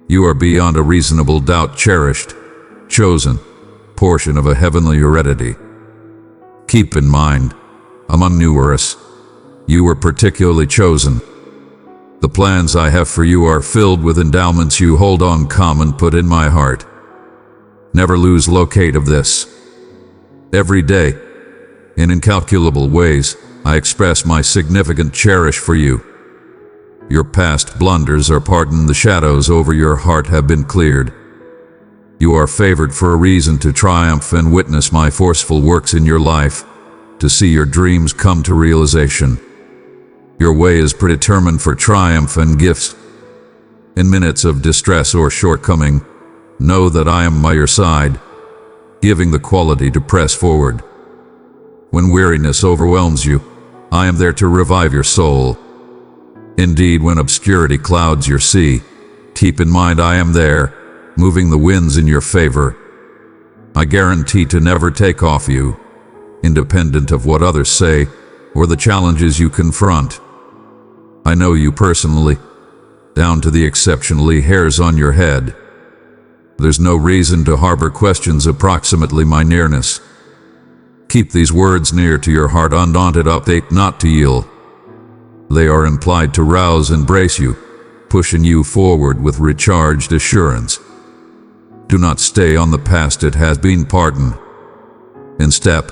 You are beyond a reasonable doubt cherished, chosen, portion of a heavenly heredity. Keep in mind, among numerous, you were particularly chosen. The plans I have for you are filled with endowments you hold on common put in my heart. Never lose locate of this. Every day, in incalculable ways, I express my significant cherish for you. Your past blunders are pardoned, the shadows over your heart have been cleared. You are favored for a reason to triumph and witness my forceful works in your life, to see your dreams come to realization. Your way is predetermined for triumph and gifts. In minutes of distress or shortcoming, know that I am by your side, giving the quality to press forward. When weariness overwhelms you, I am there to revive your soul. Indeed, when obscurity clouds your sea, keep in mind I am there, moving the winds in your favor. I guarantee to never take off you, independent of what others say or the challenges you confront. I know you personally, down to the exceptionally hairs on your head. There's no reason to harbor questions approximately my nearness. Keep these words near to your heart, undaunted, update, not to yield. They are implied to rouse and brace you, pushing you forward with recharged assurance. Do not stay on the past, it has been pardoned. In step,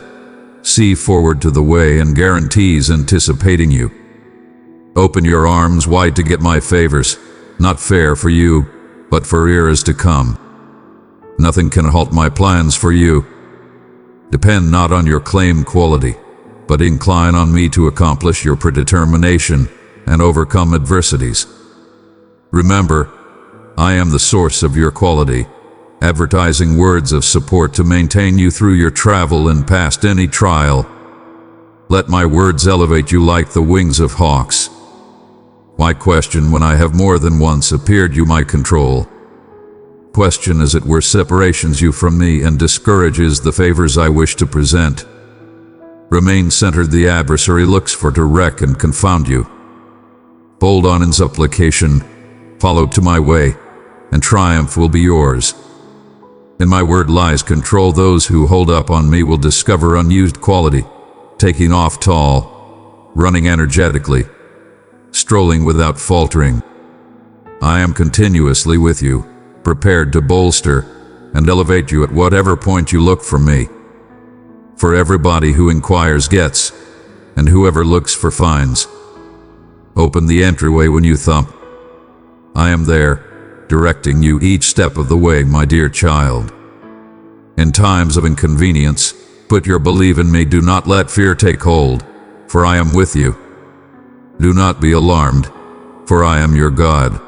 see forward to the way and guarantees anticipating you. Open your arms wide to get my favors, not fair for you, but for eras to come. Nothing can halt my plans for you. Depend not on your claimed quality, but incline on me to accomplish your predetermination and overcome adversities. Remember, I am the source of your quality, advertising words of support to maintain you through your travel and past any trial. Let my words elevate you like the wings of hawks. Why question when I have more than once appeared you my control? Question as it were separations you from me and discourages the favors I wish to present. Remain centered, the adversary looks for to wreck and confound you. Bold on in supplication, follow to my way, and triumph will be yours. In my word lies control, those who hold up on me will discover unused quality, taking off tall, running energetically, strolling without faltering. I am continuously with you, prepared to bolster and elevate you at whatever point you look for me. For everybody who inquires gets, and whoever looks for finds. Open the entryway when you thump. I am there, directing you each step of the way, my dear child. In times of inconvenience, put your belief in me, do not let fear take hold, for I am with you. Do not be alarmed, for I am your God.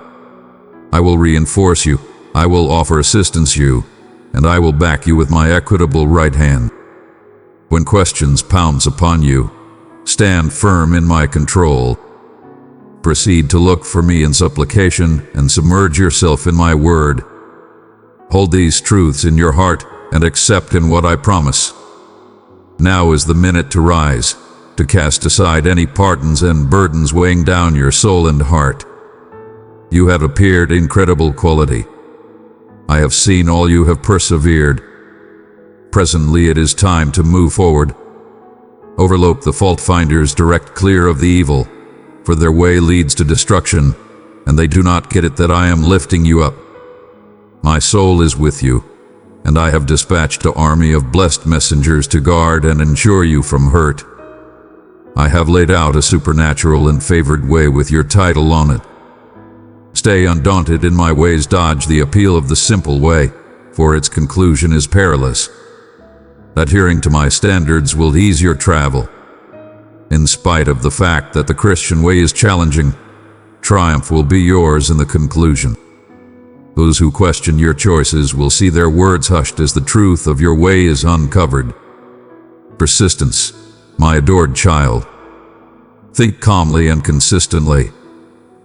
I will reinforce you, I will offer assistance you, and I will back you with my equitable right hand. When questions pounds upon you, stand firm in my control. Proceed to look for me in supplication and submerge yourself in my word. Hold these truths in your heart and accept in what I promise. Now is the minute to rise, to cast aside any pardons and burdens weighing down your soul and heart. You have appeared incredible quality. I have seen all you have persevered. Presently it is time to move forward. Overlook the fault finders, direct clear of the evil, for their way leads to destruction, and they do not get it that I am lifting you up. My soul is with you, and I have dispatched an army of blessed messengers to guard and ensure you from hurt. I have laid out a supernatural and favored way with your title on it. Stay undaunted in my ways, dodge the appeal of the simple way, for its conclusion is perilous. Adhering to my standards will ease your travel. In spite of the fact that the Christian way is challenging, triumph will be yours in the conclusion. Those who question your choices will see their words hushed as the truth of your way is uncovered. Persistence, my adored child. Think calmly and consistently,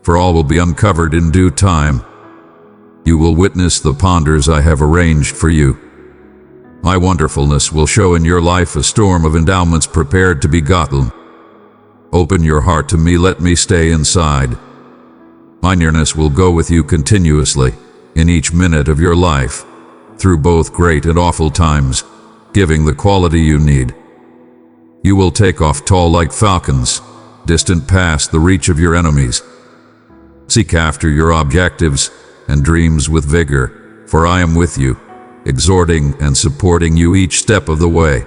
for all will be uncovered in due time. You will witness the wonders I have arranged for you. My wonderfulness will show in your life a storm of endowments prepared to be gotten. Open your heart to me, let me stay inside. My nearness will go with you continuously, in each minute of your life, through both great and awful times, giving the quality you need. You will take off tall like falcons, distant past the reach of your enemies. Seek after your objectives and dreams with vigor, for I am with you, exhorting and supporting you each step of the way.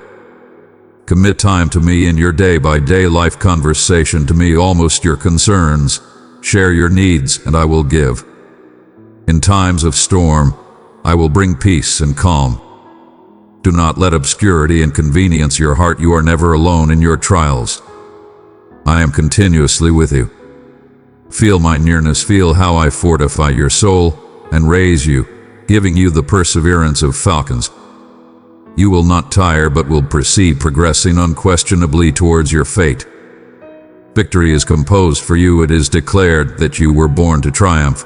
Commit time to me in your day-by-day life conversation to me, almost your concerns. Share your needs, and I will give. In times of storm, I will bring peace and calm. Do not let obscurity inconvenience your heart. You are never alone in your trials. I am continuously with you. Feel my nearness, feel how I fortify your soul and raise you, giving you the perseverance of falcons. You will not tire but will proceed, progressing unquestionably towards your fate. Victory is composed for you. It is declared that you were born to triumph.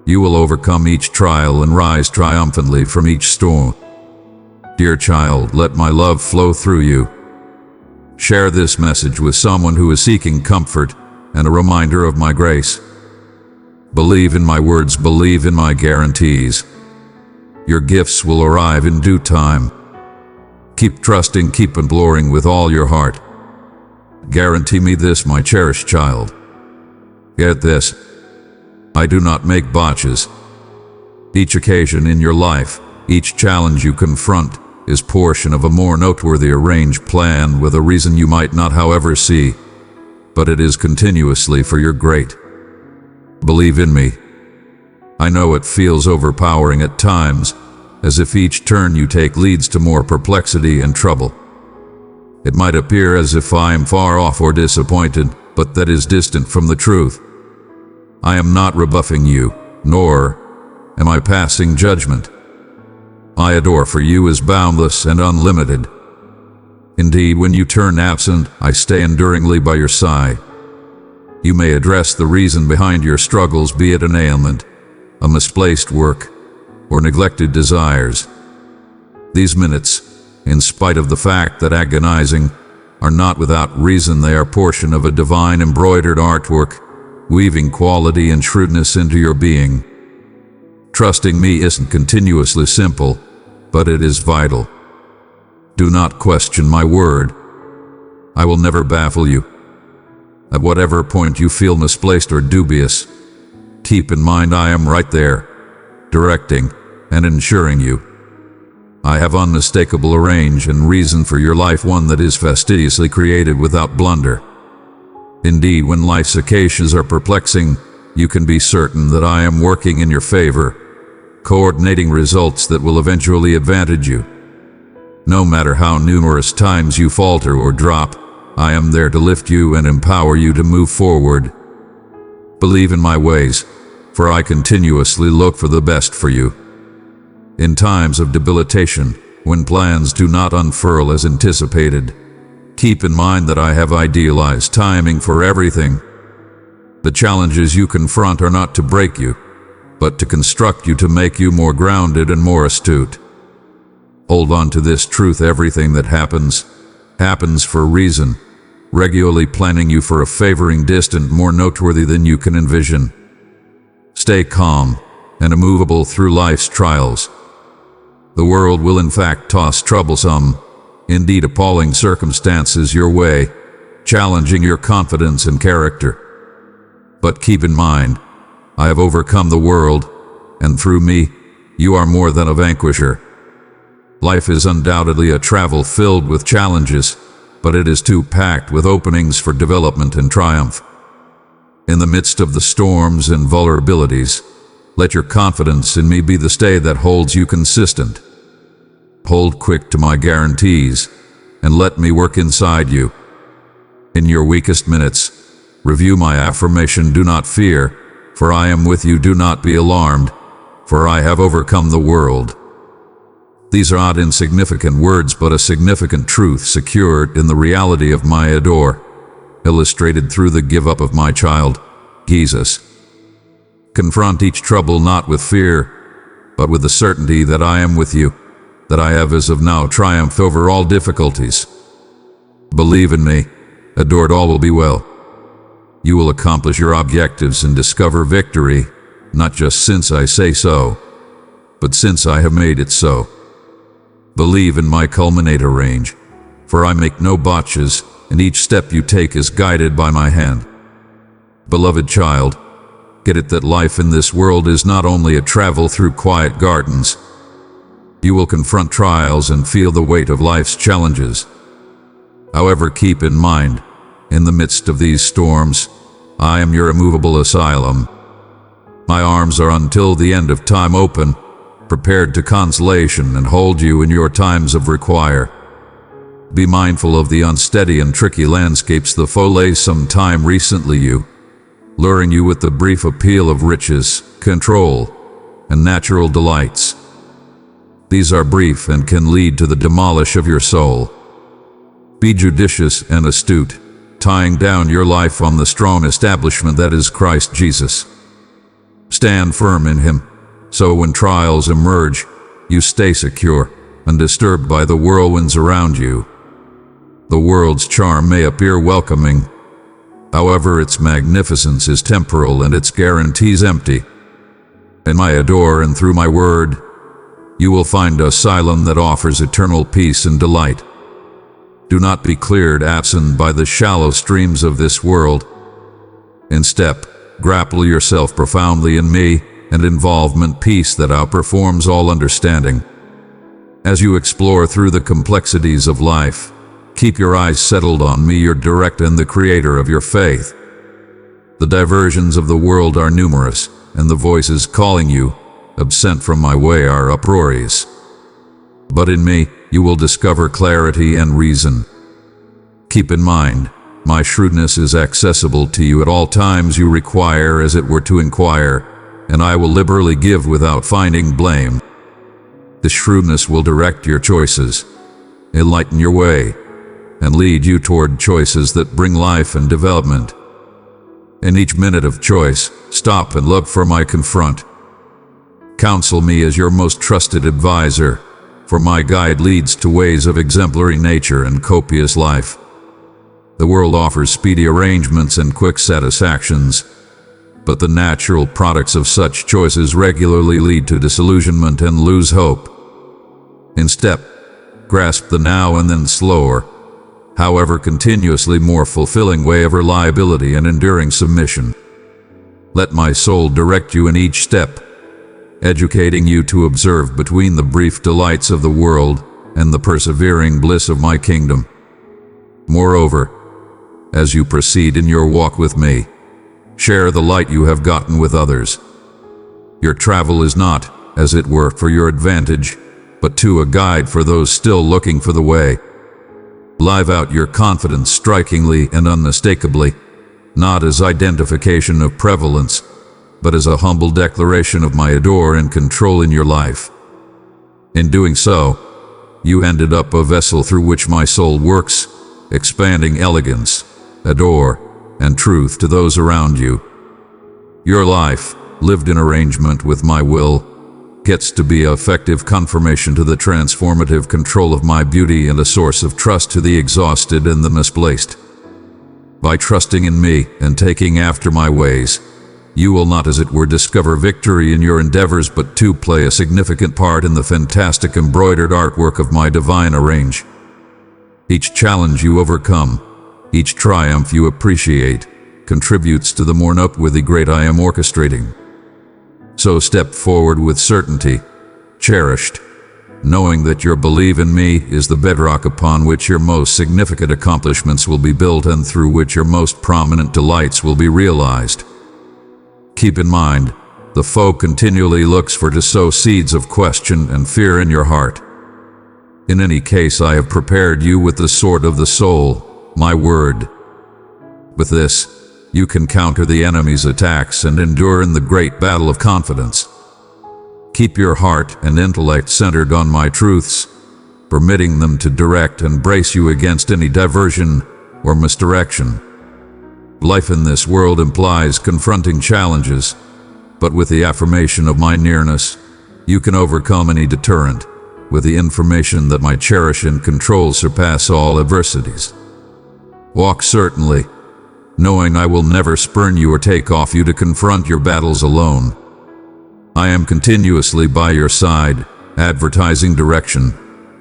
You will overcome each trial and rise triumphantly from each storm. Dear child, let my love flow through you. Share this message with someone who is seeking comfort and a reminder of my grace. Believe in my words, believe in my guarantees. Your gifts will arrive in due time. Keep trusting, keep imploring with all your heart. Guarantee me this, my cherished child. Get this. I do not make botches. Each occasion in your life, each challenge you confront, is portion of a more noteworthy arranged plan with a reason you might not however see, but it is continuously for your great. Believe in me. I know it feels overpowering at times, as if each turn you take leads to more perplexity and trouble. It might appear as if I am far off or disappointed, but that is distant from the truth. I am not rebuffing you, nor am I passing judgment. My adore for you is boundless and unlimited. Indeed, when you turn absent, I stay enduringly by your side. You may address the reason behind your struggles, be it an ailment, a misplaced work, or neglected desires. These minutes, in spite of the fact that agonizing, are not without reason. They are portion of a divine embroidered artwork, weaving quality and shrewdness into your being. Trusting me isn't continuously simple, but it is vital. Do not question my word. I will never baffle you. At whatever point you feel misplaced or dubious, keep in mind I am right there, directing and ensuring you. I have unmistakable arrange and reason for your life, one that is fastidiously created without blunder. Indeed, when life's occasions are perplexing, you can be certain that I am working in your favor, coordinating results that will eventually advantage you. No matter how numerous times you falter or drop, I am there to lift you and empower you to move forward. Believe in my ways, for I continuously look for the best for you. In times of debilitation, when plans do not unfurl as anticipated, keep in mind that I have idealized timing for everything. The challenges you confront are not to break you, but to construct you, to make you more grounded and more astute. Hold on to this truth: everything that happens for a reason, regularly planning you for a favoring distant more noteworthy than you can envision. Stay calm and immovable through life's trials. The world will in fact toss troublesome, indeed appalling circumstances your way, challenging your confidence and character. But keep in mind, I have overcome the world, and through me, you are more than a vanquisher. Life is undoubtedly a travel filled with challenges, but it is too packed with openings for development and triumph. In the midst of the storms and vulnerabilities, let your confidence in me be the stay that holds you consistent. Hold quick to my guarantees, and let me work inside you. In your weakest minutes, review my affirmation, do not fear, for I am with you, do not be alarmed, for I have overcome the world. These are not insignificant words, but a significant truth secured in the reality of my adore, illustrated through the give up of my child, Jesus. Confront each trouble not with fear, but with the certainty that I am with you, that I have as of now triumphed over all difficulties. Believe in me, adored, all will be well. You will accomplish your objectives and discover victory, not just since I say so, but since I have made it so. Believe in my culminator range, for I make no botches, and each step you take is guided by my hand. Beloved child, get it that life in this world is not only a travel through quiet gardens. You will confront trials and feel the weight of life's challenges. However, keep in mind, in the midst of these storms, I am your immovable asylum. My arms are until the end of time open, prepared to consolation and hold you in your times of require. Be mindful of the unsteady and tricky landscapes the foe lays some time recently you, luring you with the brief appeal of riches, control, and natural delights. These are brief and can lead to the demolish of your soul. Be judicious and astute, tying down your life on the strong establishment that is Christ Jesus. Stand firm in Him, so when trials emerge, you stay secure, undisturbed by the whirlwinds around you. The world's charm may appear welcoming, however its magnificence is temporal and its guarantees empty. In my adore and through my word, you will find asylum that offers eternal peace and delight. Do not be cleared absent by the shallow streams of this world. Instead, grapple yourself profoundly in me and involvement peace that outperforms all understanding. As you explore through the complexities of life, keep your eyes settled on me, your direct and the creator of your faith. The diversions of the world are numerous, and the voices calling you, absent from my way, are uproarious. But in me, you will discover clarity and reason. Keep in mind, my shrewdness is accessible to you at all times you require, as it were, to inquire, and I will liberally give without finding blame. This shrewdness will direct your choices, enlighten your way, and lead you toward choices that bring life and development. In each minute of choice, stop and look for my confront. Counsel me as your most trusted advisor, for my guide leads to ways of exemplary nature and copious life. The world offers speedy arrangements and quick satisfactions, but the natural products of such choices regularly lead to disillusionment and lose hope. Instead, grasp the now and then slower, however continuously more fulfilling way of reliability and enduring submission. Let my soul direct you in each step, educating you to observe between the brief delights of the world and the persevering bliss of my kingdom. Moreover, as you proceed in your walk with me, share the light you have gotten with others. Your travel is not, as it were, for your advantage, but to a guide for those still looking for the way. Live out your confidence strikingly and unmistakably, not as identification of prevalence, but as a humble declaration of my adore and control in your life. In doing so, you ended up a vessel through which my soul works, expanding elegance, adore, and truth to those around you. Your life, lived in arrangement with my will, gets to be an effective confirmation to the transformative control of my beauty and a source of trust to the exhausted and the misplaced. By trusting in me and taking after my ways, you will not, as it were, discover victory in your endeavors, but to play a significant part in the fantastic embroidered artwork of my divine arrange. Each challenge you overcome, each triumph you appreciate, contributes to the more noteworthy great I am orchestrating. So step forward with certainty, cherished, knowing that your belief in me is the bedrock upon which your most significant accomplishments will be built and through which your most prominent delights will be realized. Keep in mind, the foe continually looks for to sow seeds of question and fear in your heart. In any case, I have prepared you with the sword of the soul, my word. With this, you can counter the enemy's attacks and endure in the great battle of confidence. Keep your heart and intellect centered on my truths, permitting them to direct and brace you against any diversion or misdirection. Life in this world implies confronting challenges, but with the affirmation of my nearness, you can overcome any deterrent, with the information that my cherish and control surpass all adversities. Walk certainly, knowing I will never spurn you or take off you to confront your battles alone. I am continuously by your side, advertising direction,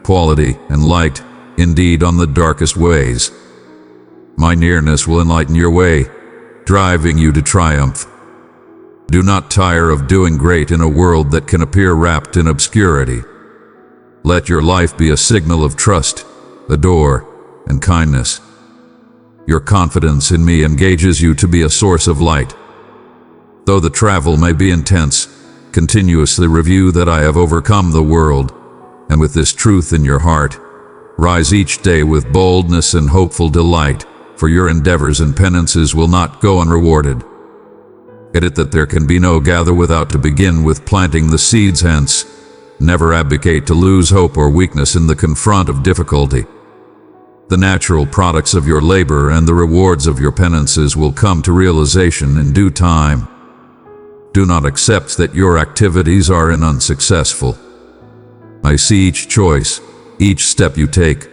quality, and light, indeed on the darkest ways. My nearness will enlighten your way, driving you to triumph. Do not tire of doing great in a world that can appear wrapped in obscurity. Let your life be a signal of trust, adore, and kindness. Your confidence in me engages you to be a source of light. Though the travel may be intense, continuously review that I have overcome the world, and with this truth in your heart, rise each day with boldness and hopeful delight, for your endeavors and penances will not go unrewarded. Get it that there can be no gather without to begin with planting the seeds, hence, never abdicate to lose hope or weakness in the confront of difficulty. The natural products of your labor and the rewards of your penances will come to realization in due time. Do not accept that your activities are unsuccessful. I see each choice, each step you take,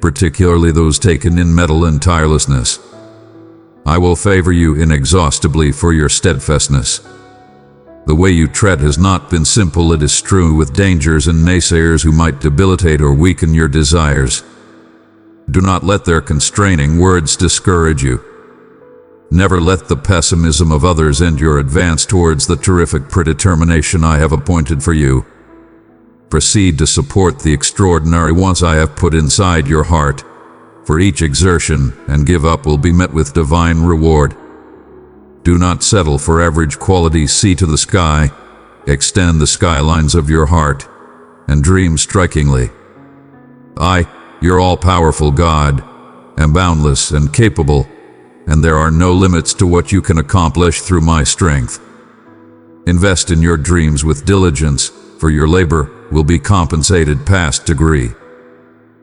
particularly those taken in mettle and tirelessness. I will favor you inexhaustibly for your steadfastness. The way you tread has not been simple, it is strewn with dangers and naysayers who might debilitate or weaken your desires. Do not let their constraining words discourage you. Never let the pessimism of others end your advance towards the terrific predetermination I have appointed for you. Proceed to support the extraordinary wants I have put inside your heart, for each exertion and give up will be met with divine reward. Do not settle for average quality, see to the sky, extend the skylines of your heart, and dream strikingly. I, your all-powerful God, am boundless and capable, and there are no limits to what you can accomplish through my strength. Invest in your dreams with diligence, for your labor will be compensated past degree.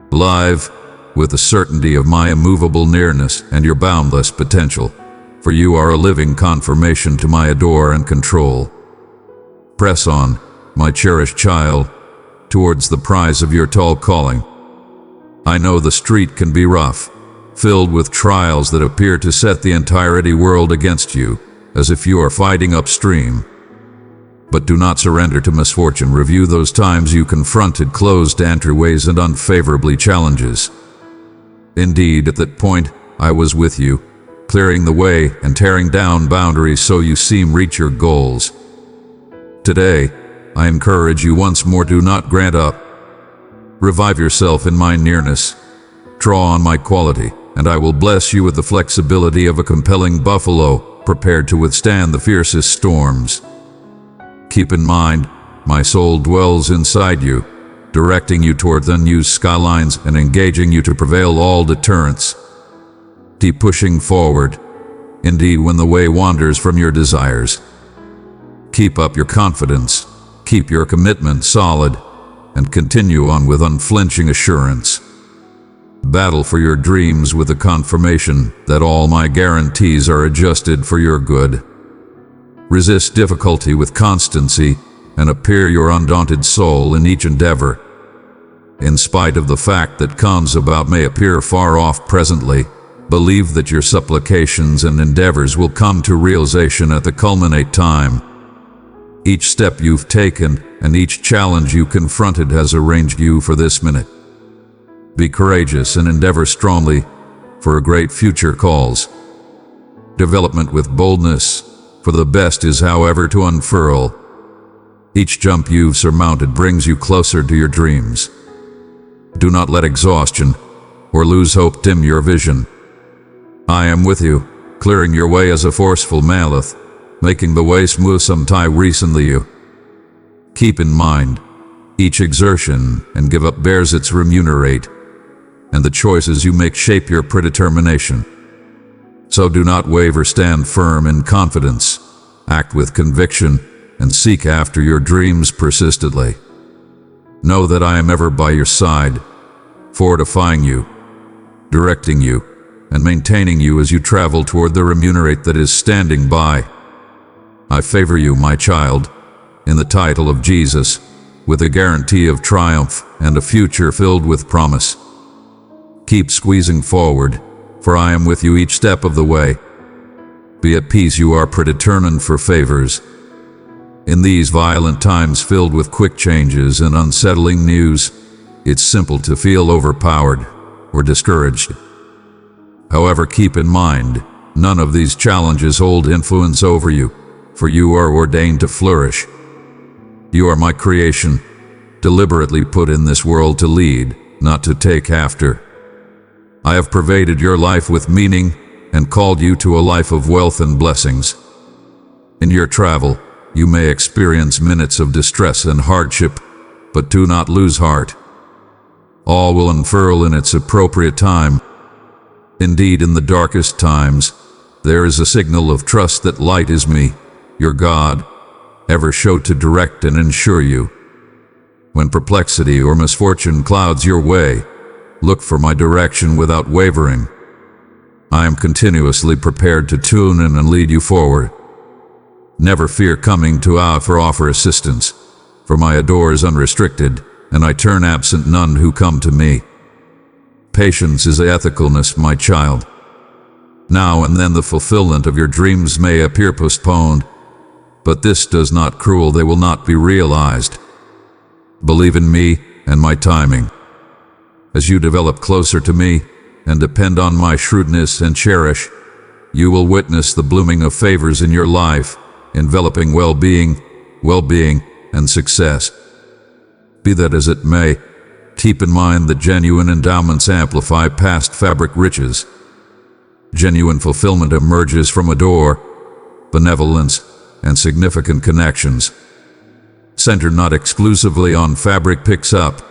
Live, with the certainty of my immovable nearness and your boundless potential, for you are a living confirmation to my adore and control. Press on, my cherished child, towards the prize of your tall calling. I know the street can be rough, filled with trials that appear to set the entirety world against you, as if you are fighting upstream. But do not surrender to misfortune. Review those times you confronted closed entryways and unfavorably challenges. Indeed, at that point, I was with you, clearing the way and tearing down boundaries so you seem reach your goals. Today, I encourage you once more, do not grant up. Revive yourself in my nearness. Draw on my quality, and I will bless you with the flexibility of a compelling buffalo, prepared to withstand the fiercest storms. Keep in mind, my soul dwells inside you, directing you toward unused skylines and engaging you to prevail all deterrents. Keep pushing forward, indeed when the way wanders from your desires. Keep up your confidence, keep your commitment solid, and continue on with unflinching assurance. Battle for your dreams with the confirmation that all my guarantees are adjusted for your good. Resist difficulty with constancy and appear your undaunted soul in each endeavor. In spite of the fact that comes about may appear far off presently, believe that your supplications and endeavors will come to realization at the culminate time. Each step you've taken and each challenge you confronted has arranged you for this minute. Be courageous and endeavor strongly, for a great future calls. Development with boldness, for the best is however to unfurl. Each jump you've surmounted brings you closer to your dreams. Do not let exhaustion or lose hope dim your vision. I am with you, clearing your way as a forceful mallet, making the way smooth sometime recently you. Keep in mind, each exertion and give up bears its remunerate, and the choices you make shape your predetermination. So do not waver, stand firm in confidence, act with conviction, and seek after your dreams persistently. Know that I am ever by your side, fortifying you, directing you, and maintaining you as you travel toward the remunerate that is standing by. I favor you, my child, in the title of Jesus, with a guarantee of triumph and a future filled with promise. Keep squeezing forward, for I am with you each step of the way. Be at peace, you are predetermined for favors. In these violent times filled with quick changes and unsettling news, it's simple to feel overpowered or discouraged. However, keep in mind, none of these challenges hold influence over you, for you are ordained to flourish. You are my creation, deliberately put in this world to lead, not to take after. I have pervaded your life with meaning and called you to a life of wealth and blessings. In your travel, you may experience minutes of distress and hardship, but do not lose heart. All will unfurl in its appropriate time. Indeed, in the darkest times, there is a signal of trust that light is me, your God, ever show to direct and ensure you. When perplexity or misfortune clouds your way, look for my direction without wavering. I am continuously prepared to tune in and lead you forward. Never fear coming to offer assistance, for my door is unrestricted, and I turn absent none who come to me. Patience is ethicalness, my child. Now and then the fulfillment of your dreams may appear postponed, but this does not cruel, they will not be realized. Believe in me and my timing. As you develop closer to me and depend on my shrewdness and cherish, you will witness the blooming of favors in your life, enveloping well-being, and success. Be that as it may, keep in mind that genuine endowments amplify past fabric riches. Genuine fulfillment emerges from a door, benevolence, and significant connections. Center not exclusively on fabric picks up,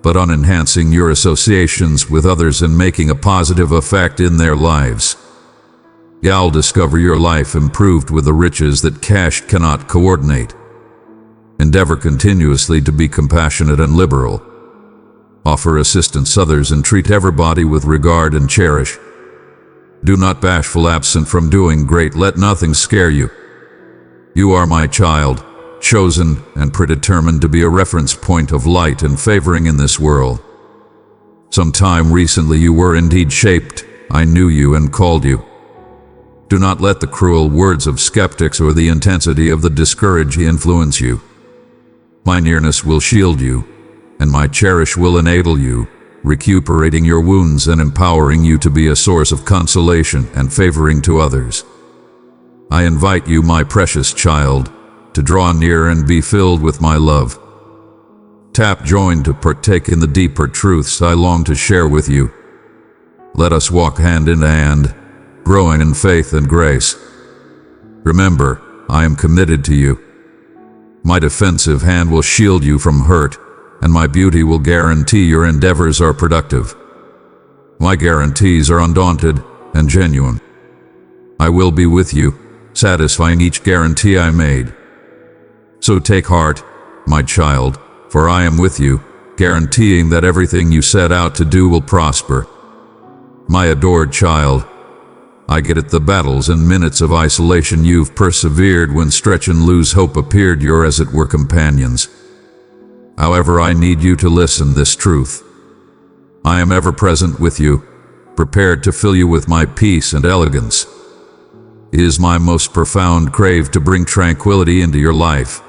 but on enhancing your associations with others and making a positive effect in their lives. You'll discover your life improved with the riches that cash cannot coordinate. Endeavor continuously to be compassionate and liberal. Offer assistance others and treat everybody with regard and cherish. Do not bashful absent from doing great, let nothing scare you. You are my child, chosen and predetermined to be a reference point of light and favoring in this world. Sometime recently you were indeed shaped, I knew you and called you. Do not let the cruel words of skeptics or the intensity of the discouraged influence you. My nearness will shield you, and my cherish will enable you, recuperating your wounds and empowering you to be a source of consolation and favoring to others. I invite you, my precious child, to draw near and be filled with my love. Tap join to partake in the deeper truths I long to share with you. Let us walk hand in hand, growing in faith and grace. Remember, I am committed to you. My defensive hand will shield you from hurt, and my beauty will guarantee your endeavors are productive. My guarantees are undaunted and genuine. I will be with you, satisfying each guarantee I made. So take heart, my child, for I am with you, guaranteeing that everything you set out to do will prosper. My adored child, I get it, the battles and minutes of isolation you've persevered when stretch and lose hope appeared your as it were companions. However, I need you to listen this truth. I am ever present with you, prepared to fill you with my peace and elegance. It is my most profound crave to bring tranquility into your life,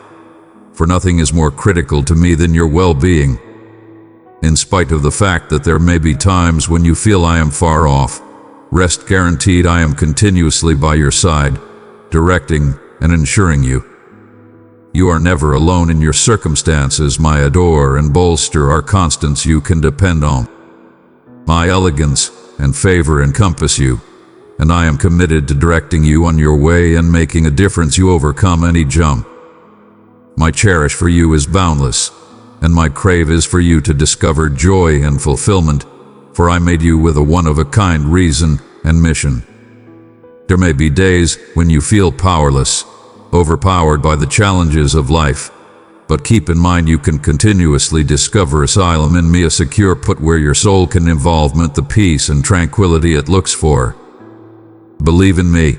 for nothing is more critical to me than your well-being. In spite of the fact that there may be times when you feel I am far off, rest guaranteed I am continuously by your side, directing and ensuring you. You are never alone in your circumstances, my adore and bolster are constants you can depend on. My elegance and favor encompass you, and I am committed to directing you on your way and making a difference you overcome any jump. My cherish for you is boundless, and my crave is for you to discover joy and fulfillment, for I made you with a one-of-a-kind reason and mission. There may be days when you feel powerless, overpowered by the challenges of life, but keep in mind you can continuously discover asylum in me, a secure put where your soul can involvement the peace and tranquility it looks for. Believe in me,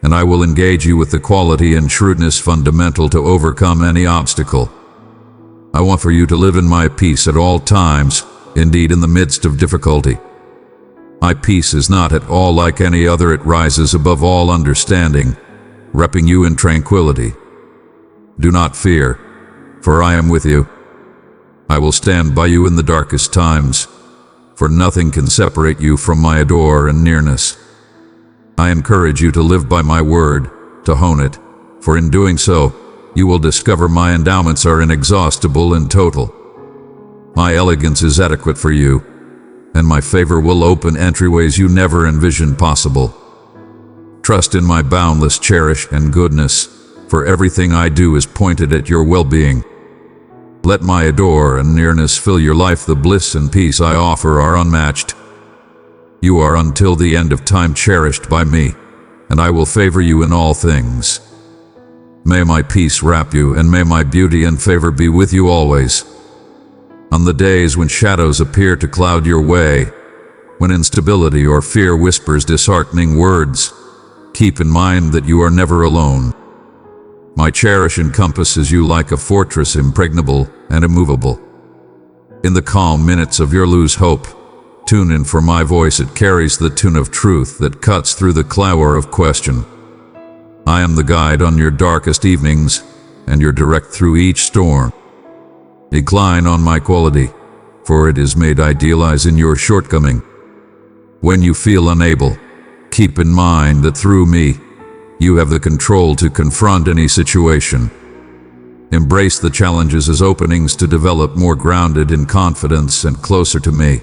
and I will engage you with the quality and shrewdness fundamental to overcome any obstacle. I want for you to live in my peace at all times, indeed in the midst of difficulty. My peace is not at all like any other, it rises above all understanding, wrapping you in tranquility. Do not fear, for I am with you. I will stand by you in the darkest times, for nothing can separate you from my adore and nearness. I encourage you to live by my word, to hone it, for in doing so, you will discover my endowments are inexhaustible and total. My elegance is adequate for you, and my favor will open entryways you never envisioned possible. Trust in my boundless cherish and goodness, for everything I do is pointed at your well-being. Let my adore and nearness fill your life. The bliss and peace I offer are unmatched. You are until the end of time cherished by me, and I will favor you in all things. May my peace wrap you, and may my beauty and favor be with you always. On the days when shadows appear to cloud your way, when instability or fear whispers disheartening words, keep in mind that you are never alone. My cherish encompasses you like a fortress, impregnable and immovable. In the calm minutes of your lose hope, tune in for my voice. It carries the tune of truth that cuts through the clamour of question. I am the guide on your darkest evenings, and your direct through each storm. Incline on my quality, for it is made idealize in your shortcoming. When you feel unable, keep in mind that through me, you have the control to confront any situation. Embrace the challenges as openings to develop more grounded in confidence and closer to me.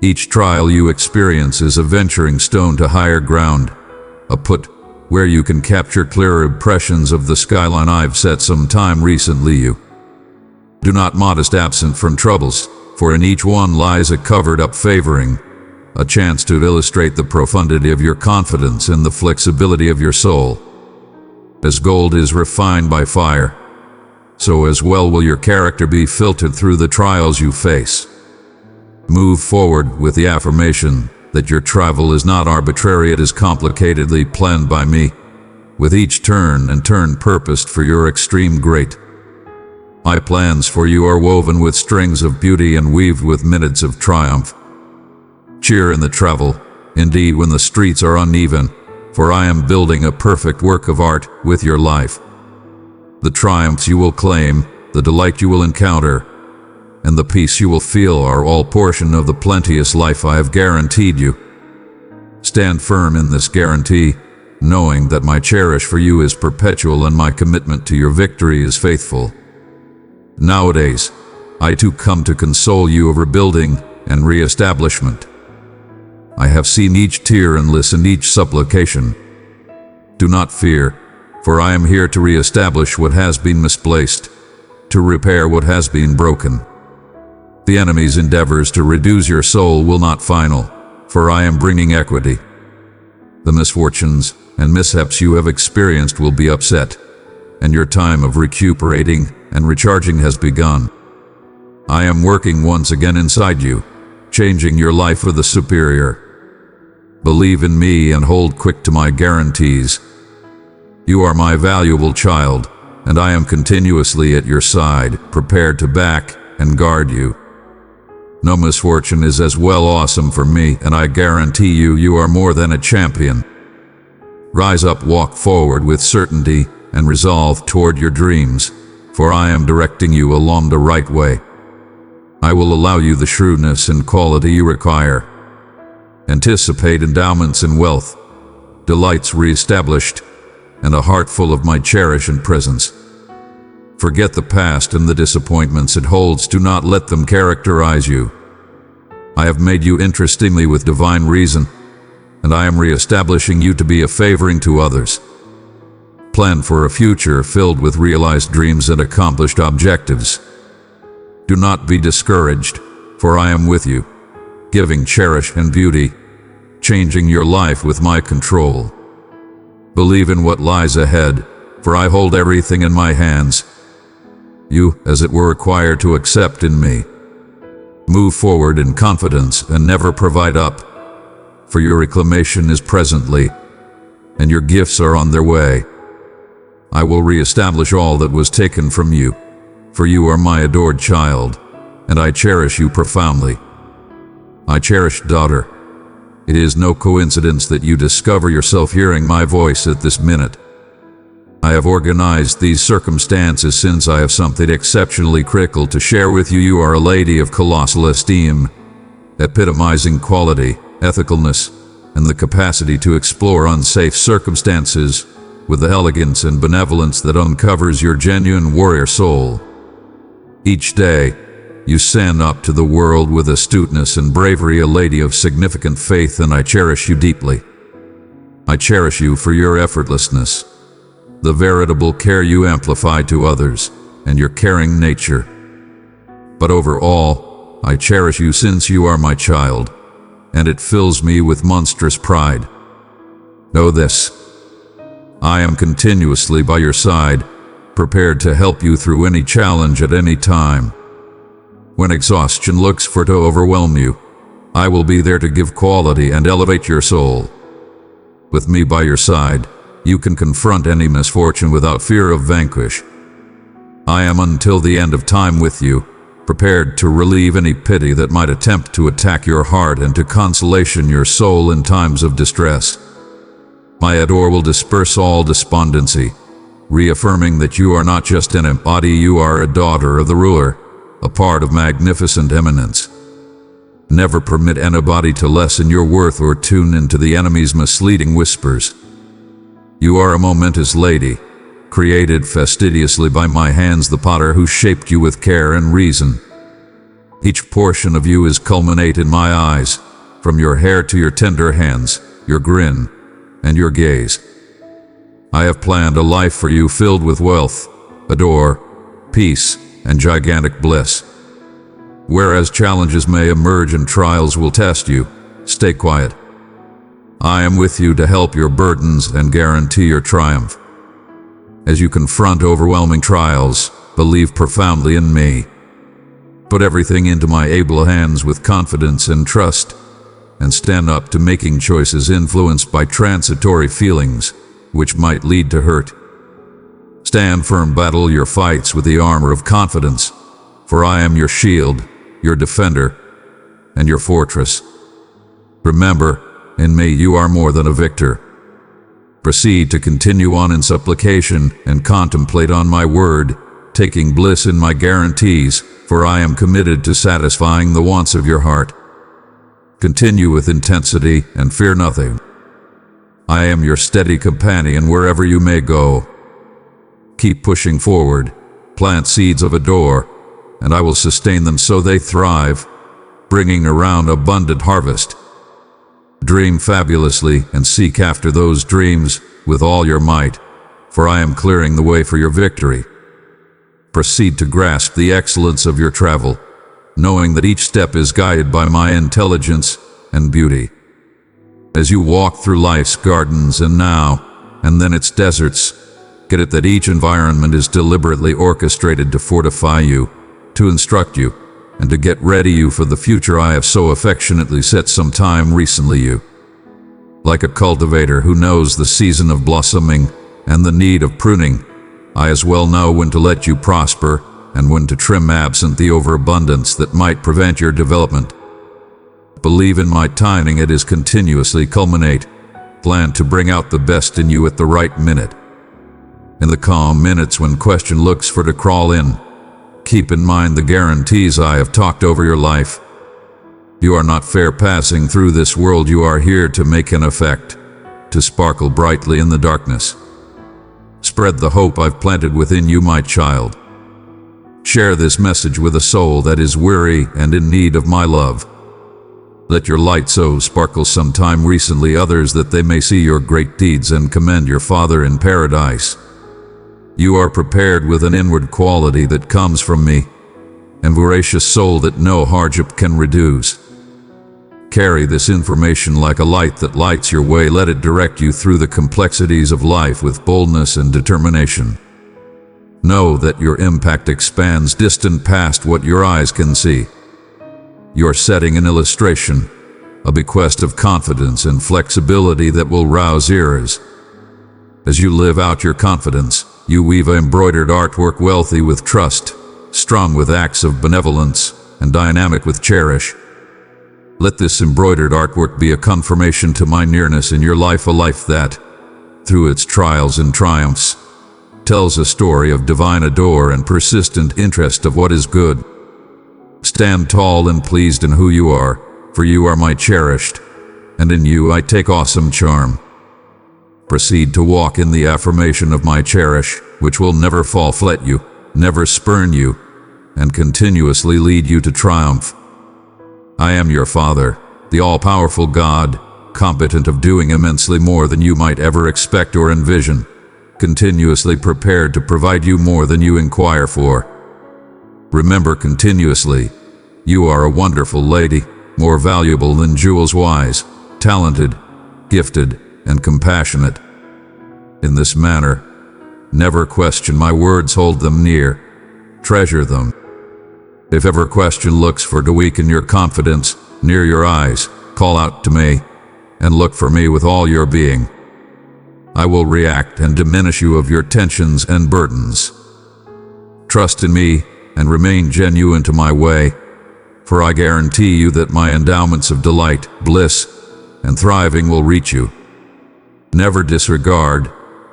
Each trial you experience is a venturing stone to higher ground, a put where you can capture clearer impressions of the skyline I've set some time recently. You do not modest absent from troubles, for in each one lies a covered-up favoring, a chance to illustrate the profundity of your confidence and the flexibility of your soul. As gold is refined by fire, so as well will your character be filtered through the trials you face. Move forward with the affirmation that your travel is not arbitrary, it is complicatedly planned by me, with each turn and turn purposed for your extreme great. My plans for you are woven with strings of beauty and weaved with minutes of triumph. Cheer in the travel, indeed when the streets are uneven, for I am building a perfect work of art with your life. The triumphs you will claim, the delight you will encounter, and the peace you will feel are all portion of the plenteous life I have guaranteed you. Stand firm in this guarantee, knowing that my cherish for you is perpetual and my commitment to your victory is faithful. Nowadays, I too come to console you of rebuilding and re-establishment. I have seen each tear and listened each supplication. Do not fear, for I am here to re-establish what has been misplaced, to repair what has been broken. The enemy's endeavors to reduce your soul will not final, for I am bringing equity. The misfortunes and mishaps you have experienced will be upset, and your time of recuperating and recharging has begun. I am working once again inside you, changing your life for the superior. Believe in me and hold quick to my guarantees. You are my valuable child, and I am continuously at your side, prepared to back and guard you. No misfortune is as well awesome for me, and I guarantee you, you are more than a champion. Rise up, walk forward with certainty and resolve toward your dreams, for I am directing you along the right way. I will allow you the shrewdness and quality you require. Anticipate endowments and wealth, delights re-established, and a heart full of my cherish and presence. Forget the past and the disappointments it holds. Do not let them characterize you. I have made you interestingly with divine reason, and I am re-establishing you to be a favoring to others. Plan for a future filled with realized dreams and accomplished objectives. Do not be discouraged, for I am with you, giving cherish and beauty, changing your life with my control. Believe in what lies ahead, for I hold everything in my hands. You, as it were, require to accept in me. Move forward in confidence and never provide up, for your reclamation is presently, and your gifts are on their way. I will re-establish all that was taken from you, for you are my adored child, and I cherish you profoundly. My cherished daughter, it is no coincidence that you discover yourself hearing my voice at this minute. I have organized these circumstances since I have something exceptionally critical to share with you. You are a lady of colossal esteem, epitomizing quality, ethicalness, and the capacity to explore unsafe circumstances with the elegance and benevolence that uncovers your genuine warrior soul. Each day, you stand up to the world with astuteness and bravery, a lady of significant faith, and I cherish you deeply. I cherish you for your effortlessness, the veritable care you amplify to others, and your caring nature. But overall, I cherish you since you are my child, and it fills me with monstrous pride. Know this: I am continuously by your side, prepared to help you through any challenge at any time. When exhaustion looks for to overwhelm you, I will be there to give quality and elevate your soul. With me by your side, you can confront any misfortune without fear of vanquish. I am until the end of time with you, prepared to relieve any pity that might attempt to attack your heart and to consolation your soul in times of distress. My adore will disperse all despondency, reaffirming that you are not just an embody, you are a daughter of the ruler, a part of magnificent eminence. Never permit anybody to lessen your worth or tune into the enemy's misleading whispers. You are a momentous lady, created fastidiously by my hands, the potter who shaped you with care and reason. Each portion of you is culminate in my eyes, from your hair to your tender hands, your grin, and your gaze. I have planned a life for you filled with wealth, adore, peace, and gigantic bliss. Whereas challenges may emerge and trials will test you, stay quiet. I am with you to help your burdens and guarantee your triumph. As you confront overwhelming trials, believe profoundly in me. Put everything into my able hands with confidence and trust, and stand up to making choices influenced by transitory feelings, which might lead to hurt. Stand firm, battle your fights with the armor of confidence, for I am your shield, your defender, and your fortress. Remember, in me you are more than a victor. Proceed to continue on in supplication and contemplate on my word, taking bliss in my guarantees, for I am committed to satisfying the wants of your heart. Continue with intensity and fear nothing. I am your steady companion wherever you may go. Keep pushing forward, plant seeds of adore, and I will sustain them so they thrive, bringing around abundant harvest. Dream fabulously and seek after those dreams with all your might, for I am clearing the way for your victory. Proceed to grasp the excellence of your travel, knowing that each step is guided by my intelligence and beauty. As you walk through life's gardens and now, and then its deserts, get it that each environment is deliberately orchestrated to fortify you, to instruct you, and to get ready you for the future I have so affectionately set some time recently you. Like a cultivator who knows the season of blossoming and the need of pruning, I as well know when to let you prosper and when to trim absent the overabundance that might prevent your development. Believe in my timing, it is continuously culminate, plan to bring out the best in you at the right minute. In the calm minutes when question looks for to crawl in, keep in mind the guarantees I have talked over your life. You are not fair passing through this world, you are here to make an effect, to sparkle brightly in the darkness. Spread the hope I've planted within you, my child, Share this message with a soul that is weary and in need of my love. Let your light so sparkle sometime recently others that they may see your great deeds and commend your Father in paradise. You are prepared with an inward quality that comes from me, and voracious soul that no hardship can reduce. Carry this information like a light that lights your way. Let it direct you through the complexities of life with boldness and determination. Know that your impact expands distant past what your eyes can see. You're setting an illustration, a bequest of confidence and flexibility that will rouse ears. As you live out your confidence, you weave embroidered artwork wealthy with trust, strong with acts of benevolence, and dynamic with cherish. Let this embroidered artwork be a confirmation to my nearness in your life, a life that, through its trials and triumphs, tells a story of divine adore and persistent interest of what is good. Stand tall and pleased in who you are, for you are my cherished, and in you I take awesome charm. Proceed to walk in the affirmation of my cherish, which will never fall flat you, never spurn you, and continuously lead you to triumph. I am your Father, the all-powerful God, competent of doing immensely more than you might ever expect or envision, continuously prepared to provide you more than you inquire for. Remember continuously, you are a wonderful lady, more valuable than jewels, wise, talented, gifted, and compassionate. In this manner, never question my words, hold them near, treasure them. If ever question looks for to weaken your confidence, near your eyes, call out to me, and look for me with all your being. I will react and diminish you of your tensions and burdens. Trust in me and remain genuine to my way, for I guarantee you that my endowments of delight, bliss, and thriving will reach you. Never disregard,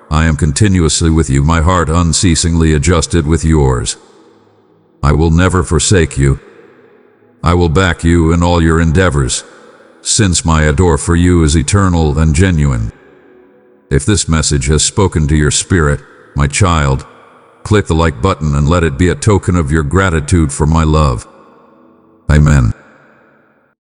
I am continuously with you, my heart unceasingly adjusted with yours. I will never forsake you. I will back you in all your endeavors, since my adore for you is eternal and genuine. If this message has spoken to your spirit, my child, click the like button and let it be a token of your gratitude for my love. Amen.